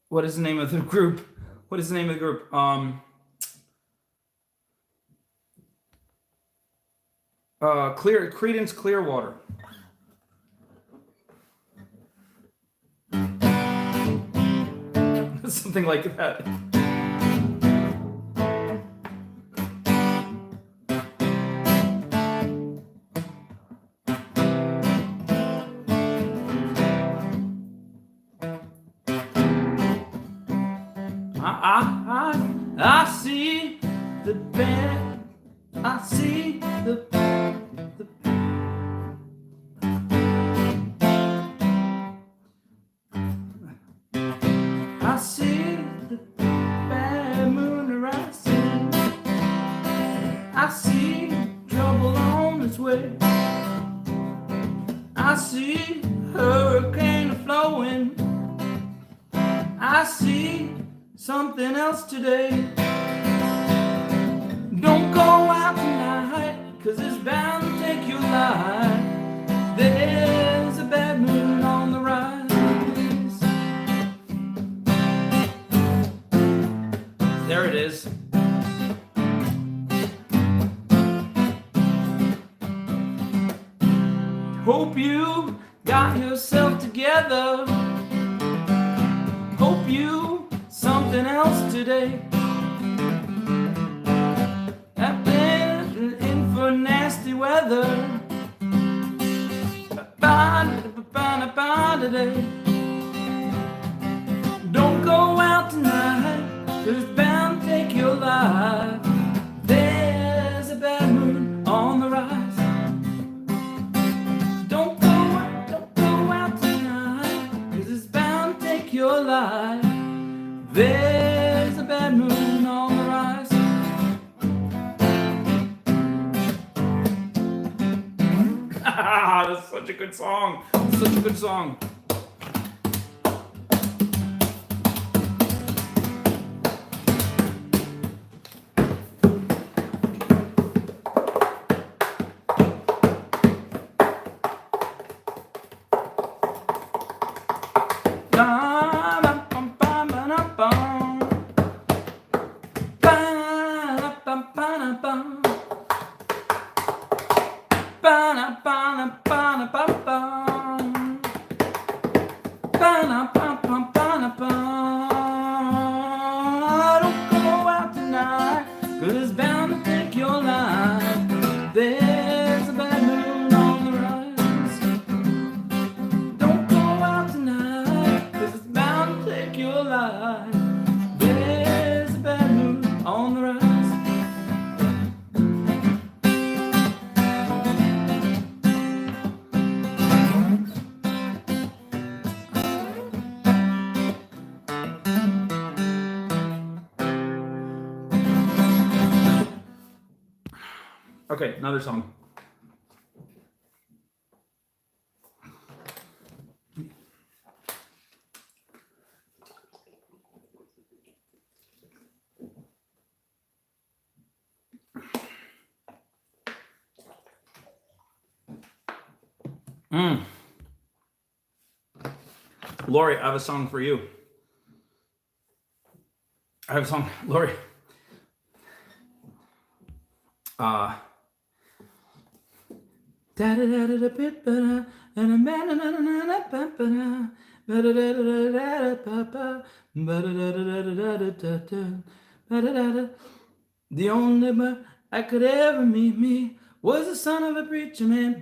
What is the name of the group? What is the name of the group? Creedence Clearwater. Something like that. I see the band. I see the I see the bad moon rising. I see trouble on its way. I see hurricane flowing. I see something else today. Don't go out tonight, 'cause it's bound to take your life. There's a bad moon on the rise. There it is. Hope you got yourself together. Hope you something else today. I've been in for nasty weather. Today. Don't go out tonight, 'cause it's bound to take your life. There's a bad moon on the rise. Don't go out tonight, 'cause it's bound to take your life. There's a bad moon on the rise. That's such a good song. Such a good song. Okay, another song. Lori, I have a song for you. I have a song, Lori. The only boy I could ever meet me was the son of a preacher man.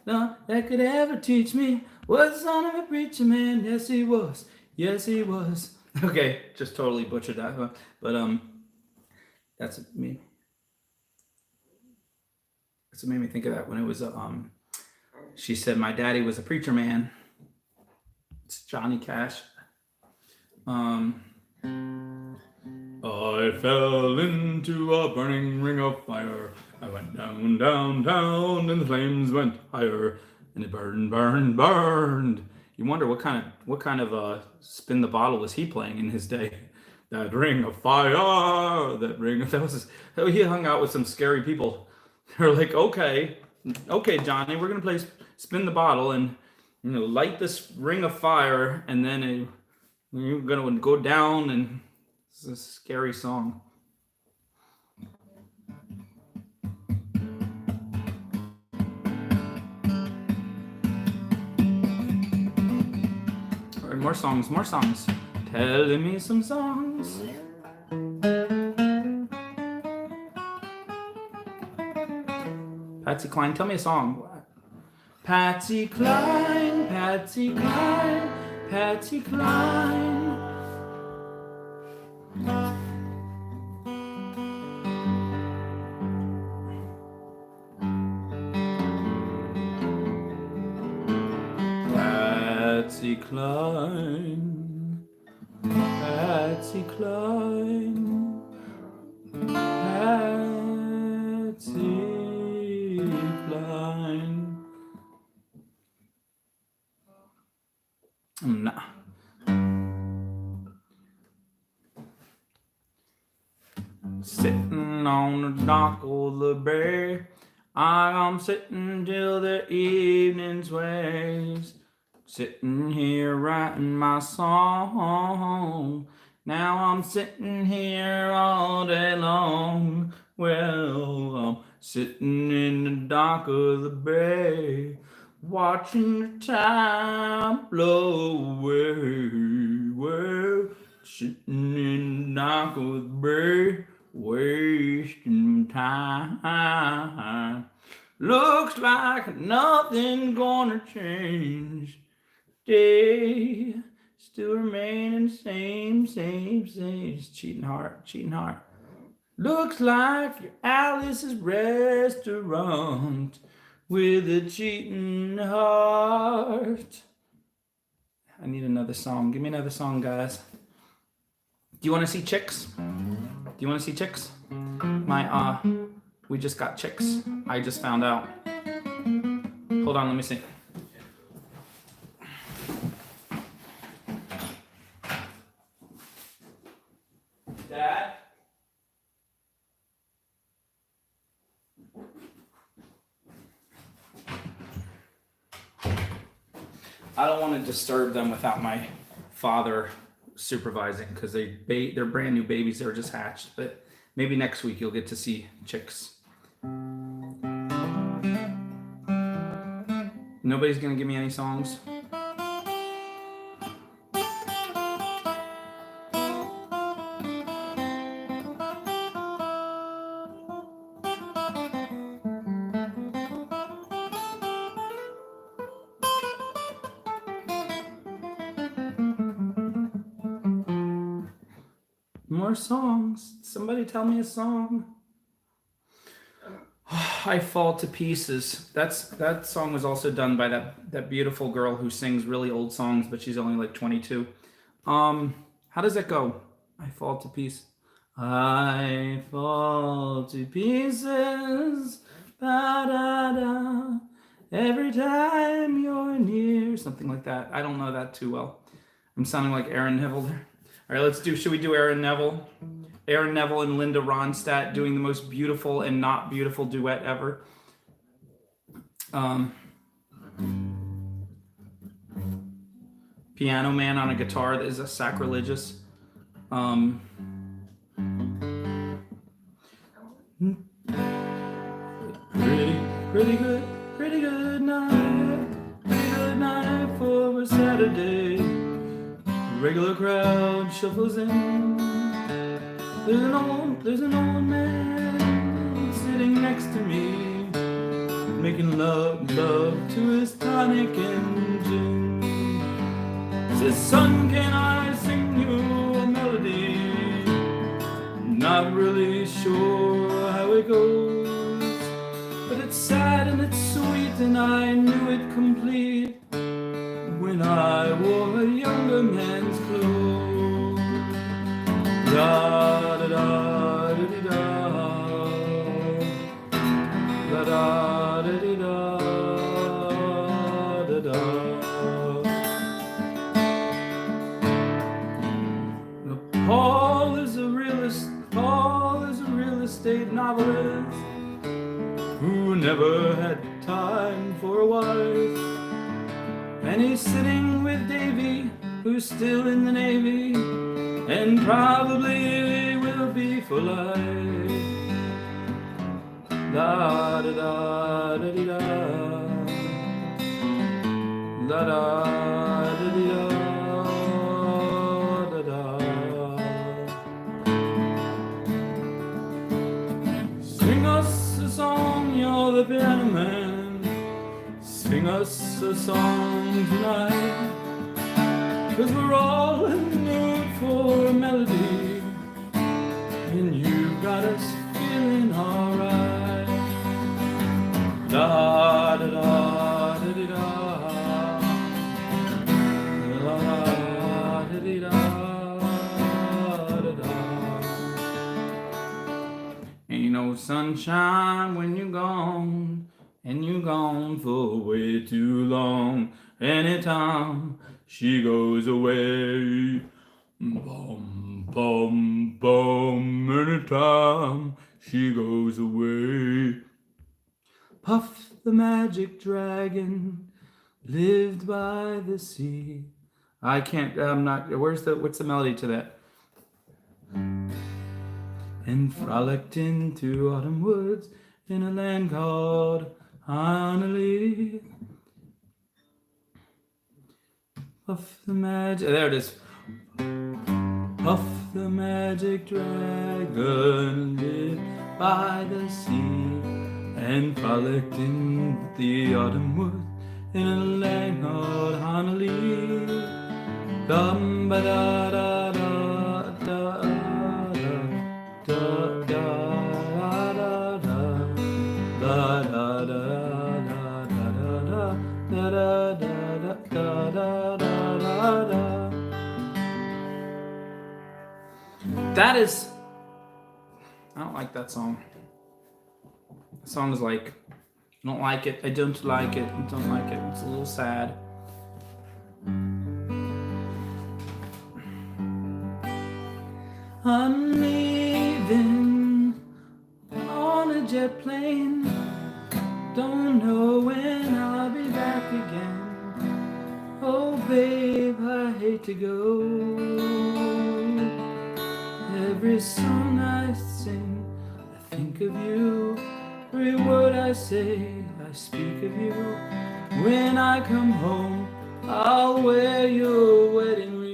No, that could ever teach me was the son of a preacher man. Yes, he was. Yes, he was. Okay, just totally butchered that, but that's me. That's what made me think of that when it was she said my daddy was a preacher man. It's Johnny Cash. I fell into a burning ring of fire. I went down, down, down, and the flames went higher. And it burned, burned, burned. You wonder what kind of spin the bottle was he playing in his day? That ring of fire, that ring of that was he hung out with some scary people. They're like, okay, okay, Johnny, we're gonna play spin the bottle and light this ring of fire, and then you're gonna go down, and it's a scary song. All right, more songs, more songs. Telling me some songs. Patsy Cline, tell me a song. Patsy Cline, Patsy Cline, Patsy Cline. Patsy Cline, Patsy Cline, Patsy Cline. Nah. Sitting on the dock of the bay, I'm sitting till the evening's ways. Sitting here writing my song. Now I'm sitting here all day long. Well, I'm sitting in the dock of the bay, watching the time blow away. Well, sitting in the dock of the bay, wasting time. Looks like nothing gonna change. Day still remaining same. Cheating heart. Looks like your Alice's restaurant with a cheating heart. I need another song. Give me another song, guys. Do you want to see chicks? We just got chicks. I just found out. Hold on, let me see. Dad? I don't want to disturb them without my father supervising, because they're brand new babies. They were just hatched, but maybe next week you'll get to see chicks. Nobody's gonna give me any songs. More songs. Somebody tell me a song. I Fall to Pieces. That song was also done by that beautiful girl who sings really old songs, but she's only like 22. How does it go? I fall to pieces. I fall to pieces. Da da da. Every time you're near. Something like that. I don't know that too well. I'm sounding like Aaron Neville there. All right, should we do Aaron Neville? Aaron Neville and Linda Ronstadt doing the most beautiful and not beautiful duet ever. Piano Man on a guitar that is a sacrilegious. Pretty good night for a Saturday. Regular crowd shuffles in. There's an old man sitting next to me, making love to his tonic and gin. Says, son, can I sing you a melody? Not really sure how it goes, but it's sad and it's sweet, and I knew it complete when I wore a younger man's clothes. Da da da da da da da da da da da. novelist who never had time for a wife. And he's sitting with Davy, who's still in the Navy, and probably will be for life. La da da da da da da da da da da. Sing us a song, you're the piano man. Sing us a song tonight, 'cause we're all in the mood for a melody, and you got us feeling alright. Da da da da da da. La da da da da da. Ain't no sunshine when you're gone, and you're gone for way too long. Anytime she goes away, bum bum bum. Anytime she goes away. Puff the magic dragon lived by the sea. I can't, I'm not, what's the melody to that? And frolicked into autumn woods in a land called Honolulu. Puff the magic, there it is. Puff the magic dragon lived by the sea, and frolicked in the autumn woods in a land called Honolulu. Dum ba da da da da da da da da da da da da. That is, I don't like that song. The song is like, I don't like it, I don't like it, I don't like it. It's a little sad. I'm leaving on a jet plane. Don't know when I'll be back again. Oh babe, I hate to go. Every song I sing, I think of you. Every word I say, I speak of you. When I come home, I'll wear your wedding ring.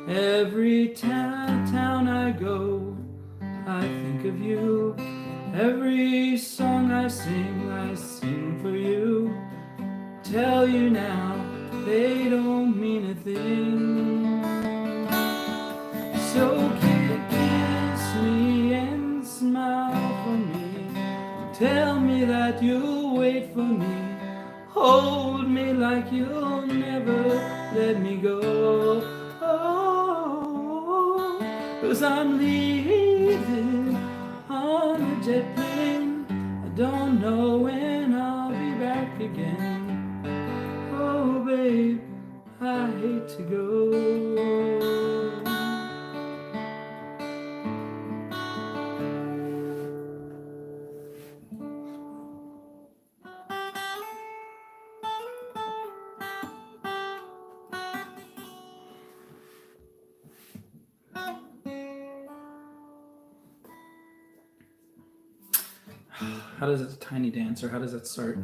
Every town I go, I think of you. Every song I sing for you. Tell you now, they don't mean a thing. So kiss me and smile for me. Tell me that you'll wait for me. Hold me like you'll never let me go. Oh, 'cause I'm leaving on a jet plane. I don't know when I'll be back again. Oh babe, I hate to go. How does it, Tiny Dancer, how does that start?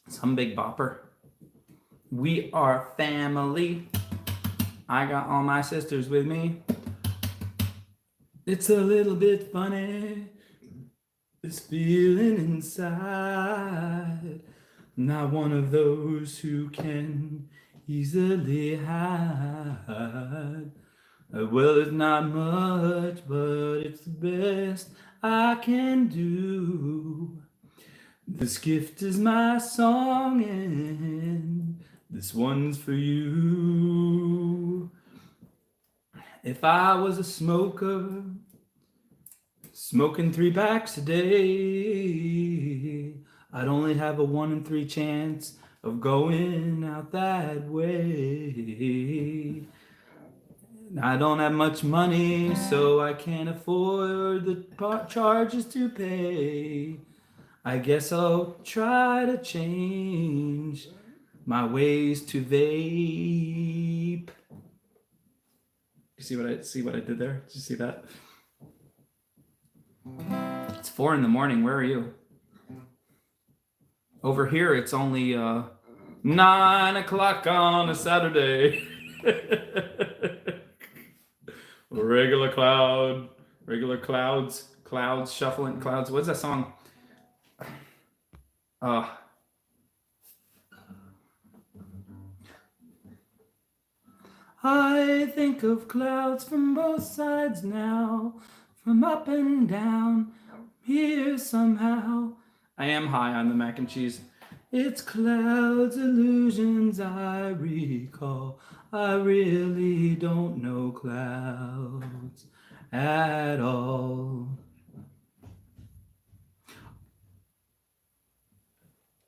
Some big bopper. We are family. I got all my sisters with me. It's a little bit funny, this feeling inside. Not one of those who can easily hide. Well, it's not much, but it's the best I can do. This gift is my song, and this one's for you. If I was a smoker, smoking 3 packs a day, I'd only have a 1 in 3 chance of going out that way. I don't have much money, so I can't afford the charges to pay. I guess I'll try to change my ways to vape. You see what I did there? Did you see that? It's 4 in the morning. Where are you? Over here, it's only 9 o'clock on a Saturday. Regular clouds, shuffling clouds. What's that song? I think of clouds from both sides now, from up and down, here somehow. I am high on the mac and cheese. It's clouds, illusions I recall. I really don't know clouds at all.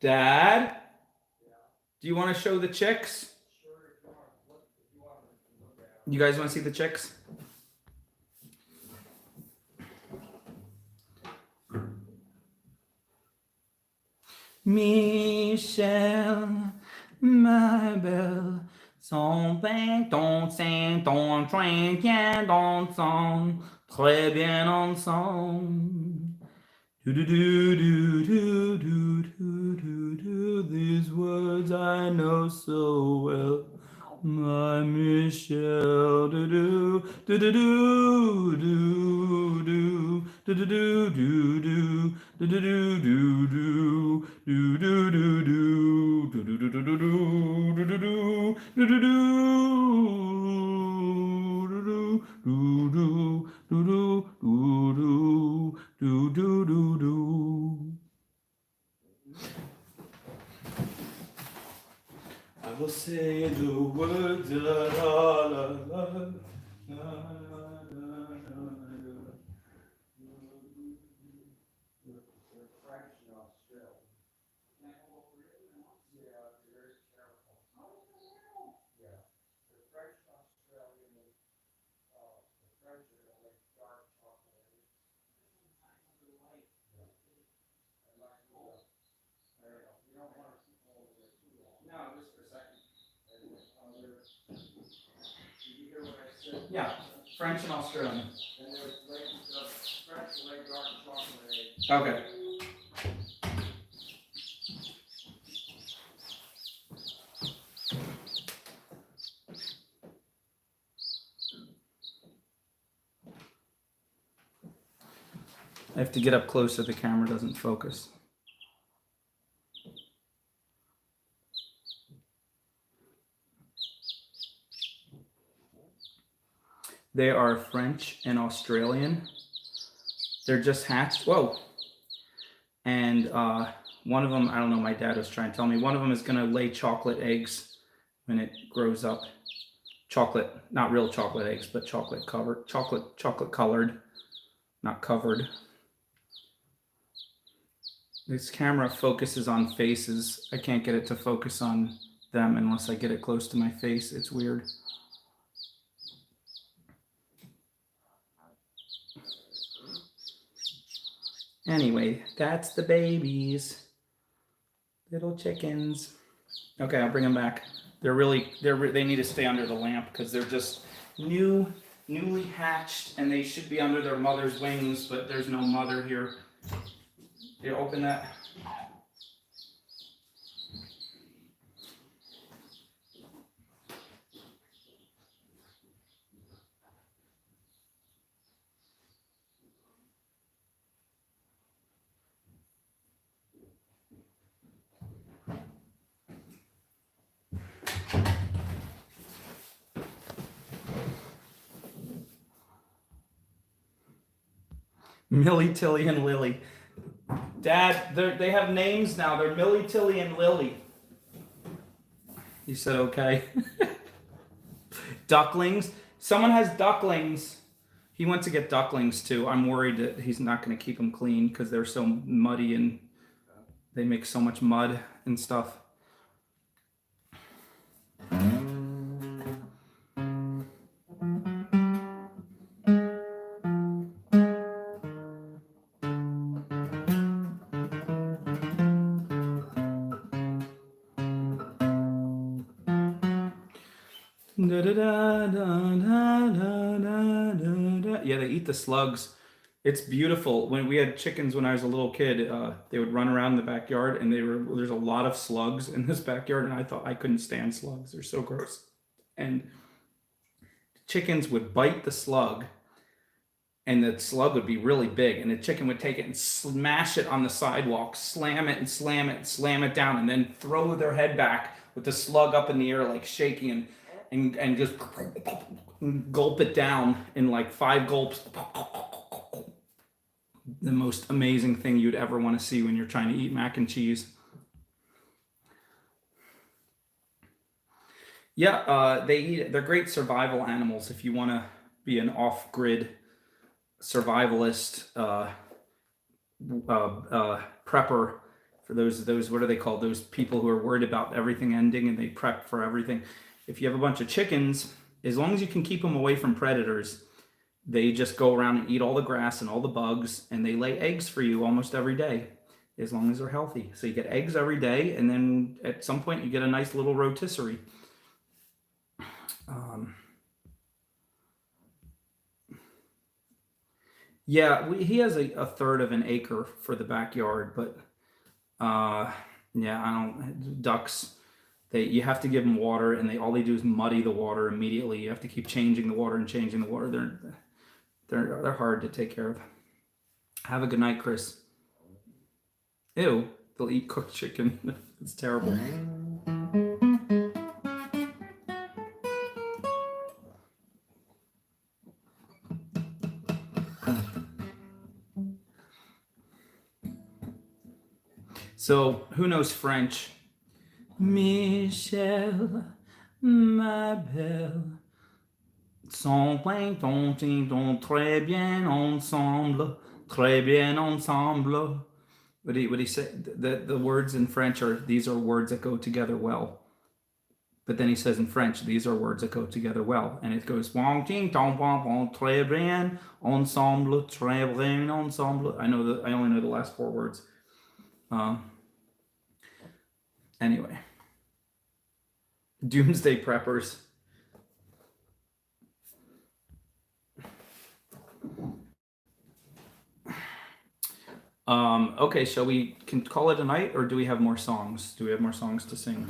Dad, do you want to show the chicks? You guys want to see the chicks? Michel, ma belle, son pain, ton sein, ton train, tiens ensemble, très bien ensemble. Do do do do do do do do do. These words I know so well. My Michel, do do do do do do do do do do do do do do do do I will say the words la la la la la Yeah, French and Australian. Okay. I have to get up close so the camera doesn't focus. They are French and Australian. They're just hatched. Whoa. And one of them, I don't know, my dad was trying to tell me, one of them is going to lay chocolate eggs when it grows up. Chocolate, not real chocolate eggs, but chocolate colored, not covered. This camera focuses on faces. I can't get it to focus on them unless I get it close to my face. It's weird. Anyway, that's the babies. Little chickens. Okay, I'll bring them back. They need to stay under the lamp because they're just newly hatched, and they should be under their mother's wings, but there's no mother here. Here, open that. Millie, Tilly, and Lily. Dad, they have names now. They're Millie, Tilly, and Lily. You said okay. Ducklings. Someone has ducklings. He went to get ducklings too. I'm worried that he's not going to keep them clean because they're so muddy and they make so much mud and stuff. Yeah, they eat the slugs. It's beautiful. When we had chickens when I was a little kid, they would run around the backyard, and there's a lot of slugs in this backyard, and I thought I couldn't stand slugs. They're so gross. And chickens would bite the slug, and the slug would be really big, and the chicken would take it and smash it on the sidewalk, slam it and slam it and slam it down, and then throw their head back with the slug up in the air, like shaking, and just gulp it down in like 5 gulps. The most amazing thing you'd ever want to see when you're trying to eat mac and cheese. Yeah, they're great survival animals if you want to be an off-grid survivalist, prepper for those what are they called? Those people who are worried about everything ending and they prep for everything. If you have a bunch of chickens, as long as you can keep them away from predators, they just go around and eat all the grass and all the bugs, and they lay eggs for you almost every day, as long as they're healthy. So you get eggs every day, and then at some point you get a nice little rotisserie. Yeah, he has a third of an acre for the backyard, but yeah, ducks, you have to give them water, and all they do is muddy the water immediately. You have to keep changing the water and changing the water. They're hard to take care of. Have a good night, Chris. Ew, they'll eat cooked chicken. It's terrible. So, who knows French? Michel, ma belle, sont très bien ensemble, très bien ensemble. What do you say? The words in French these are words that go together well. But then he says in French, these are words that go together well. And it goes, très bien ensemble, très bien ensemble. I only know the last 4 words. Anyway, doomsday preppers. Okay, shall we call it a night, or do we have more songs? Do we have more songs to sing?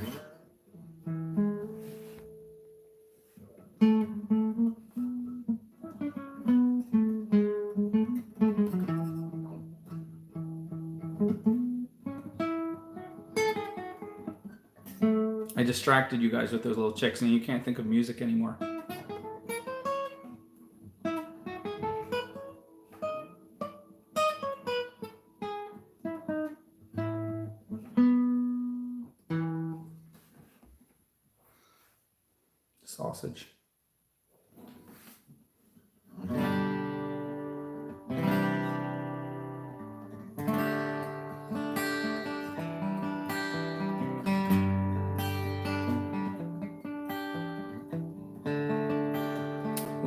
I distracted you guys with those little chicks, and you can't think of music anymore. Sausage.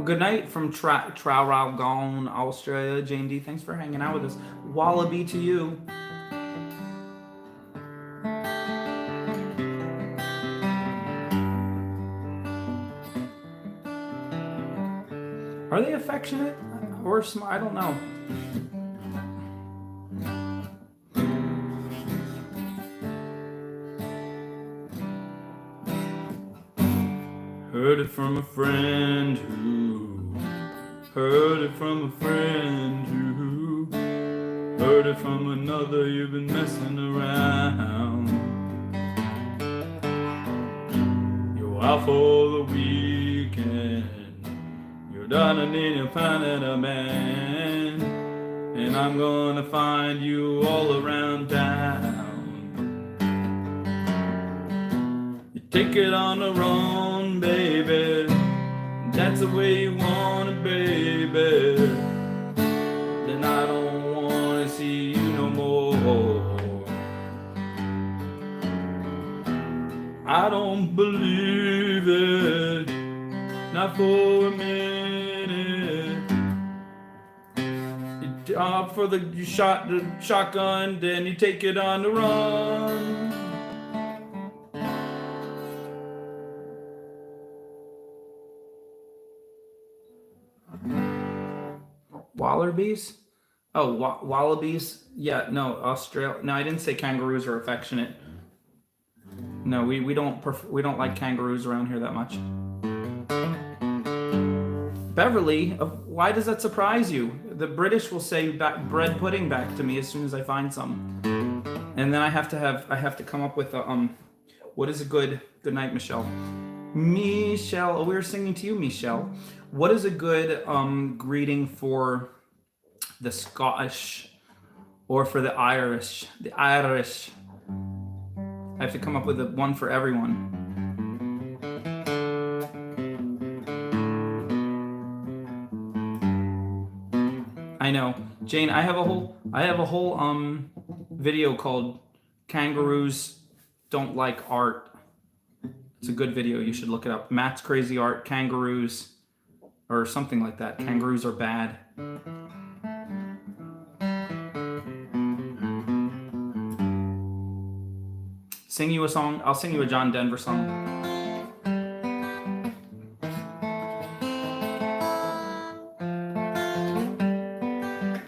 Good night from Traralgon, Australia. Jane D, thanks for hanging out with us. Wallaby to you. Are they affectionate or smart? I don't know. Heard it from a friend who heard it from a friend who heard it from another. You've been messing around. You're out for the weekend. You're done and in your planet a man, and I'm gonna find you all around town. You take it on the run, baby, down that's the way you want it, baby, then I don't want to see you no more. I don't believe it, not for a minute. You opt for the shotgun, then you take it on the run. Wallabies? Oh, wallabies? Yeah, no, Australia. No, I didn't say kangaroos are affectionate. No, we don't like kangaroos around here that much. Beverly, why does that surprise you? The British will say bread pudding back to me as soon as I find some, and then I have to come up with a what is a good night, Michelle? Michelle, oh, we were singing to you, Michelle. What is a good greeting for the Scottish or for the Irish? The Irish. I have to come up with one for everyone. I know, Jane. I have a whole video called "Kangaroos Don't Like Art." It's a good video. You should look it up. Matt's Crazy Art, Kangaroos, or something like that. Kangaroos are bad. Sing you a song. I'll sing you a John Denver song.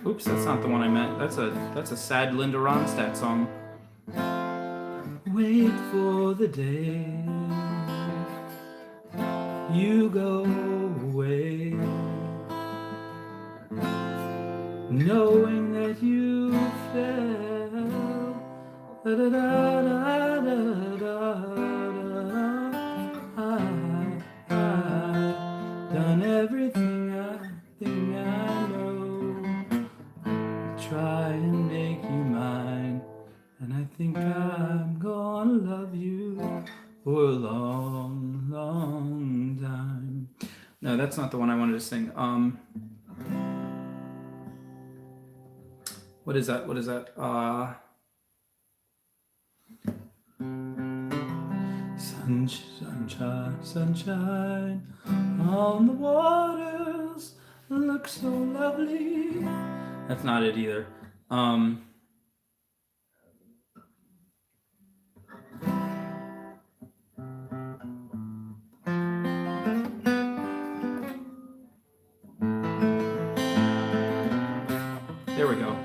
Oops, that's not the one I meant. That's a sad Linda Ronstadt song. Wait for the day you go away, knowing that you fell. Da, da, da, da, da, da, I've done everything I think I know. Try and make you mine, and I think I'm gonna love you for a long, long time. No, that's not the one I wanted to sing. What is that? Sunshine, sunshine on the waters, look so lovely. That's not it either. There we go.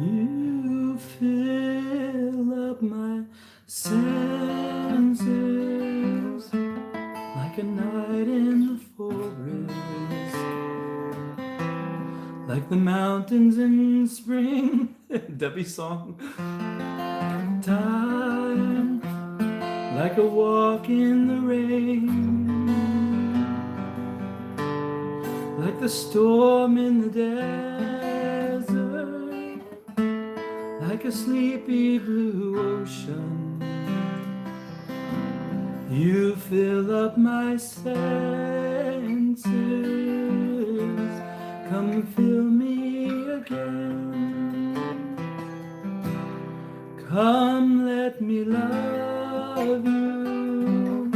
You fill up my senses like a night in the forest, like the mountains in spring. Debbie's song. Time like a walk in the rain, like the storm in the desert, like a sleepy blue ocean. You fill up my senses. Come fill me again. Come let me love you.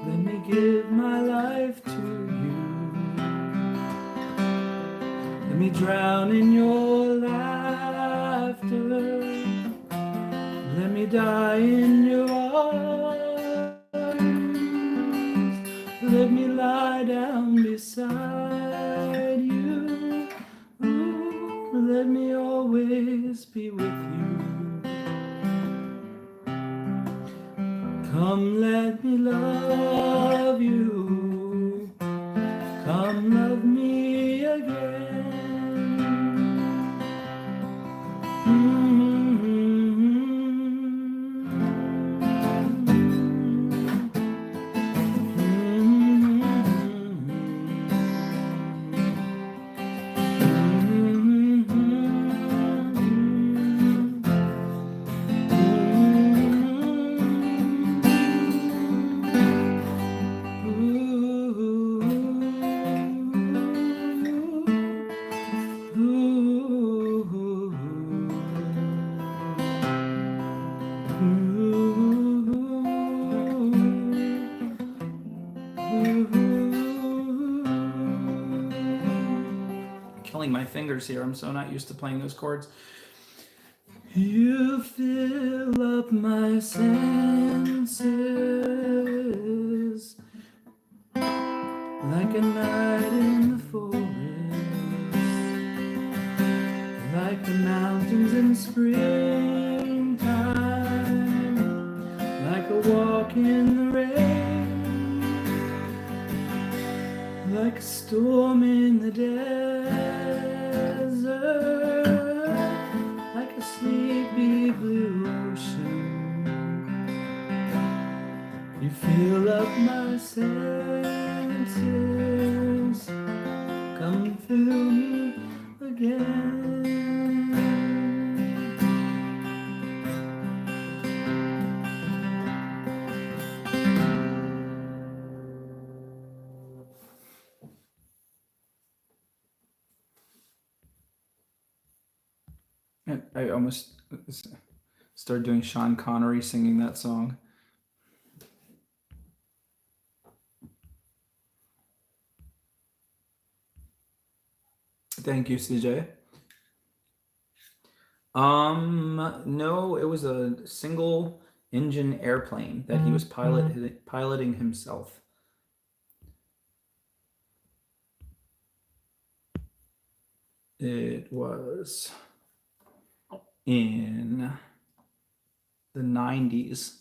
Let me give my life to you. Let me drown in your laughter. Let me die in your arms. Let me lie down beside you. Ooh, let me always be with you. Come let me love you. Come love me again. juggling my fingers here. I'm so not used to playing those chords. You fill up my senses like a night in the forest, like the mountains in springtime, like a walk in the rain, like a storm in the desert, like a sleepy blue ocean. You fill up my senses, come fill me again. I almost started doing Sean Connery singing that song. Thank you, CJ. No, it was a single engine airplane that he was piloting himself. It was in the 90s.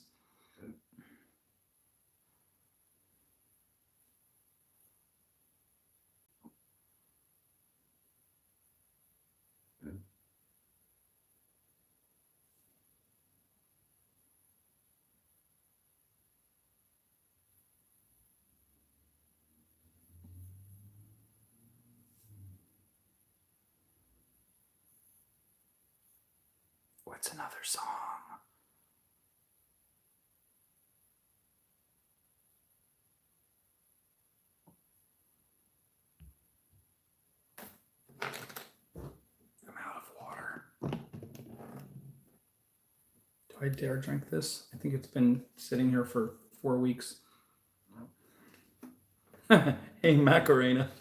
What's another song? I'm out of water. Do I dare drink this? I think it's been sitting here for 4 weeks. Hey, Macarena.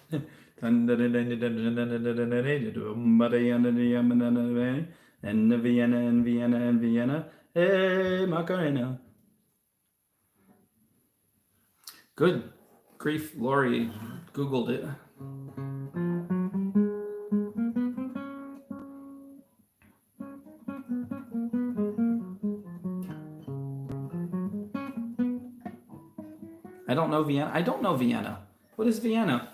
And Vienna. Hey, Macarena. Good grief, Lori Googled it. I don't know Vienna. I don't know Vienna. What is Vienna?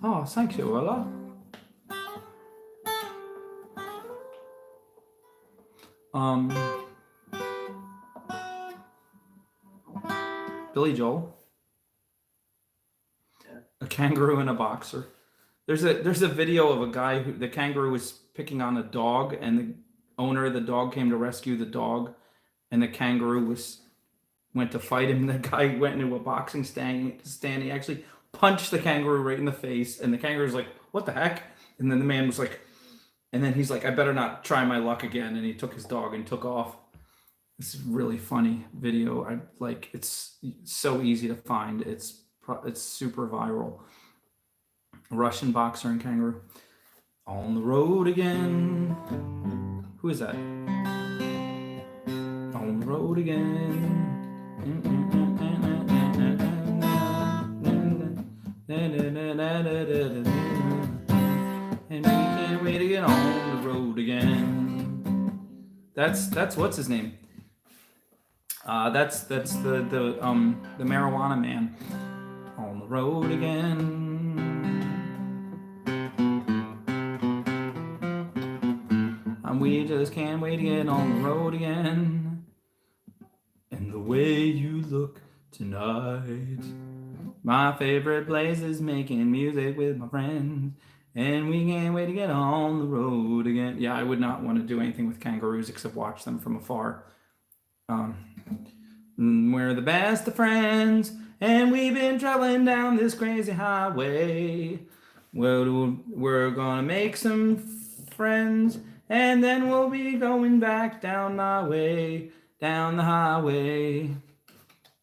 Oh, thank you, Ella. Billy Joel. A kangaroo and a boxer. There's a video of a guy who the kangaroo was picking on a dog, and the owner of the dog came to rescue the dog, and the kangaroo went to fight him. The guy went into a boxing stand. He actually punched the kangaroo right in the face, and the kangaroo's like, "What the heck?" And then the man was like, and then he's like, "I better not try my luck again." And he took his dog and took off. It's a really funny video. It's so easy to find. It's super viral. Russian boxer and kangaroo. On the road again. Who is that? On the road again. And we can't wait to get on the road again. That's what's his name? That's the marijuana man. On the road again. We just can't wait to get on the road again. And the way you look tonight. My favorite place is making music with my friends. And we can't wait to get on the road again. Yeah, I would not want to do anything with kangaroos except watch them from afar. We're the best of friends, and we've been traveling down this crazy highway. Well, we're gonna make some friends, and then we'll be going back down my way, down the highway.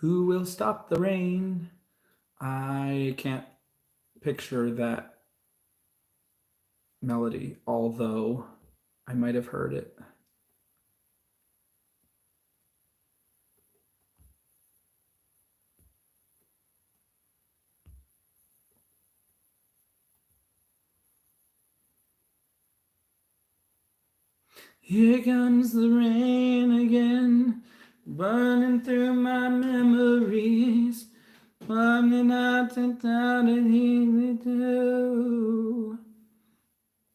Who will stop the rain? I can't picture that melody, although I might have heard it. Here comes the rain again, burning through my memories. Running out and down and he do.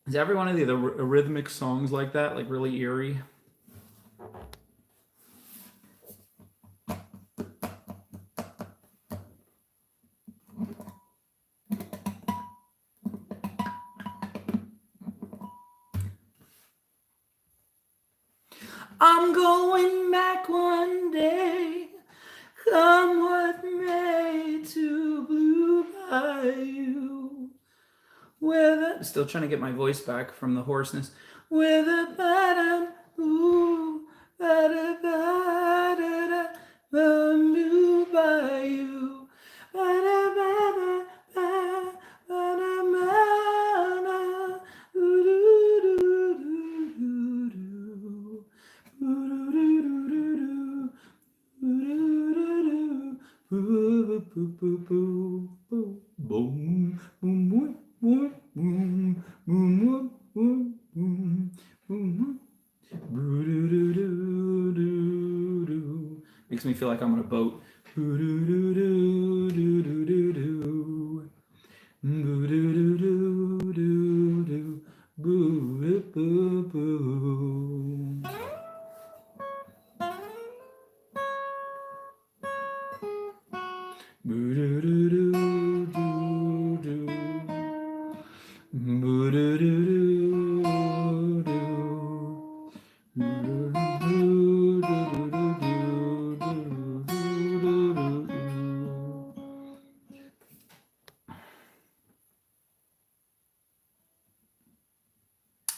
Is every one of the rhythmic songs like that, like really eerie? I'm going back one day, come what may, to Blue Bayou. Still trying to get my voice back from the hoarseness. With a bottom, ooh, ba-da, ba-da, the Blue Bayou. Ba-da, ba-da, ba, ba-da, ba-da, ooh-doo-doo-doo-doo. Makes me feel like I'm on a boat.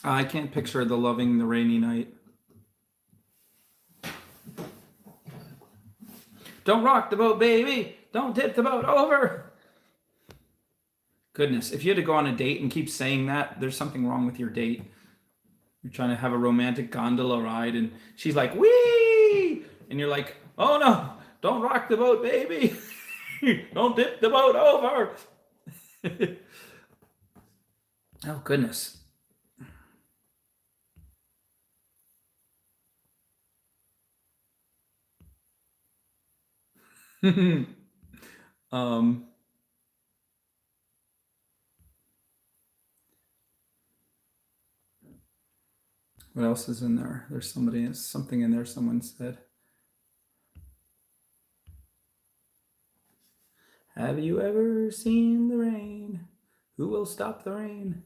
I can't picture the loving the rainy night. Don't rock the boat, baby. Don't tip the boat over. Goodness, if you had to go on a date and keep saying that, there's something wrong with your date. You're trying to have a romantic gondola ride and she's like, wee! And you're like, oh no, don't rock the boat, baby. Don't tip the boat over. Oh, goodness. What else is in there? There's something in there someone said. Have you ever seen the rain? Who will stop the rain?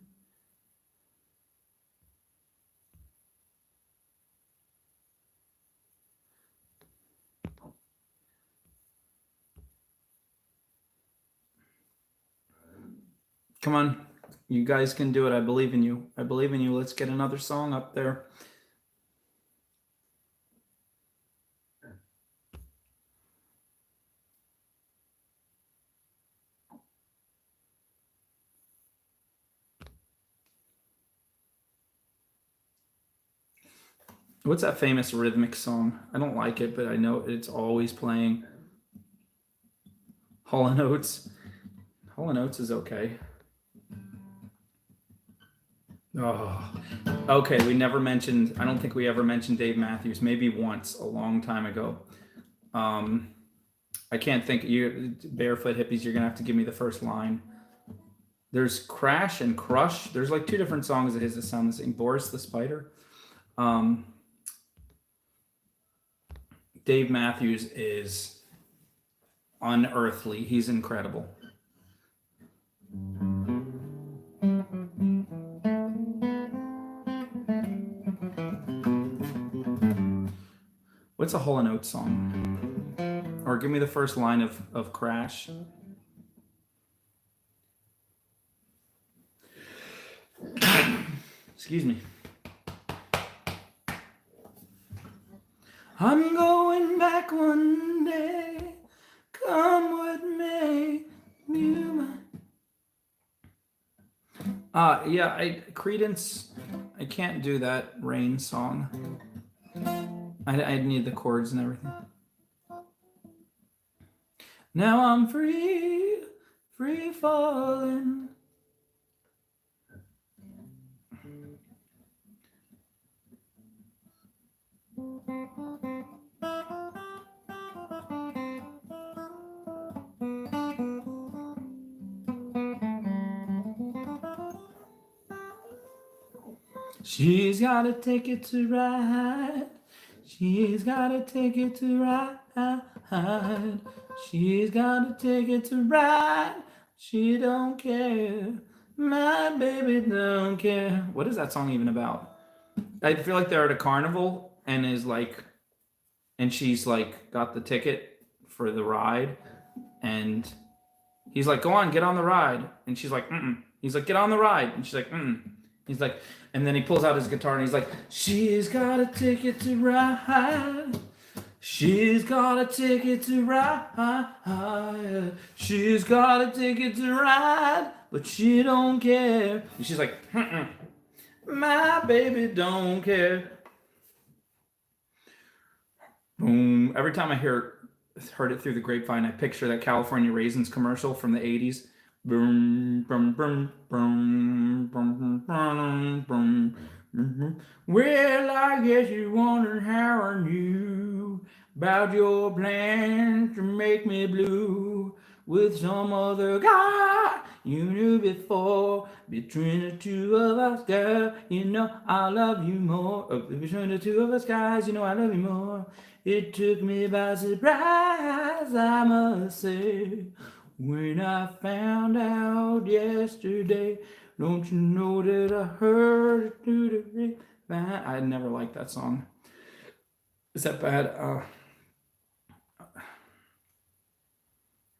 Come on, you guys can do it. I believe in you. I believe in you. Let's get another song up there. What's that famous rhythmic song? I don't like it, but I know it's always playing. Hall & Oates. Hall & Oates is okay. Oh, okay. We never mentioned, I don't think we ever mentioned Dave Matthews, maybe once a long time ago. I can't think, you Barefoot Hippies, you're going to have to give me the first line. There's Crash and Crush. There's like two different songs of his that sound the same. Boris the Spider. Dave Matthews is unearthly. He's incredible. What's a Hall & Oates song? Or give me the first line of Crash. Excuse me. I'm going back one day, Yeah, Creedence, I can't do that Rain song. I need the chords and everything. Now I'm free, free falling. She's got a ticket to ride. She's got a ticket to ride. She's got a ticket to ride. She don't care. My baby don't care. What is that song even about? I feel like they're at a carnival and she's like got the ticket for the ride, and he's like, "Go on, get on the ride," and she's like, "Mm." He's like, "Get on the ride," and she's like, "Mm." He's like, and then he pulls out his guitar and he's like, "She's got a ticket to ride. She's got a ticket to ride. She's got a ticket to ride, but she don't care." And she's like, "Mm-mm. My baby don't care." Boom. Every time I heard it through the grapevine, I picture that California Raisins commercial from the 80s. Boom, boom, boom, boom, boom, boom, boom, boom. Well, I guess you're wondering how I knew about your plans to make me blue with some other guy you knew before. Between the two of us, girl, you know I love you more. Between the two of us, guys, you know I love you more. It took me by surprise, I must say, when I found out yesterday. Don't you know that I heard it through the grapevine? I never liked that song. Is that bad?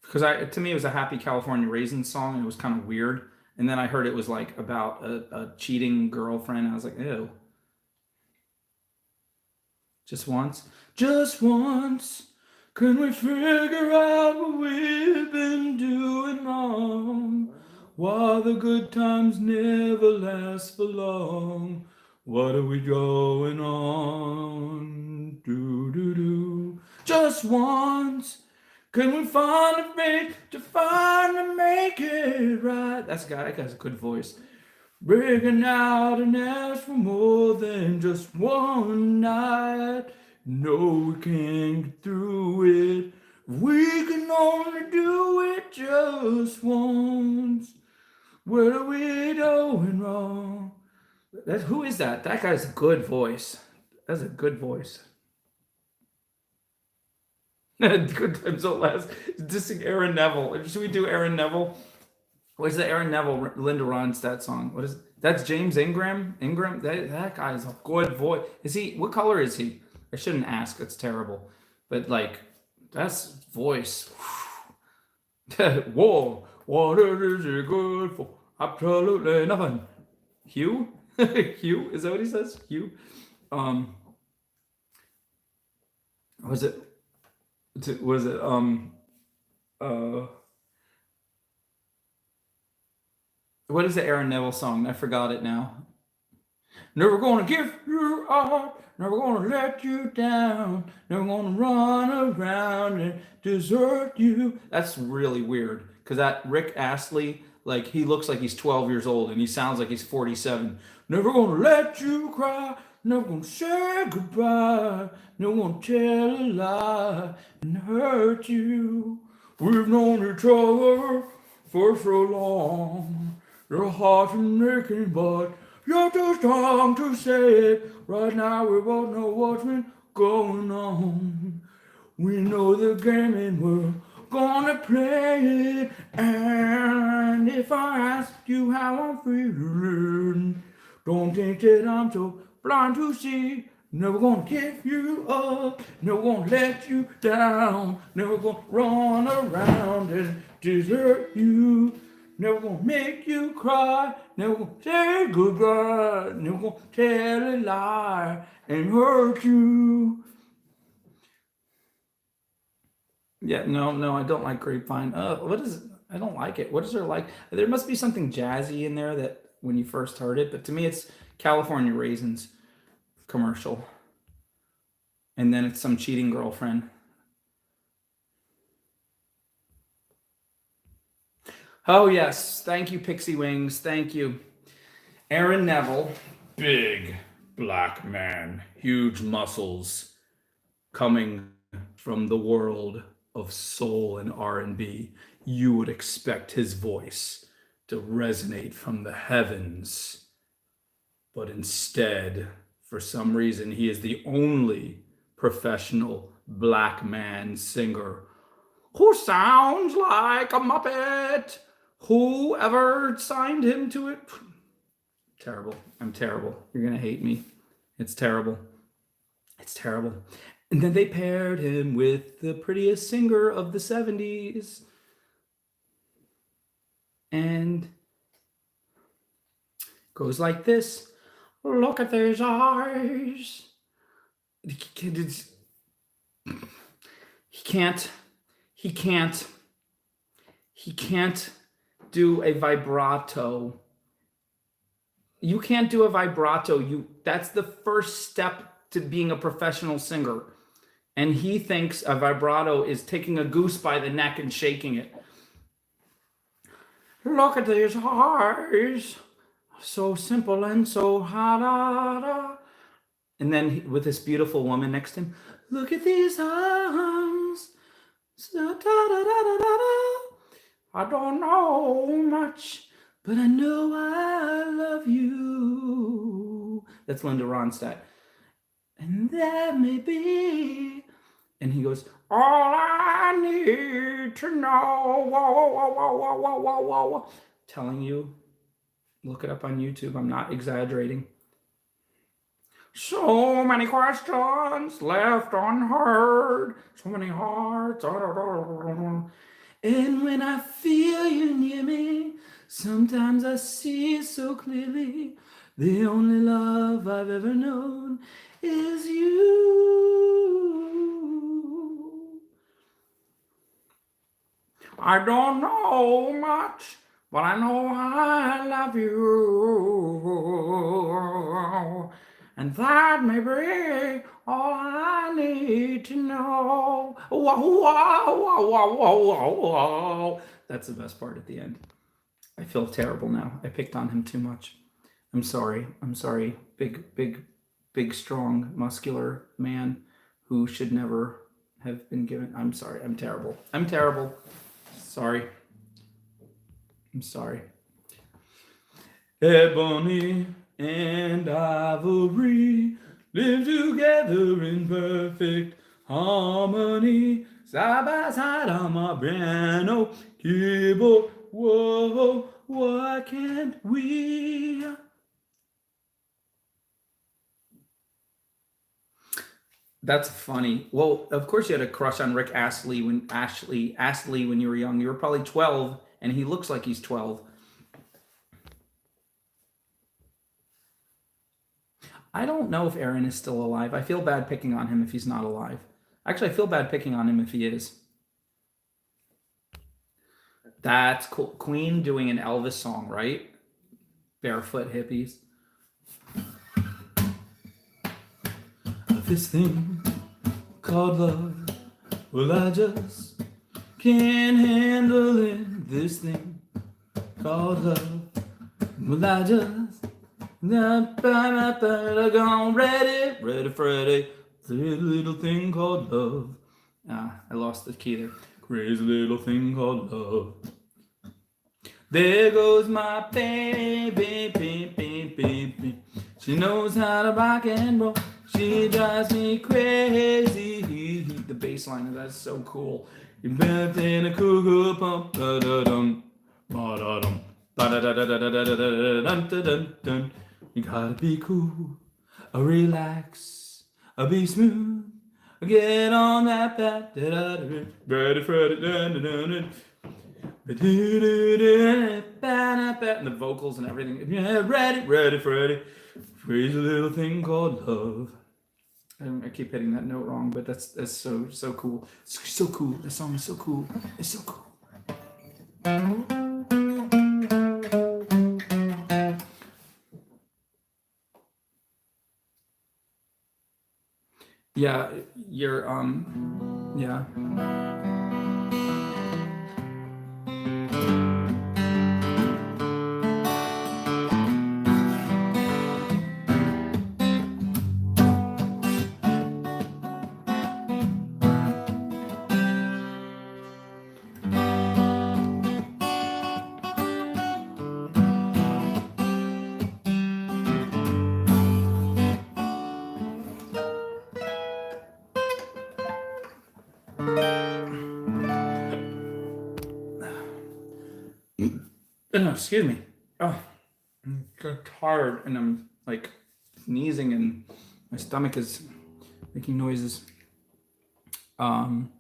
Because to me it was a Happy California Raisins song, and it was kind of weird. And then I heard it was like about a cheating girlfriend. I was like, ew. Just once, can we figure out what we've been doing wrong? Why the good times never last for long? What are we going on? Do do do. Just once, can we find a way to finally make it right? That guy's a good voice. Breaking out and ask for more than just one night. No, we can't get through it. We can only do it just once. What are we doing wrong? Who is that? That guy's a good voice. That's a good voice. Good times don't last. Dissing Aaron Neville. Should we do Aaron Neville? What is the Aaron Neville Linda Ronstadt song? What is that's James Ingram? That guy is a good voice. Is he? What color is he? I shouldn't ask. That's terrible. But like, that's voice. Whoa, what is it good for? Absolutely nothing. Hugh? Hugh? Is that what he says? Hugh? Was it? Was it? What is the Aaron Neville song? I forgot it now. Never gonna give you up, never gonna let you down, never gonna run around and desert you. That's really weird, because that Rick Astley, like, he looks like he's 12 years old and he sounds like he's 47. Never gonna let you cry, never gonna say goodbye, never gonna tell a lie and hurt you. We've known each other for so long. Your heart's aching, but you're too strong to say it. Right now we both know what's been going on. We know the game and we're gonna play it. And if I ask you how I'm feeling, don't think that I'm so blind to see. Never gonna give you up, never gonna let you down, never gonna run around and desert you. Never gonna make you cry, never gonna say goodbye, never gonna tell a lie and hurt you. Yeah, no, I don't like Grapevine. What is it? I don't like it. What is there like? There must be something jazzy in there that when you first heard it, but to me it's California Raisins commercial. And then it's some cheating girlfriend. Oh yes, thank you, Pixie Wings. Thank you. Aaron Neville, big black man, huge muscles, coming from the world of soul and R&B. You would expect his voice to resonate from the heavens. But instead, for some reason, he is the only professional black man singer who sounds like a Muppet. Whoever signed him to it? Terrible. I'm terrible. You're going to hate me. It's terrible. It's terrible. And then they paired him with the prettiest singer of the 70s. And it goes like this. Look at those eyes. He can't do a vibrato. You can't do a vibrato. That's the first step to being a professional singer. And he thinks a vibrato is taking a goose by the neck and shaking it. Look at these eyes. So simple and so hard. And then with this beautiful woman next to him, look at these arms. I don't know much, but I know I love you. That's Linda Ronstadt. And that may be. And he goes, all I need to know. Telling you, look it up on YouTube. I'm not exaggerating. So many questions left unheard. So many hearts. And when I feel you near me, sometimes I see so clearly. The only love I've ever known is you. I don't know much, but I know I love you. And that may be all I need to know. That's the best part at the end. I feel terrible now. I picked on him too much. I'm sorry. Big, strong, muscular man who should never have been given. I'm sorry. I'm terrible. Sorry. I'm sorry. Ebony and ivory live together in perfect harmony. Side by side on my brand new keyboard. Whoa, why can't we? That's funny. Well, of course you had a crush on Rick Astley when you were young. You were probably 12, and he looks like he's 12. I don't know if Aaron is still alive. I feel bad picking on him if he's not alive. Actually, I feel bad picking on him if he is. That's cool. Queen doing an Elvis song, right? Barefoot hippies. This thing called love, well, I just can't handle it. This thing called love, well, I just gone ready, Freddy. The little thing called love. I lost the key there. Crazy little thing called love. There goes my baby. She knows how to rock and roll. She drives me crazy. The bass line of that's so cool. You built in a cuckoo pump. You gotta be cool, relax, be smooth, get on that bat. Ready, Freddy. And the vocals and everything. Yeah, ready, Freddy. Crazy little thing called love. I keep hitting that note wrong, but that's so cool. It's so cool. That song is so cool. It's so cool. Yeah, you're yeah. Oh, excuse me. Oh, I'm tired and I'm like sneezing and my stomach is making noises. Um,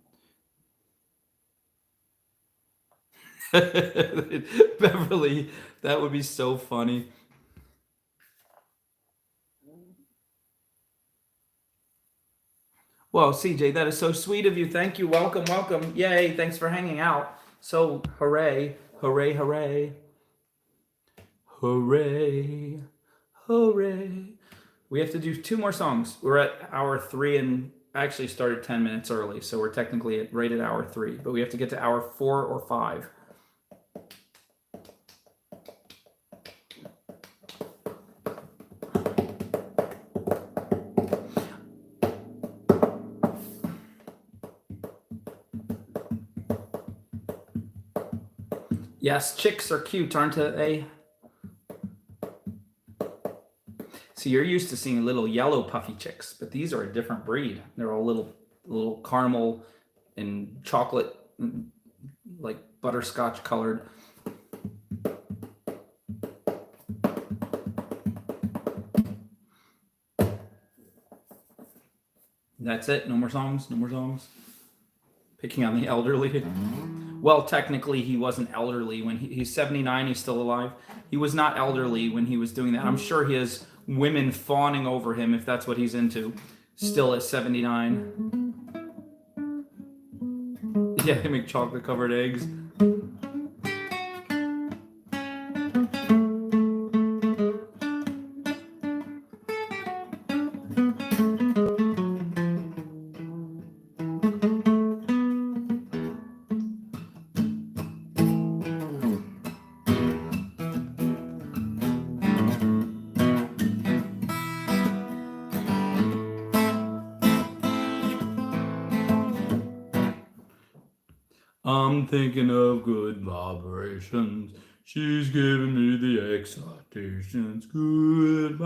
Beverly, that would be so funny. Well, CJ, that is so sweet of you. Thank you. Welcome, welcome. Yay. Thanks for hanging out. So, hooray, hooray, hooray, hooray, hooray. We have to do two more songs. We're at hour 3 and actually started 10 minutes early. So, we're technically right at hour 3, but we have to get to hour 4 or 5. Yes, chicks are cute, aren't they? See, you're used to seeing little yellow puffy chicks, but these are a different breed. They're all little caramel and chocolate, like butterscotch colored. That's it. No more songs. No more songs. Picking on the elderly. Well, technically, he wasn't elderly when he's 79. He's still alive. He was not elderly when he was doing that. I'm sure he has women fawning over him if that's what he's into. Still at 79. Yeah, they make chocolate covered eggs. I'm thinking of good vibrations. She's giving me the excitations. Good,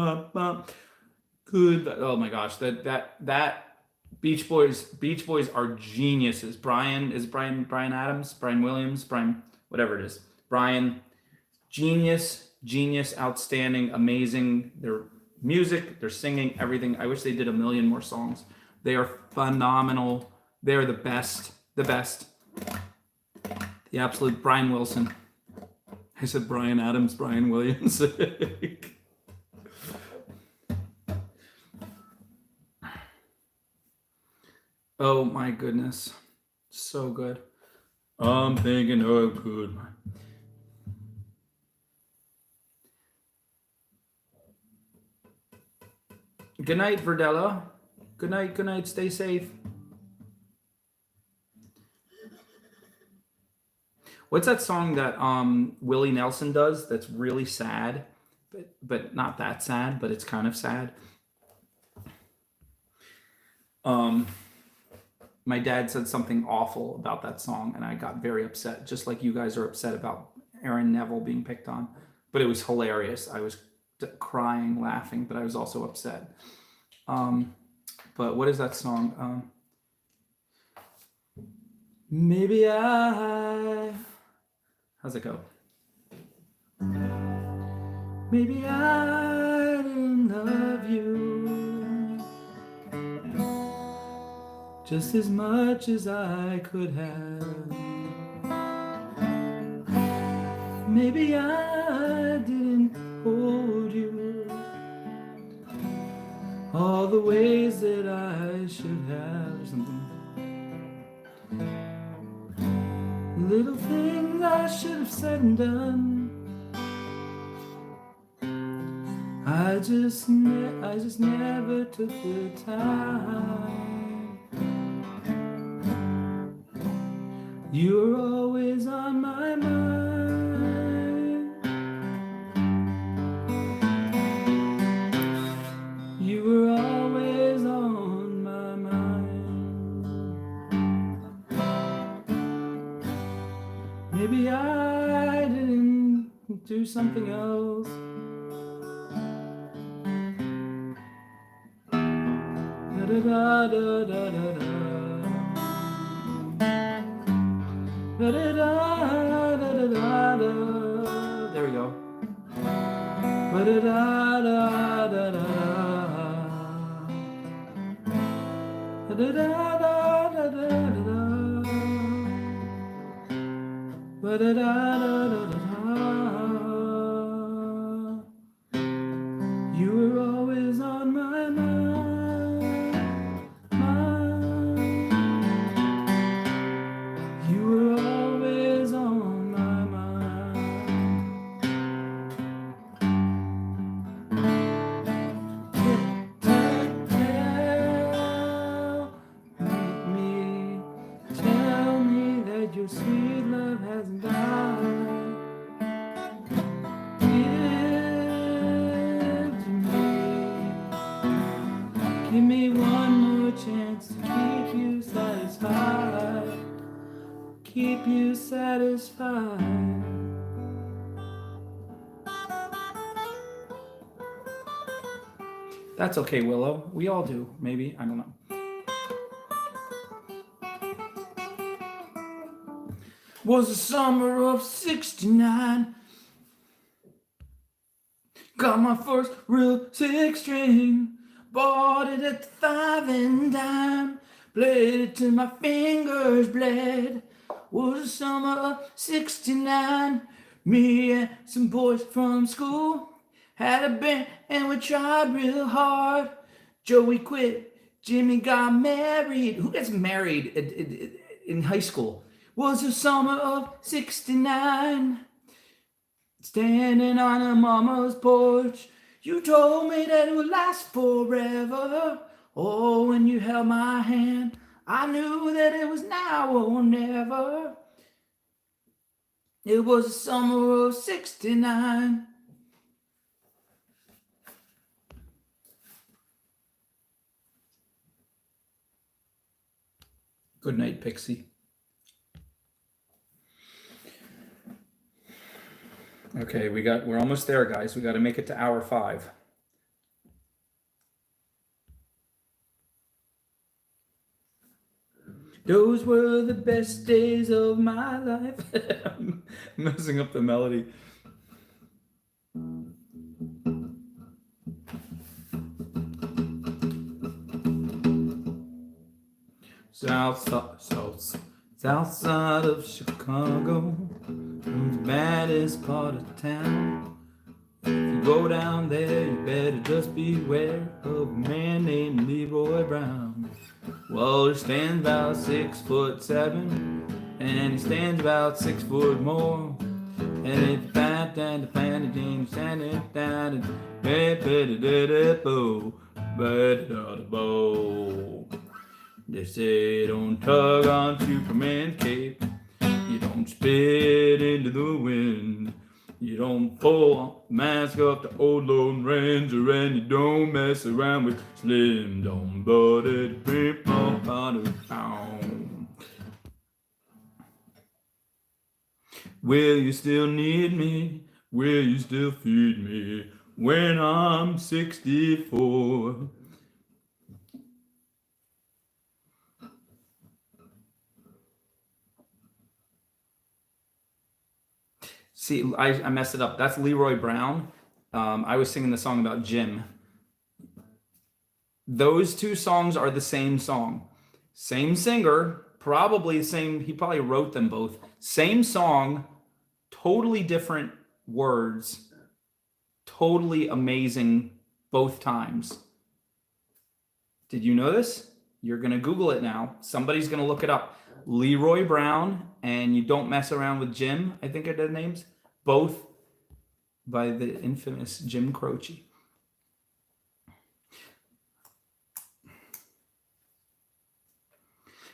good. Oh my gosh, that Beach Boys are geniuses. Brian Adams, Brian Williams, Brian whatever it is. Brian, genius, outstanding, amazing. Their music, their singing, everything. I wish they did a million more songs. They are phenomenal. They are the best. The best. The absolute Brian Wilson. I said Brian Adams, Brian Williams. Oh my goodness. So good. I'm thinking of good. Good night, Verdella. Good night, stay safe. What's that song that Willie Nelson does that's really sad? But not that sad, but it's kind of sad. My dad said something awful about that song, and I got very upset, just like you guys are upset about Aaron Neville being picked on. But it was hilarious. I was crying, laughing, but I was also upset. But what is that song? Maybe I. How's it go? Maybe I didn't love you just as much as I could have. Maybe I didn't hold you all the ways that I should have. Something. Little things I should have said and done. I just never took the time. You were always on my mind. You were always on my mind. Maybe I didn't do something else. Da da da da da da. Da da da da da da. There we go. Da da da da da da. Da da da da da da. Da da da da da. You were always on my mind, mind. You were always on my mind. Tell me that your sweet love hasn't died. Give me one more chance to keep you satisfied. Keep you satisfied. That's okay, Willow. We all do. Maybe. I don't know. Was the summer of '69. Got my first real six string. Bought it at the 5 and dime. Played it till my fingers bled. Was the summer of '69. Me and some boys from school had a band and we tried real hard. Joey quit. Jimmy got married. Who gets married in high school? Was the summer of '69. Standing on a mama's porch. You told me that it would last forever. Oh, when you held my hand, I knew that it was now or never. It was the summer of '69. Good night, Pixie. Okay, we're almost there, guys. We got to make it to hour 5. Those were the best days of my life. I'm messing up the melody. South side of Chicago, the baddest part of town. If you go down there, you better just beware of a man named Leroy Brown. Well, he stands about 6'7", and he stands about 6 foot more. And if you pat down the planet, you stand it down and bow. They say don't tug on Superman's cape. You don't spit into the wind. You don't pull the mask off the old Lone Ranger, and you don't mess around with Slim. Don't bother the people out of town. Will you still need me? Will you still feed me when I'm 64? See, I messed it up. That's Leroy Brown. I was singing the song about Jim. Those two songs are the same song. Same singer, probably same, he probably wrote them both. Same song, totally different words. Totally amazing both times. Did you know this? You're going to Google it now. Somebody's going to look it up. Leroy Brown and You Don't Mess Around with Jim, I think are their names. Both by the infamous Jim Croce.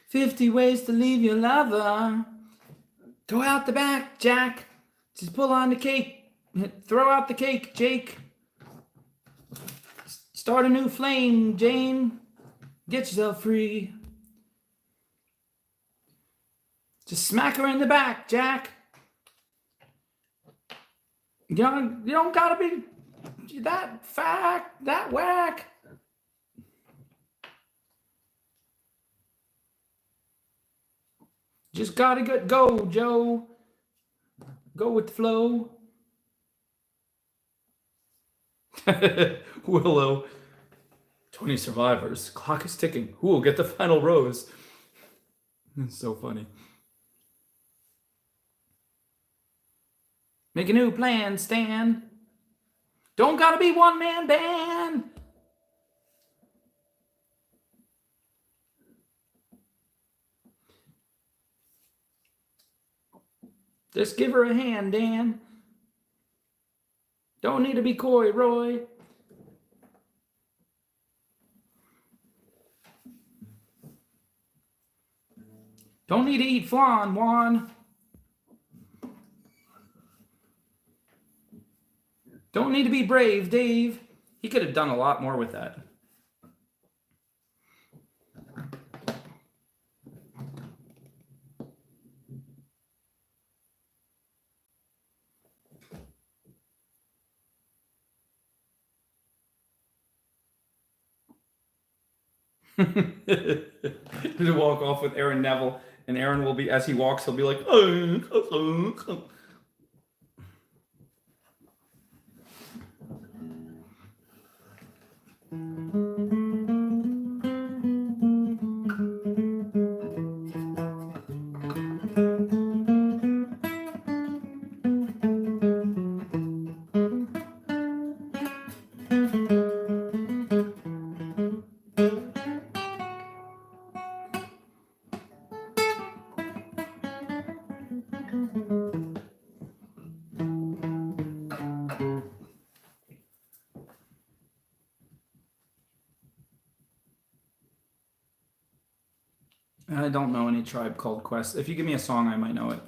50 ways to leave your lover. Throw out the back, Jack. Just pull on the cake. Throw out the cake, Jake. Start a new flame, Jane. Get yourself free. Just smack her in the back, Jack. You don't gotta be that that whack. Just gotta go, Joe. Go with the flow. Willow. 20 survivors. Clock is ticking. Who will get the final rose? It's so funny. Make a new plan, Stan. Don't gotta be one-man band. Just give her a hand, Dan. Don't need to be coy, Roy. Don't need to eat flan, Juan. Don't need to be brave, Dave. He could have done a lot more with that. To walk off with Aaron Neville, and Aaron will be, as he walks, he'll be like, I don't know any Tribe Called Quest. If you give me a song, I might know it.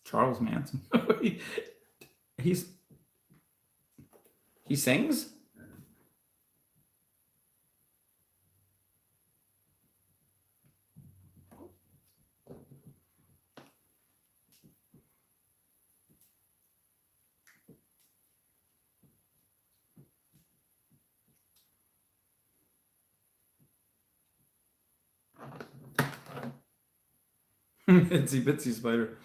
Charles Manson. he sings? Itsy Bitsy Spider.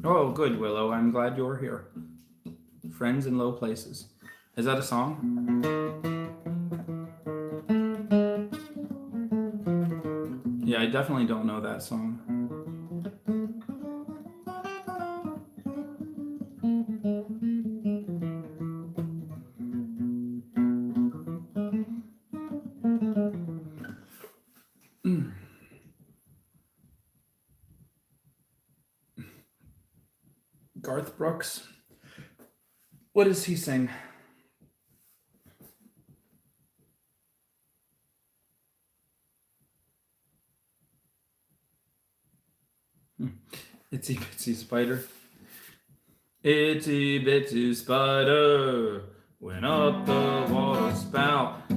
Oh, good, Willow. I'm glad you're here. Friends in Low Places. Is that a song? Yeah, I definitely don't know that song. Garth Brooks. What does he sing? Itsy Bitsy Spider. Itsy Bitsy Spider went up the water spout. He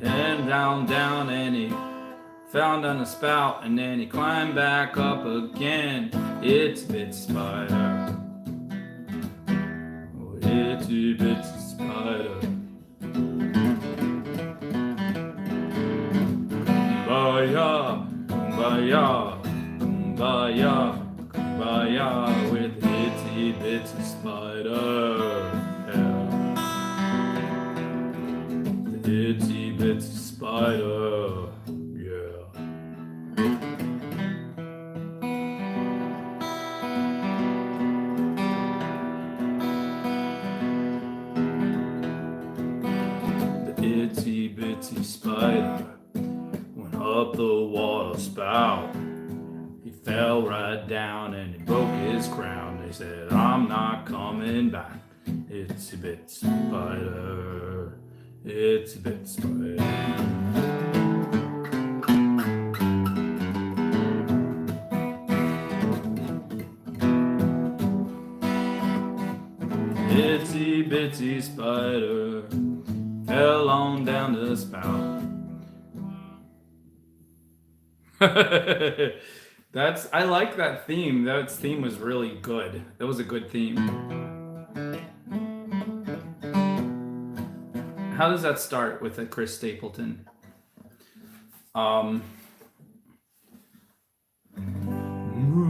came down, and he found on a spout, and then he climbed back up again. Itsy Bitsy Spider. Oh, Itsy Bitsy Spider. Kumbaya, kumbaya, kumbaya, kumbaya with Itsy Bitsy Spider. Yeah. The Itsy Bitsy Spider. Itsy spout. He fell right down and he broke his crown. They said, I'm not coming back. Itsy bit spider, itsy bit spider. Itsy bitsy spider fell on down the spout. I like that theme. That theme was really good. That was a good theme. How does that start with a Chris Stapleton? Moo,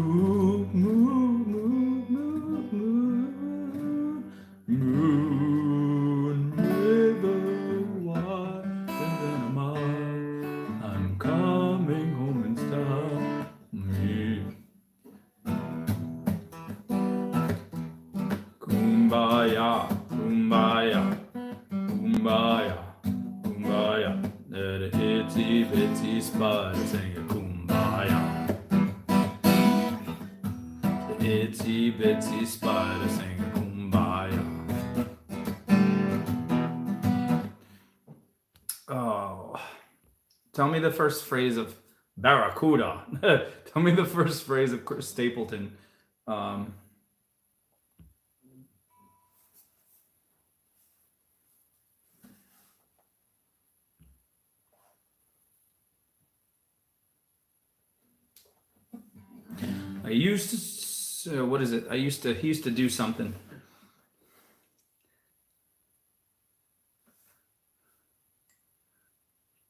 moo, moo, moo, moo, moon river wider than a mile. I'm coming home and stop me. Kumbaya, kumbaya, kumbaya, kumbaya. Let a itsy bitsy spider sing a kumbaya. The itsy bitsy spider sing a kumbaya. Oh, tell me the first phrase of Barracuda. Tell me the first phrase of Chris Stapleton. I used to, what is it? He used to do something.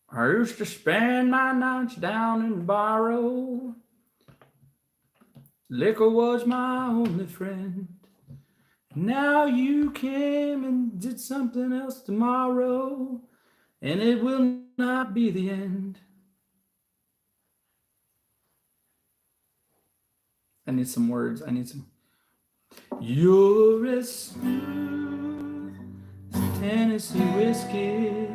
I used to spend my nights down in the barrow. Liquor was my only friend. Now you came and did something else tomorrow, and it will not be the end. I need some words. You're as smooth as Tennessee whiskey.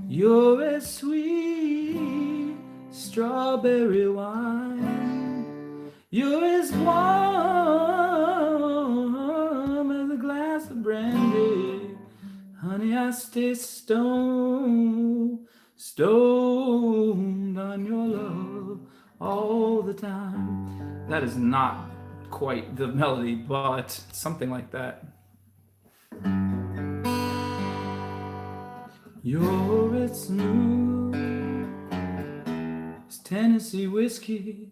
You're as sweet strawberry wine. You're as warm as a glass of brandy. Honey, I stay stoned on your love all the time. That is not quite the melody, but something like that. You're as smooth as Tennessee whiskey.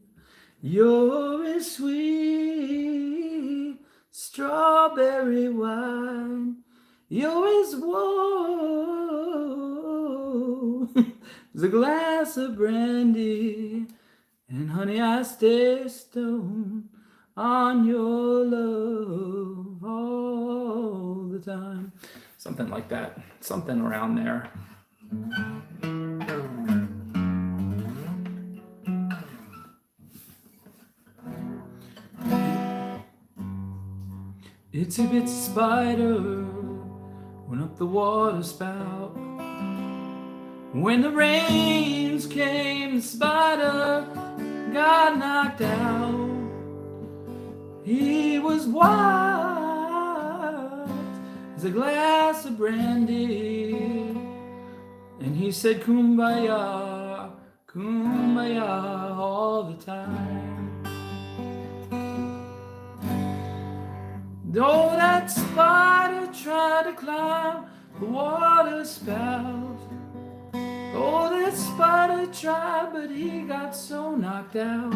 You're as sweet strawberry wine. You're as warm as a glass of brandy. And honey, I stay stoned on your love all the time. Something like that. Something around there. Itsy bitsy spider went up the water spout. When the rains came, the spider got knocked out. He was white as a glass of brandy, and he said kumbaya, kumbaya all the time. Though that spider tried to climb the water spout, oh, that spider tried, but he got so knocked out.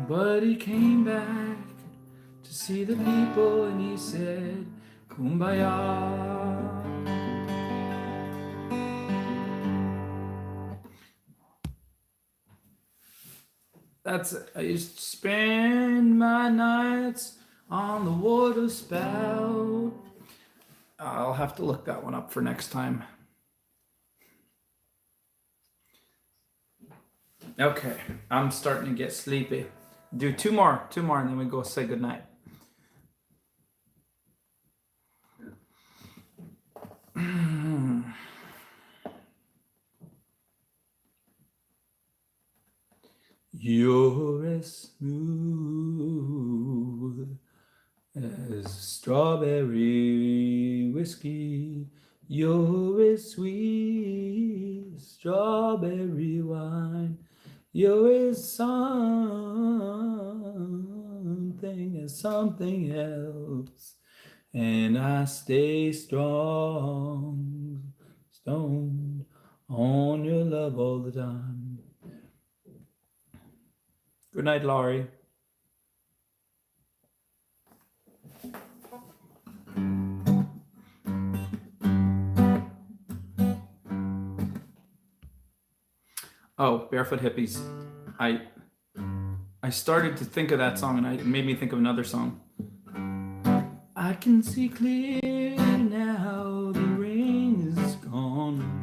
But he came back to see the people, and he said, kumbaya. I used to spend my nights on the water spout. I'll have to look that one up for next time. Okay, I'm starting to get sleepy. Do two more, and then we go say goodnight. You're as smooth as strawberry whiskey. You're as sweet as strawberry wine. You're as something as something else. And I stay strong, stoned on your love all the time. Good night, Laurie. Oh, Barefoot Hippies. I started to think of that song and it made me think of another song. I can see clear now, the rain is gone.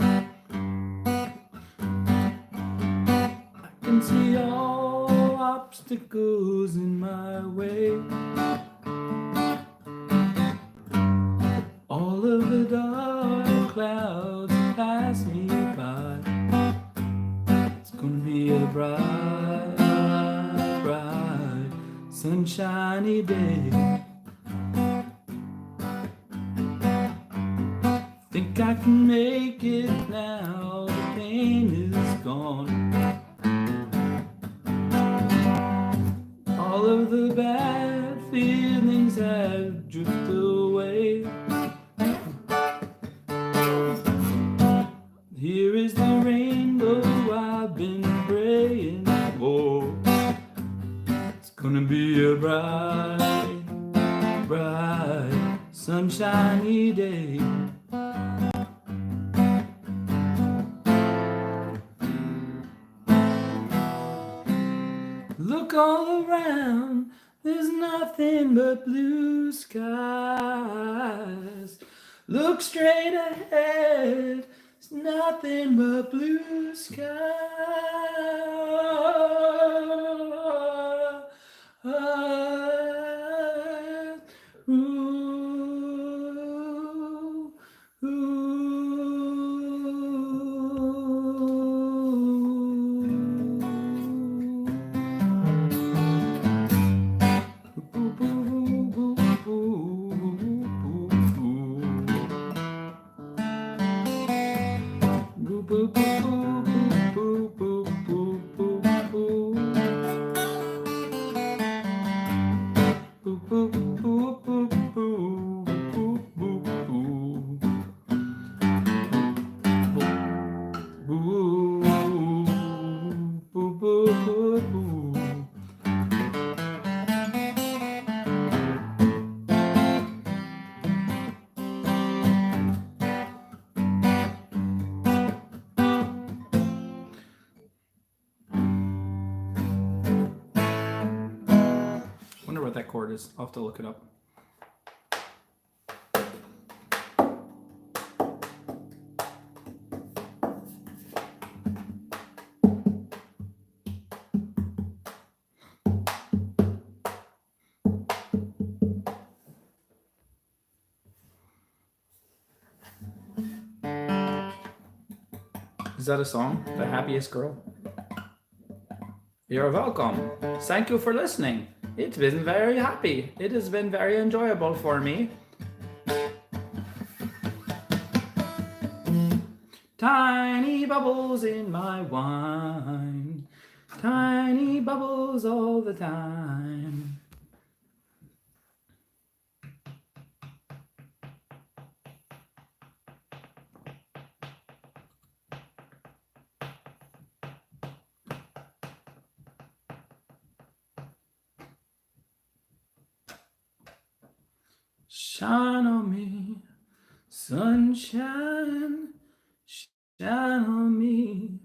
I can see all obstacles in my way. All of the dark clouds pass me by. It's gonna be a bright, bright, sunshiny day. Think I can make it now, the pain is gone. All of the bad feelings have drifted away. Here is the rainbow I've been praying for. It's gonna be a bright, bright, sunshiny day. Look all around, there's nothing but blue skies. Look straight ahead, there's nothing but blue skies. Ooh, ooh. Wonder what that chord is. I'll have to look it up. Is that a song? The Happiest Girl? You're welcome. Thank you for listening. It's been very happy. It has been very enjoyable for me. Tiny bubbles in my wine. Tiny bubbles all the time. Shine on me, sunshine, shine on me.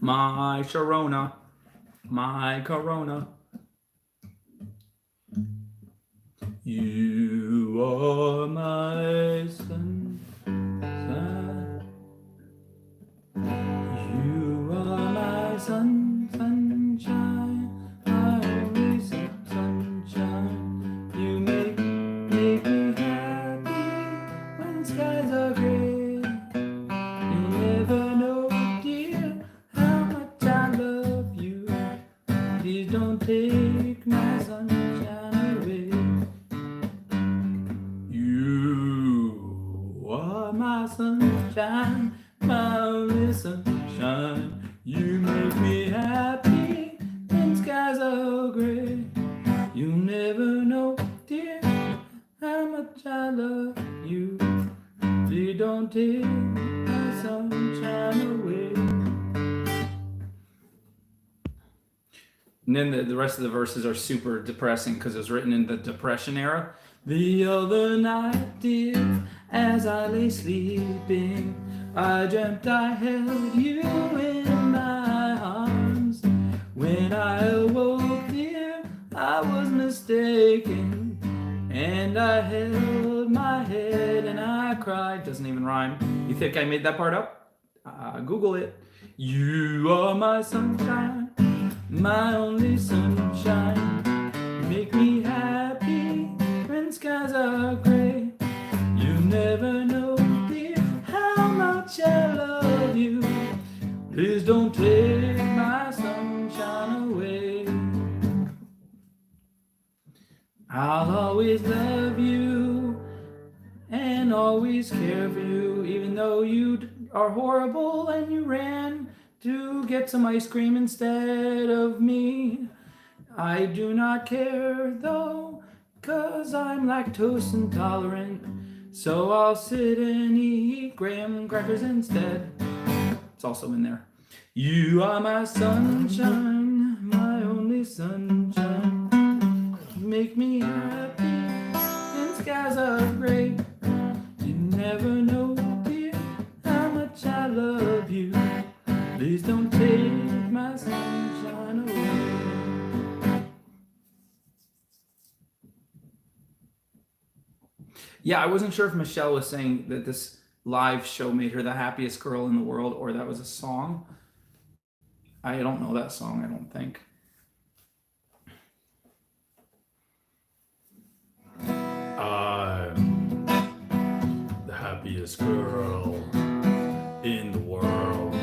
My Sharona, my Corona. You are my sunshine. You are my sunshine. I always sunshine. You make me happy. sunshine, my only sunshine. You make me happy when skies are gray. You never know, dear, how much I love you. Please don't take my sunshine away. And then the rest of the verses are super depressing because it was written in the Depression era. The other night, dear, as I lay sleeping, I dreamt I held you in my arms. When I awoke, dear, I was mistaken, and I held my head and I cried. Doesn't even rhyme. You think I made that part up? Google it. You are my sunshine, my only sunshine. Make me happy when skies are gray. You never know, dear, how much I love you. Please don't take my sunshine away. I'll always love you and always care for you, even though you are horrible and you ran to get some ice cream instead of me. I do not care though, 'cause I'm lactose intolerant, so I'll sit and eat graham crackers instead. It's also in there. You are my sunshine, my only sunshine. Make me happy when skies are gray. You never know, dear, how much I love you. Please don't take my sunshine away. Yeah, I wasn't sure if Michelle was saying that this live show made her the happiest girl in the world or that was a song. I don't know that song, I don't think. I'm the happiest girl in the world.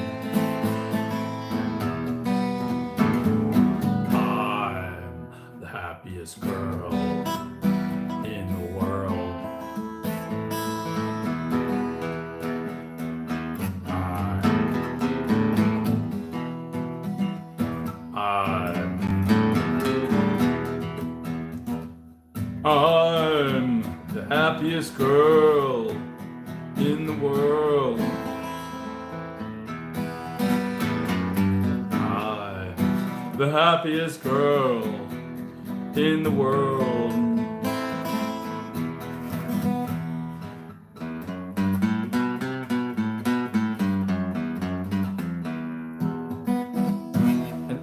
I'm the happiest girl in the world. I'm the happiest girl in the world. I'm the happiest girl in the world.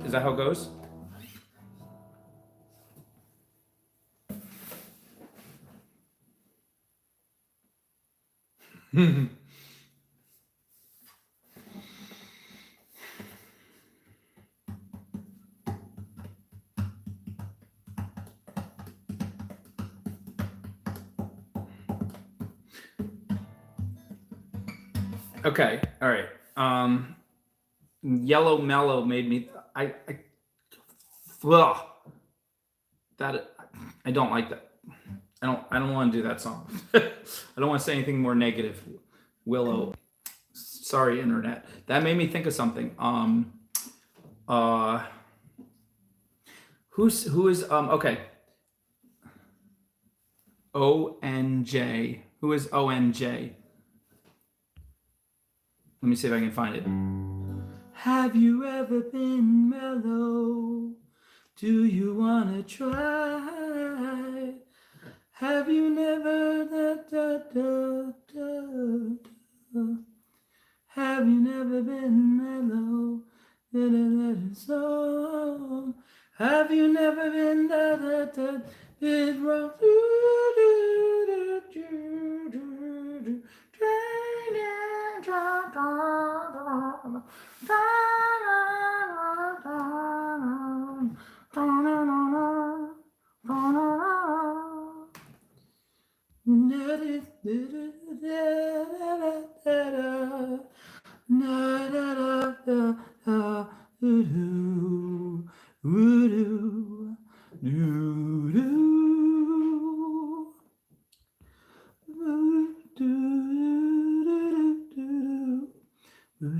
Is that how it goes? Okay, all right. Yellow Mellow made me. Ugh, that I don't like that. I don't want to do that song. I don't want to say anything more negative. Willow. Sorry, internet. That made me think of something. Who is okay. ONJ. Who is ONJ? Let me see if I can find it. Have you ever been mellow? Do you wanna try? Have you never Have you never been mellow? So have you never been it wrong? Have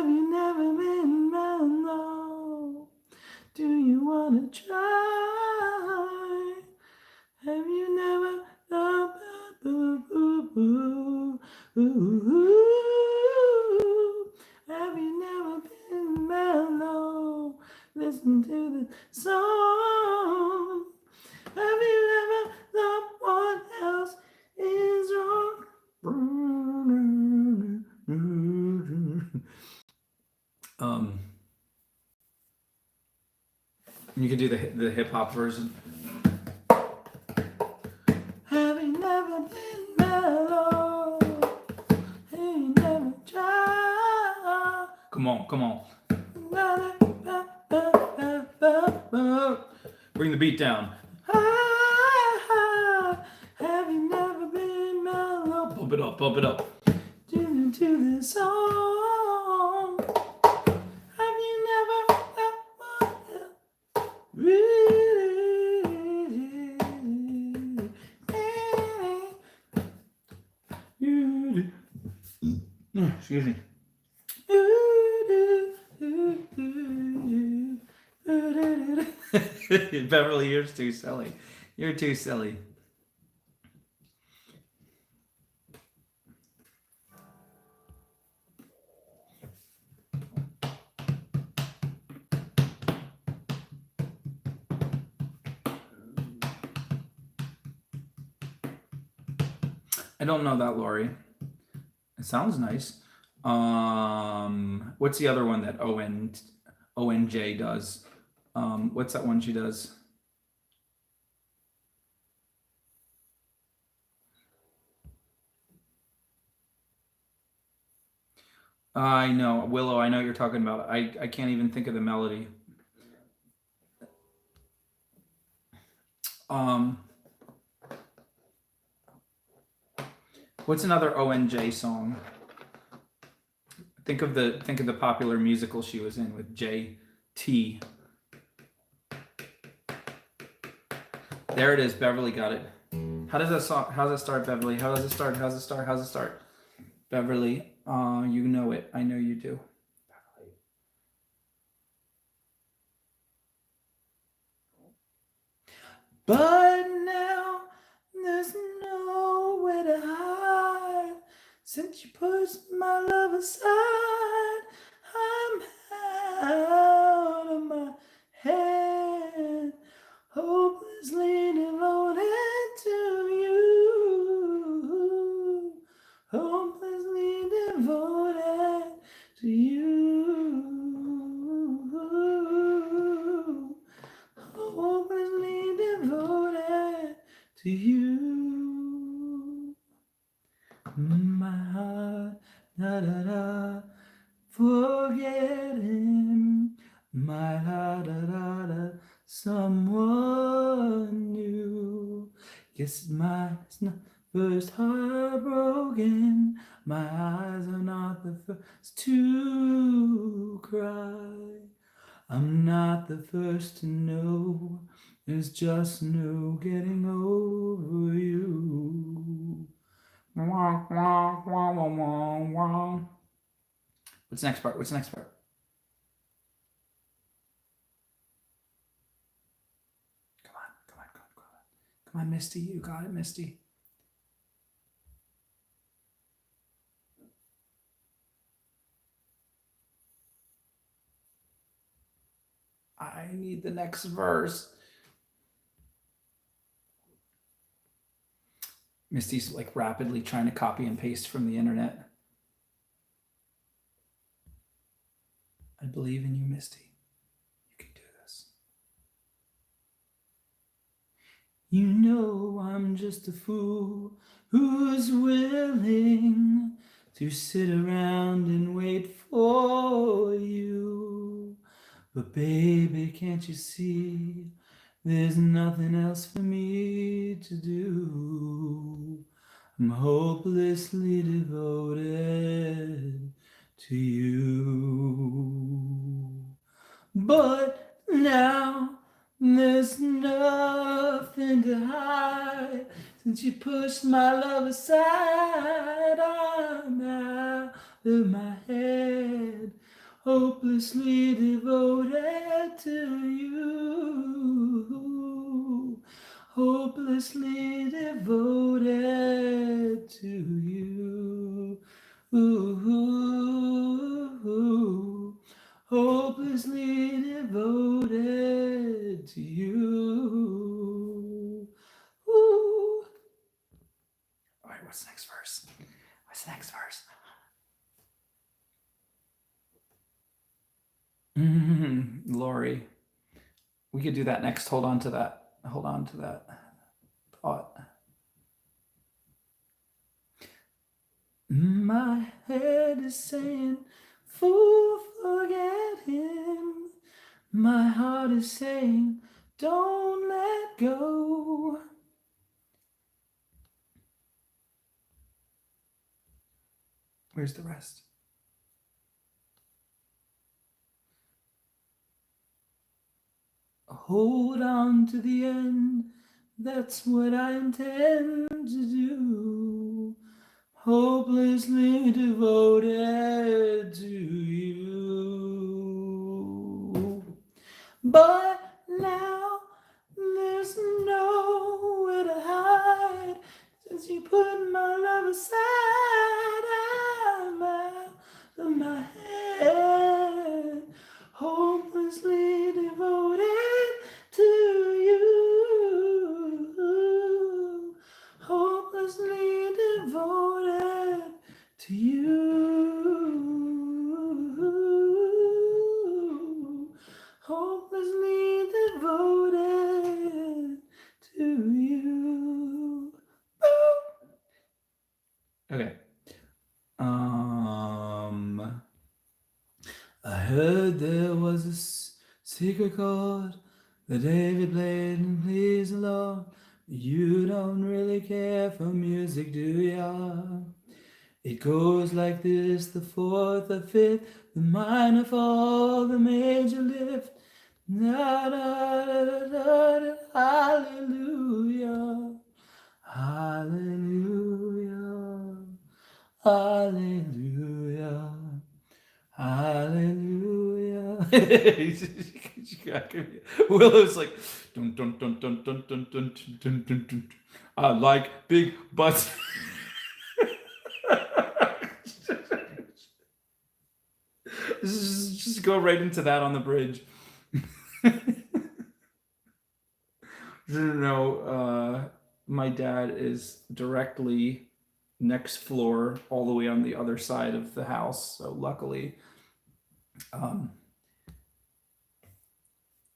you never been mellow? Do you wanna try? Have you never have you never been mellow? Listen to the song. Have you ever thought what else is wrong? You can do the hip hop version. Have you never been mellow? Have you never tried? Come on, come on. Bring the beat down. Have you never been mellow? Bump it up, bump it up. To this song. Have you never excuse me. Beverly, you're too silly. You're too silly. I don't know that, Lori. It sounds nice. What's the other one that ONJ does? What's that one she does? I know, Willow, I know what you're talking about. I can't even think of the melody. What's another ONJ song? Think of the popular musical she was in with JT. There it is. Beverly got it. How does that start, Beverly? How does it start? How's it start? How's it start? Beverly, you know it. I know you do. Beverly. But now there's nowhere to hide. Since you pushed my love aside, I'm out of my head, hopelessly devoted to you. Hopelessly devoted to you. Hopelessly devoted to you. My heart, da da da, forgetting. My heart, da da da, someone new. Guess my first heartbroken. My eyes are not the first to cry. I'm not the first to know. There's just no getting over you. What's the next part? What's the next part? Come on. Come on, Misty. You got it, Misty. I need the next verse. Misty's like rapidly trying to copy and paste from the internet. I believe in you, Misty. You can do this. You know I'm just a fool who's willing to sit around and wait for you. But baby, can't you see? There's nothing else for me to do. I'm hopelessly devoted to you. But now there's nothing to hide. Since you pushed my love aside, I'm out of my head, hopelessly devoted to you. Hopelessly devoted to you. Ooh, hopelessly devoted to you. Ooh. All right, what's the next verse? What's the next verse? Lori, we could do that next. Hold on to that. Hold on to that thought. My head is saying, fool, forget him. My heart is saying, don't let go. Where's the rest? Hold on to the end. That's what I intend to do. Hopelessly devoted to you. But now there's nowhere to hide. Since you put my love aside, I'm out of my head, hopelessly devoted to you. Hopelessly devoted to you. Hopelessly devoted to you. Okay. I heard there was a secret chord that David played and pleased the Lord. You don't really care for music, do ya? It goes like this: the fourth, the fifth, the minor fall, the major lift. Da, da, da, da, da, da, hallelujah, hallelujah, hallelujah, hallelujah. Willow's like, dun dun dun dun dun dun dun dun dun dun. I like big butts. Just go right into that on the bridge. No, my dad is directly next floor, all the way on the other side of the house. So luckily,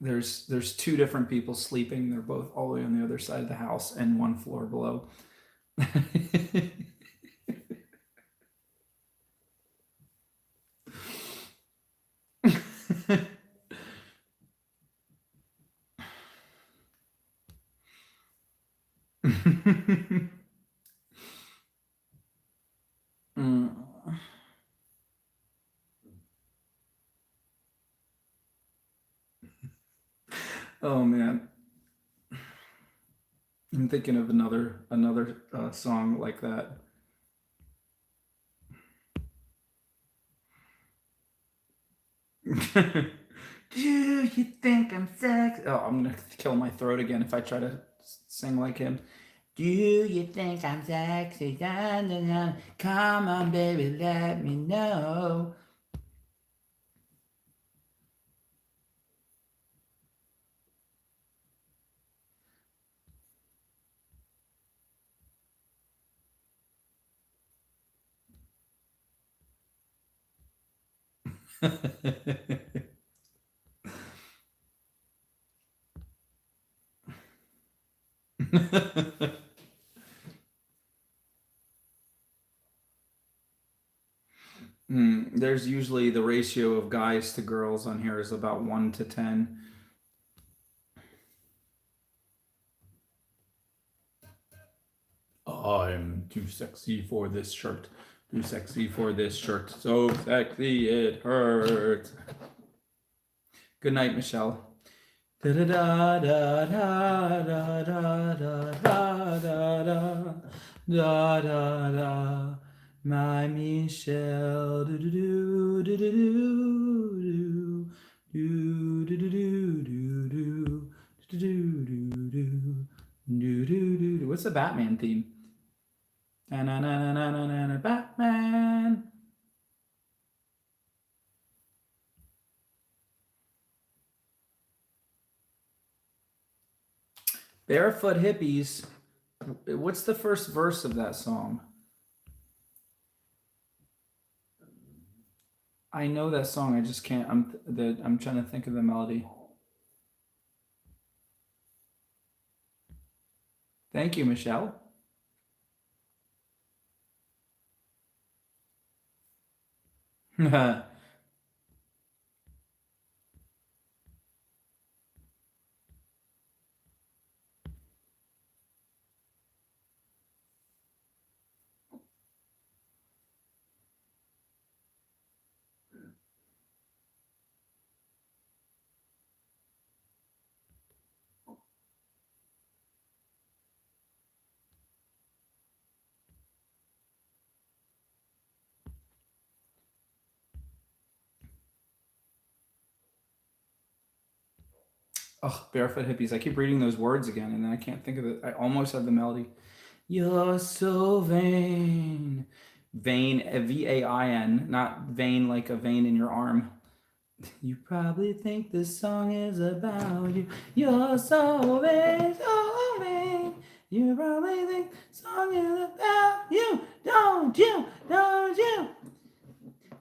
there's two different people sleeping. They're both all the way on the other side of the house and one floor below. Oh man, I'm thinking of another song like that. Do you think I'm sexy? Oh, I'm gonna kill my throat again if I try to sing like him. Do you think I'm sexy? Dun, dun, dun. Come on, baby, let me know. There's usually the ratio of guys to girls on here is about 1 to 10. I'm too sexy for this shirt. Too sexy for this shirt. So sexy it hurts. Good night, Michelle. Da da da da da da da da da da da da. My Michelle. Do do do do do do do do do do do do do do. What's the Batman theme? Na na na na na na na Batman. Barefoot Hippies. What's the first verse of that song? I know that song. I just can't. I'm trying to think of the melody. Thank you, Michelle. Oh, Barefoot Hippies. I keep reading those words again, and then I can't think of it. I almost have the melody. You're so vain. Vain, V-A-I-N, not vain like a vein in your arm. You probably think this song is about you. You're so vain, so vain. You probably think this song is about you. Don't you? Don't you?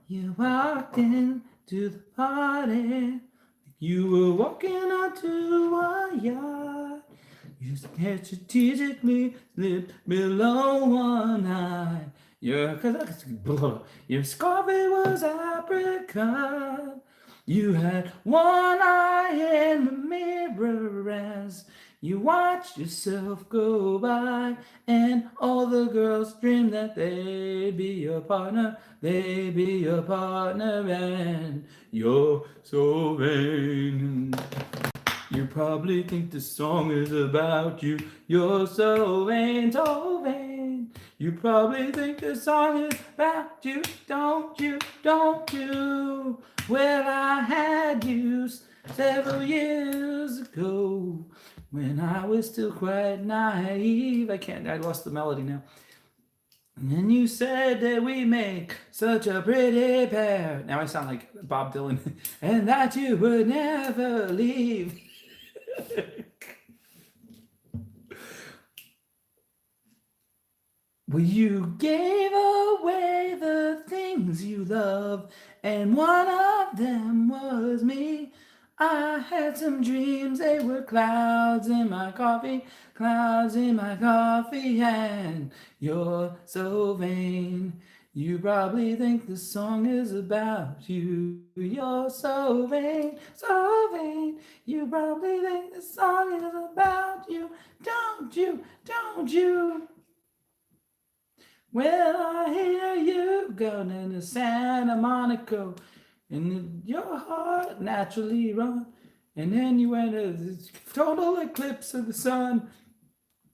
You walked into the party. You were walking onto a yacht. You strategically slipped below one eye. Your scarf was apricot. You had one eye in the mirror as you watched yourself go by, and all the girls dreamed that they'd be your partner, they'd be your partner, and you're so vain. You probably think the song is about you. You're so vain, so vain. You probably think the song is about you. Don't you, don't you? Well, I had you several years ago when I was still quite naive. I lost the melody now. And then you said that we make such a pretty pair. Now I sound like Bob Dylan. And that you would never leave. Well, you gave away the things you love, and one of them was me. I had some dreams, they were clouds in my coffee, and you're so vain. You probably think the song is about you. You're so vain, so vain. You probably think the song is about you. Don't you, don't you? Well, I hear you going into Santa Monica, and your heart naturally run. And then you went to this total eclipse of the sun,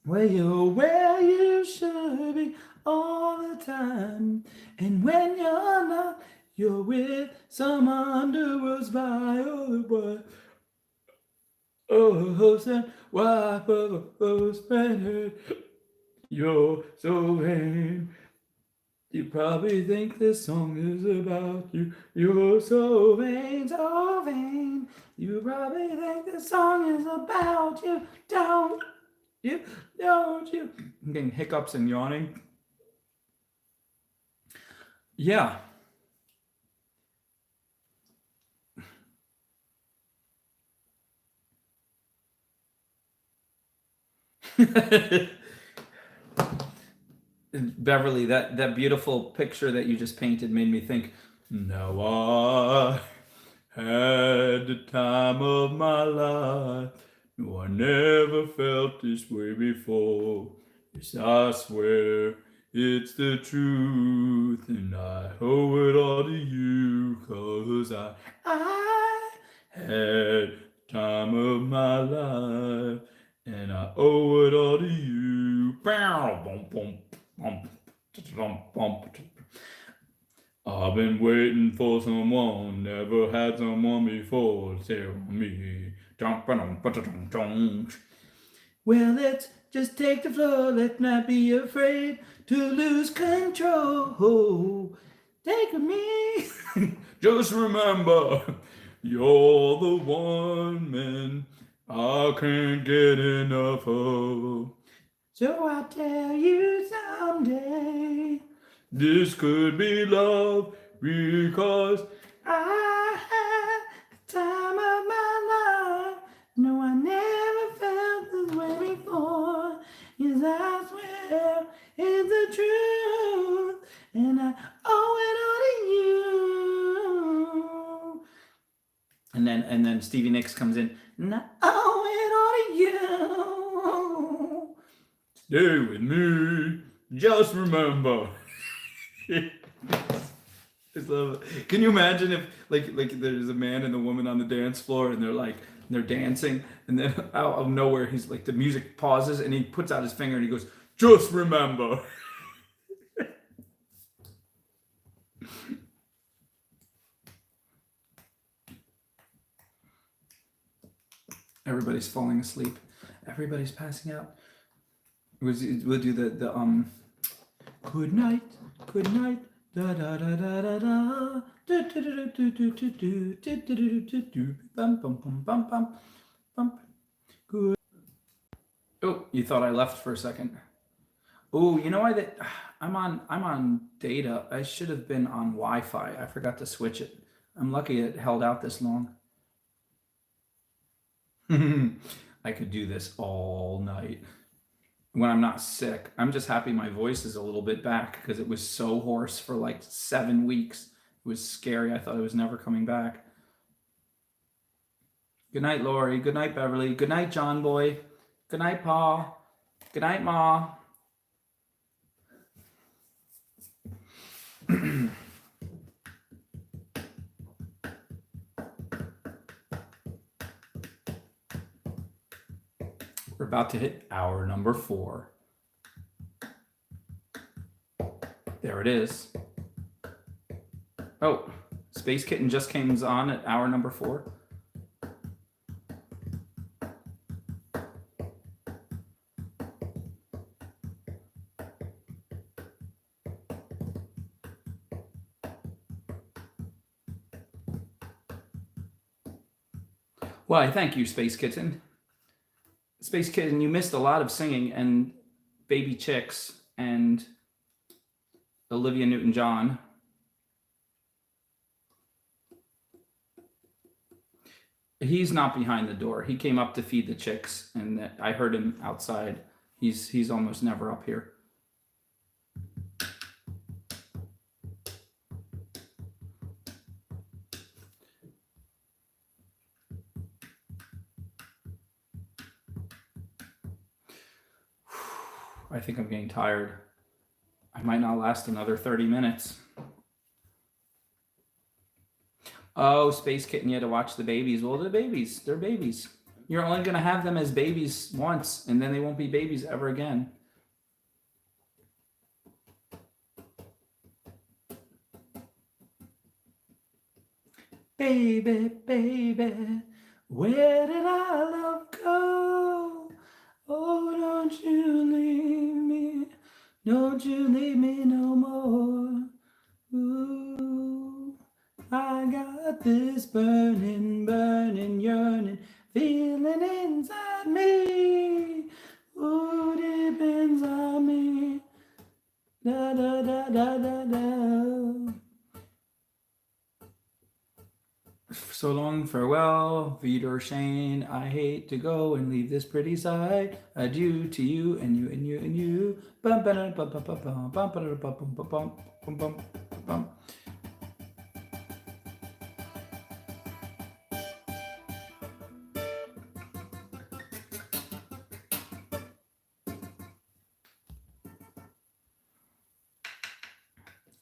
where you're where you should be all the time. And when you're not, you're with some underworld's violet boy. Oh, host and wife of a postman. You're so vain. You probably think this song is about you. You're so vain, so vain. You probably think this song is about you. Don't you? Don't you? I'm getting hiccups and yawning. Yeah. Beverly, that beautiful picture that you just painted made me think, Now I had the time of my life. No, I never felt this way before. Yes, I swear it's the truth, and I owe it all to you, 'cause I had the time of my life, and I owe it all to you. Bow, bum, bum, bum, bum, bum. I've been waiting for someone, never had someone before. Tell me. Well, let's just take the floor. Let's not be afraid to lose control. Take me. Just remember, you're the one man I can't get enough of. So I'll tell you someday. This could be love because I had the time of my life. No, I never felt this way before. Yes, I swear it's the truth, and I owe it all to you. And then Stevie Nicks comes in, and I owe it all to you. Stay with me. Just remember. I love it. Can you imagine if like there's a man and a woman on the dance floor and they're dancing, and then out of nowhere he's like, the music pauses and he puts out his finger and he goes, just remember. Everybody's falling asleep. Everybody's passing out. We'll do the good night, da da da da da da, bum bum bum bum bum bum. Good. Oh, you thought I left for a second. Oh, you know what? I'm on data. I should have been on Wi-Fi. I forgot to switch it. I'm lucky it held out this long. I could do this all night when I'm not sick. I'm just happy my voice is a little bit back because it was so hoarse for like 7 weeks. It was scary. I thought it was never coming back. Good night, Lori. Good night, Beverly. Good night, John Boy. Good night, Paul. Good night, Ma. We're about to hit hour number 4. There it is. Oh, Space Kitten just came on at hour number 4. Why, thank you, Space Kitten. Space Kitten, you missed a lot of singing and Baby Chicks and Olivia Newton-John. He's not behind the door. He came up to feed the chicks, and I heard him outside. He's almost never up here. I think I'm getting tired. I might not last another 30 minutes. Oh, Space Kitten, you had to watch the babies. Well, they're babies. They're babies. You're only going to have them as babies once, and then they won't be babies ever again. Baby, baby, where did our love go? Oh, don't you leave me. Don't you leave me no more. Ooh, I got this burning, burning, yearning feeling inside me. Ooh, deep inside me. Da da da da da da. So long, farewell, Wiedersehen. I hate to go and leave this pretty side. Adieu to you and you and you and you. Bum, ba, da, bum, bum, bum, bum, bum, ba, da, bum, bum, bum, bum, bum, bum.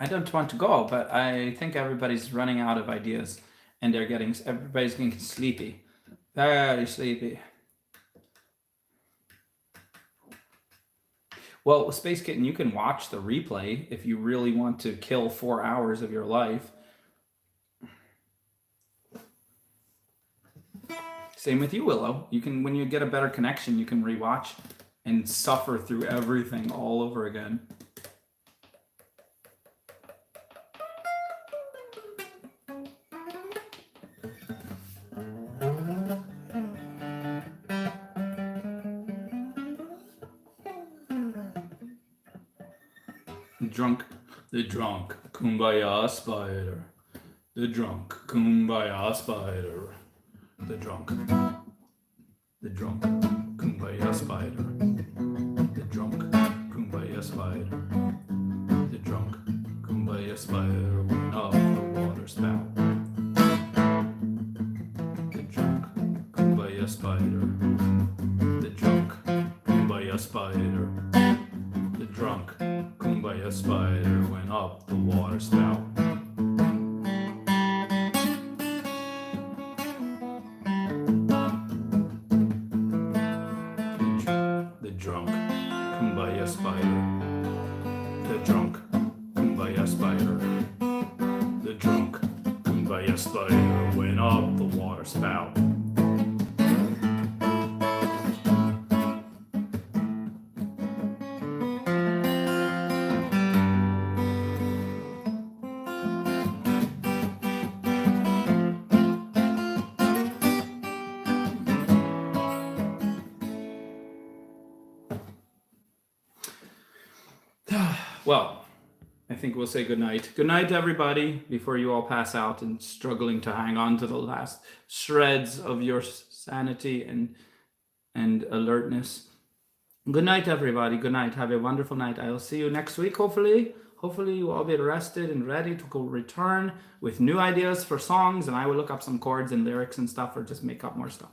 I don't want to go, but I think everybody's running out of ideas and everybody's getting sleepy. Very sleepy. Well, Space Kitten, you can watch the replay if you really want to kill 4 hours of your life. Same with you, Willow. You can, when you get a better connection, you can rewatch and suffer through everything all over again. The drunk kumbaya spider. The drunk kumbaya spider. The drunk kumbaya spider. The drunk kumbaya spider. The drunk kumbaya spider went up the water spout. The drunk kumbaya spider. The drunk kumbaya spider. The drunk kumbaya spider went up the water spout. The drunk kumbaya spider. The drunk kumbaya spider. The drunk kumbaya spider went up the water spout. Well, I think we'll say good night. Good night, everybody, before you all pass out and struggling to hang on to the last shreds of your sanity and alertness. Good night, everybody. Good night. Have a wonderful night. I'll see you next week, hopefully. Hopefully you all be rested and ready to go return with new ideas for songs, and I will look up some chords and lyrics and stuff, or just make up more stuff.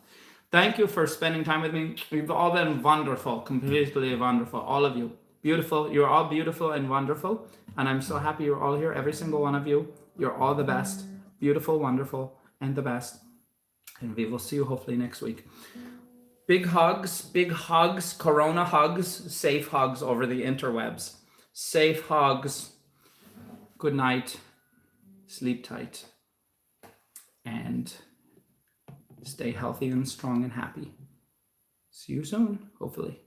Thank you for spending time with me. You've all been wonderful, completely wonderful, all of you. Beautiful. You're all beautiful and wonderful. And I'm so happy you're all here. Every single one of you. You're all the best. Beautiful, wonderful, and the best. And we will see you hopefully next week. Big hugs, Corona hugs, safe hugs over the interwebs. Safe hugs. Good night. Sleep tight. And stay healthy and strong and happy. See you soon, hopefully.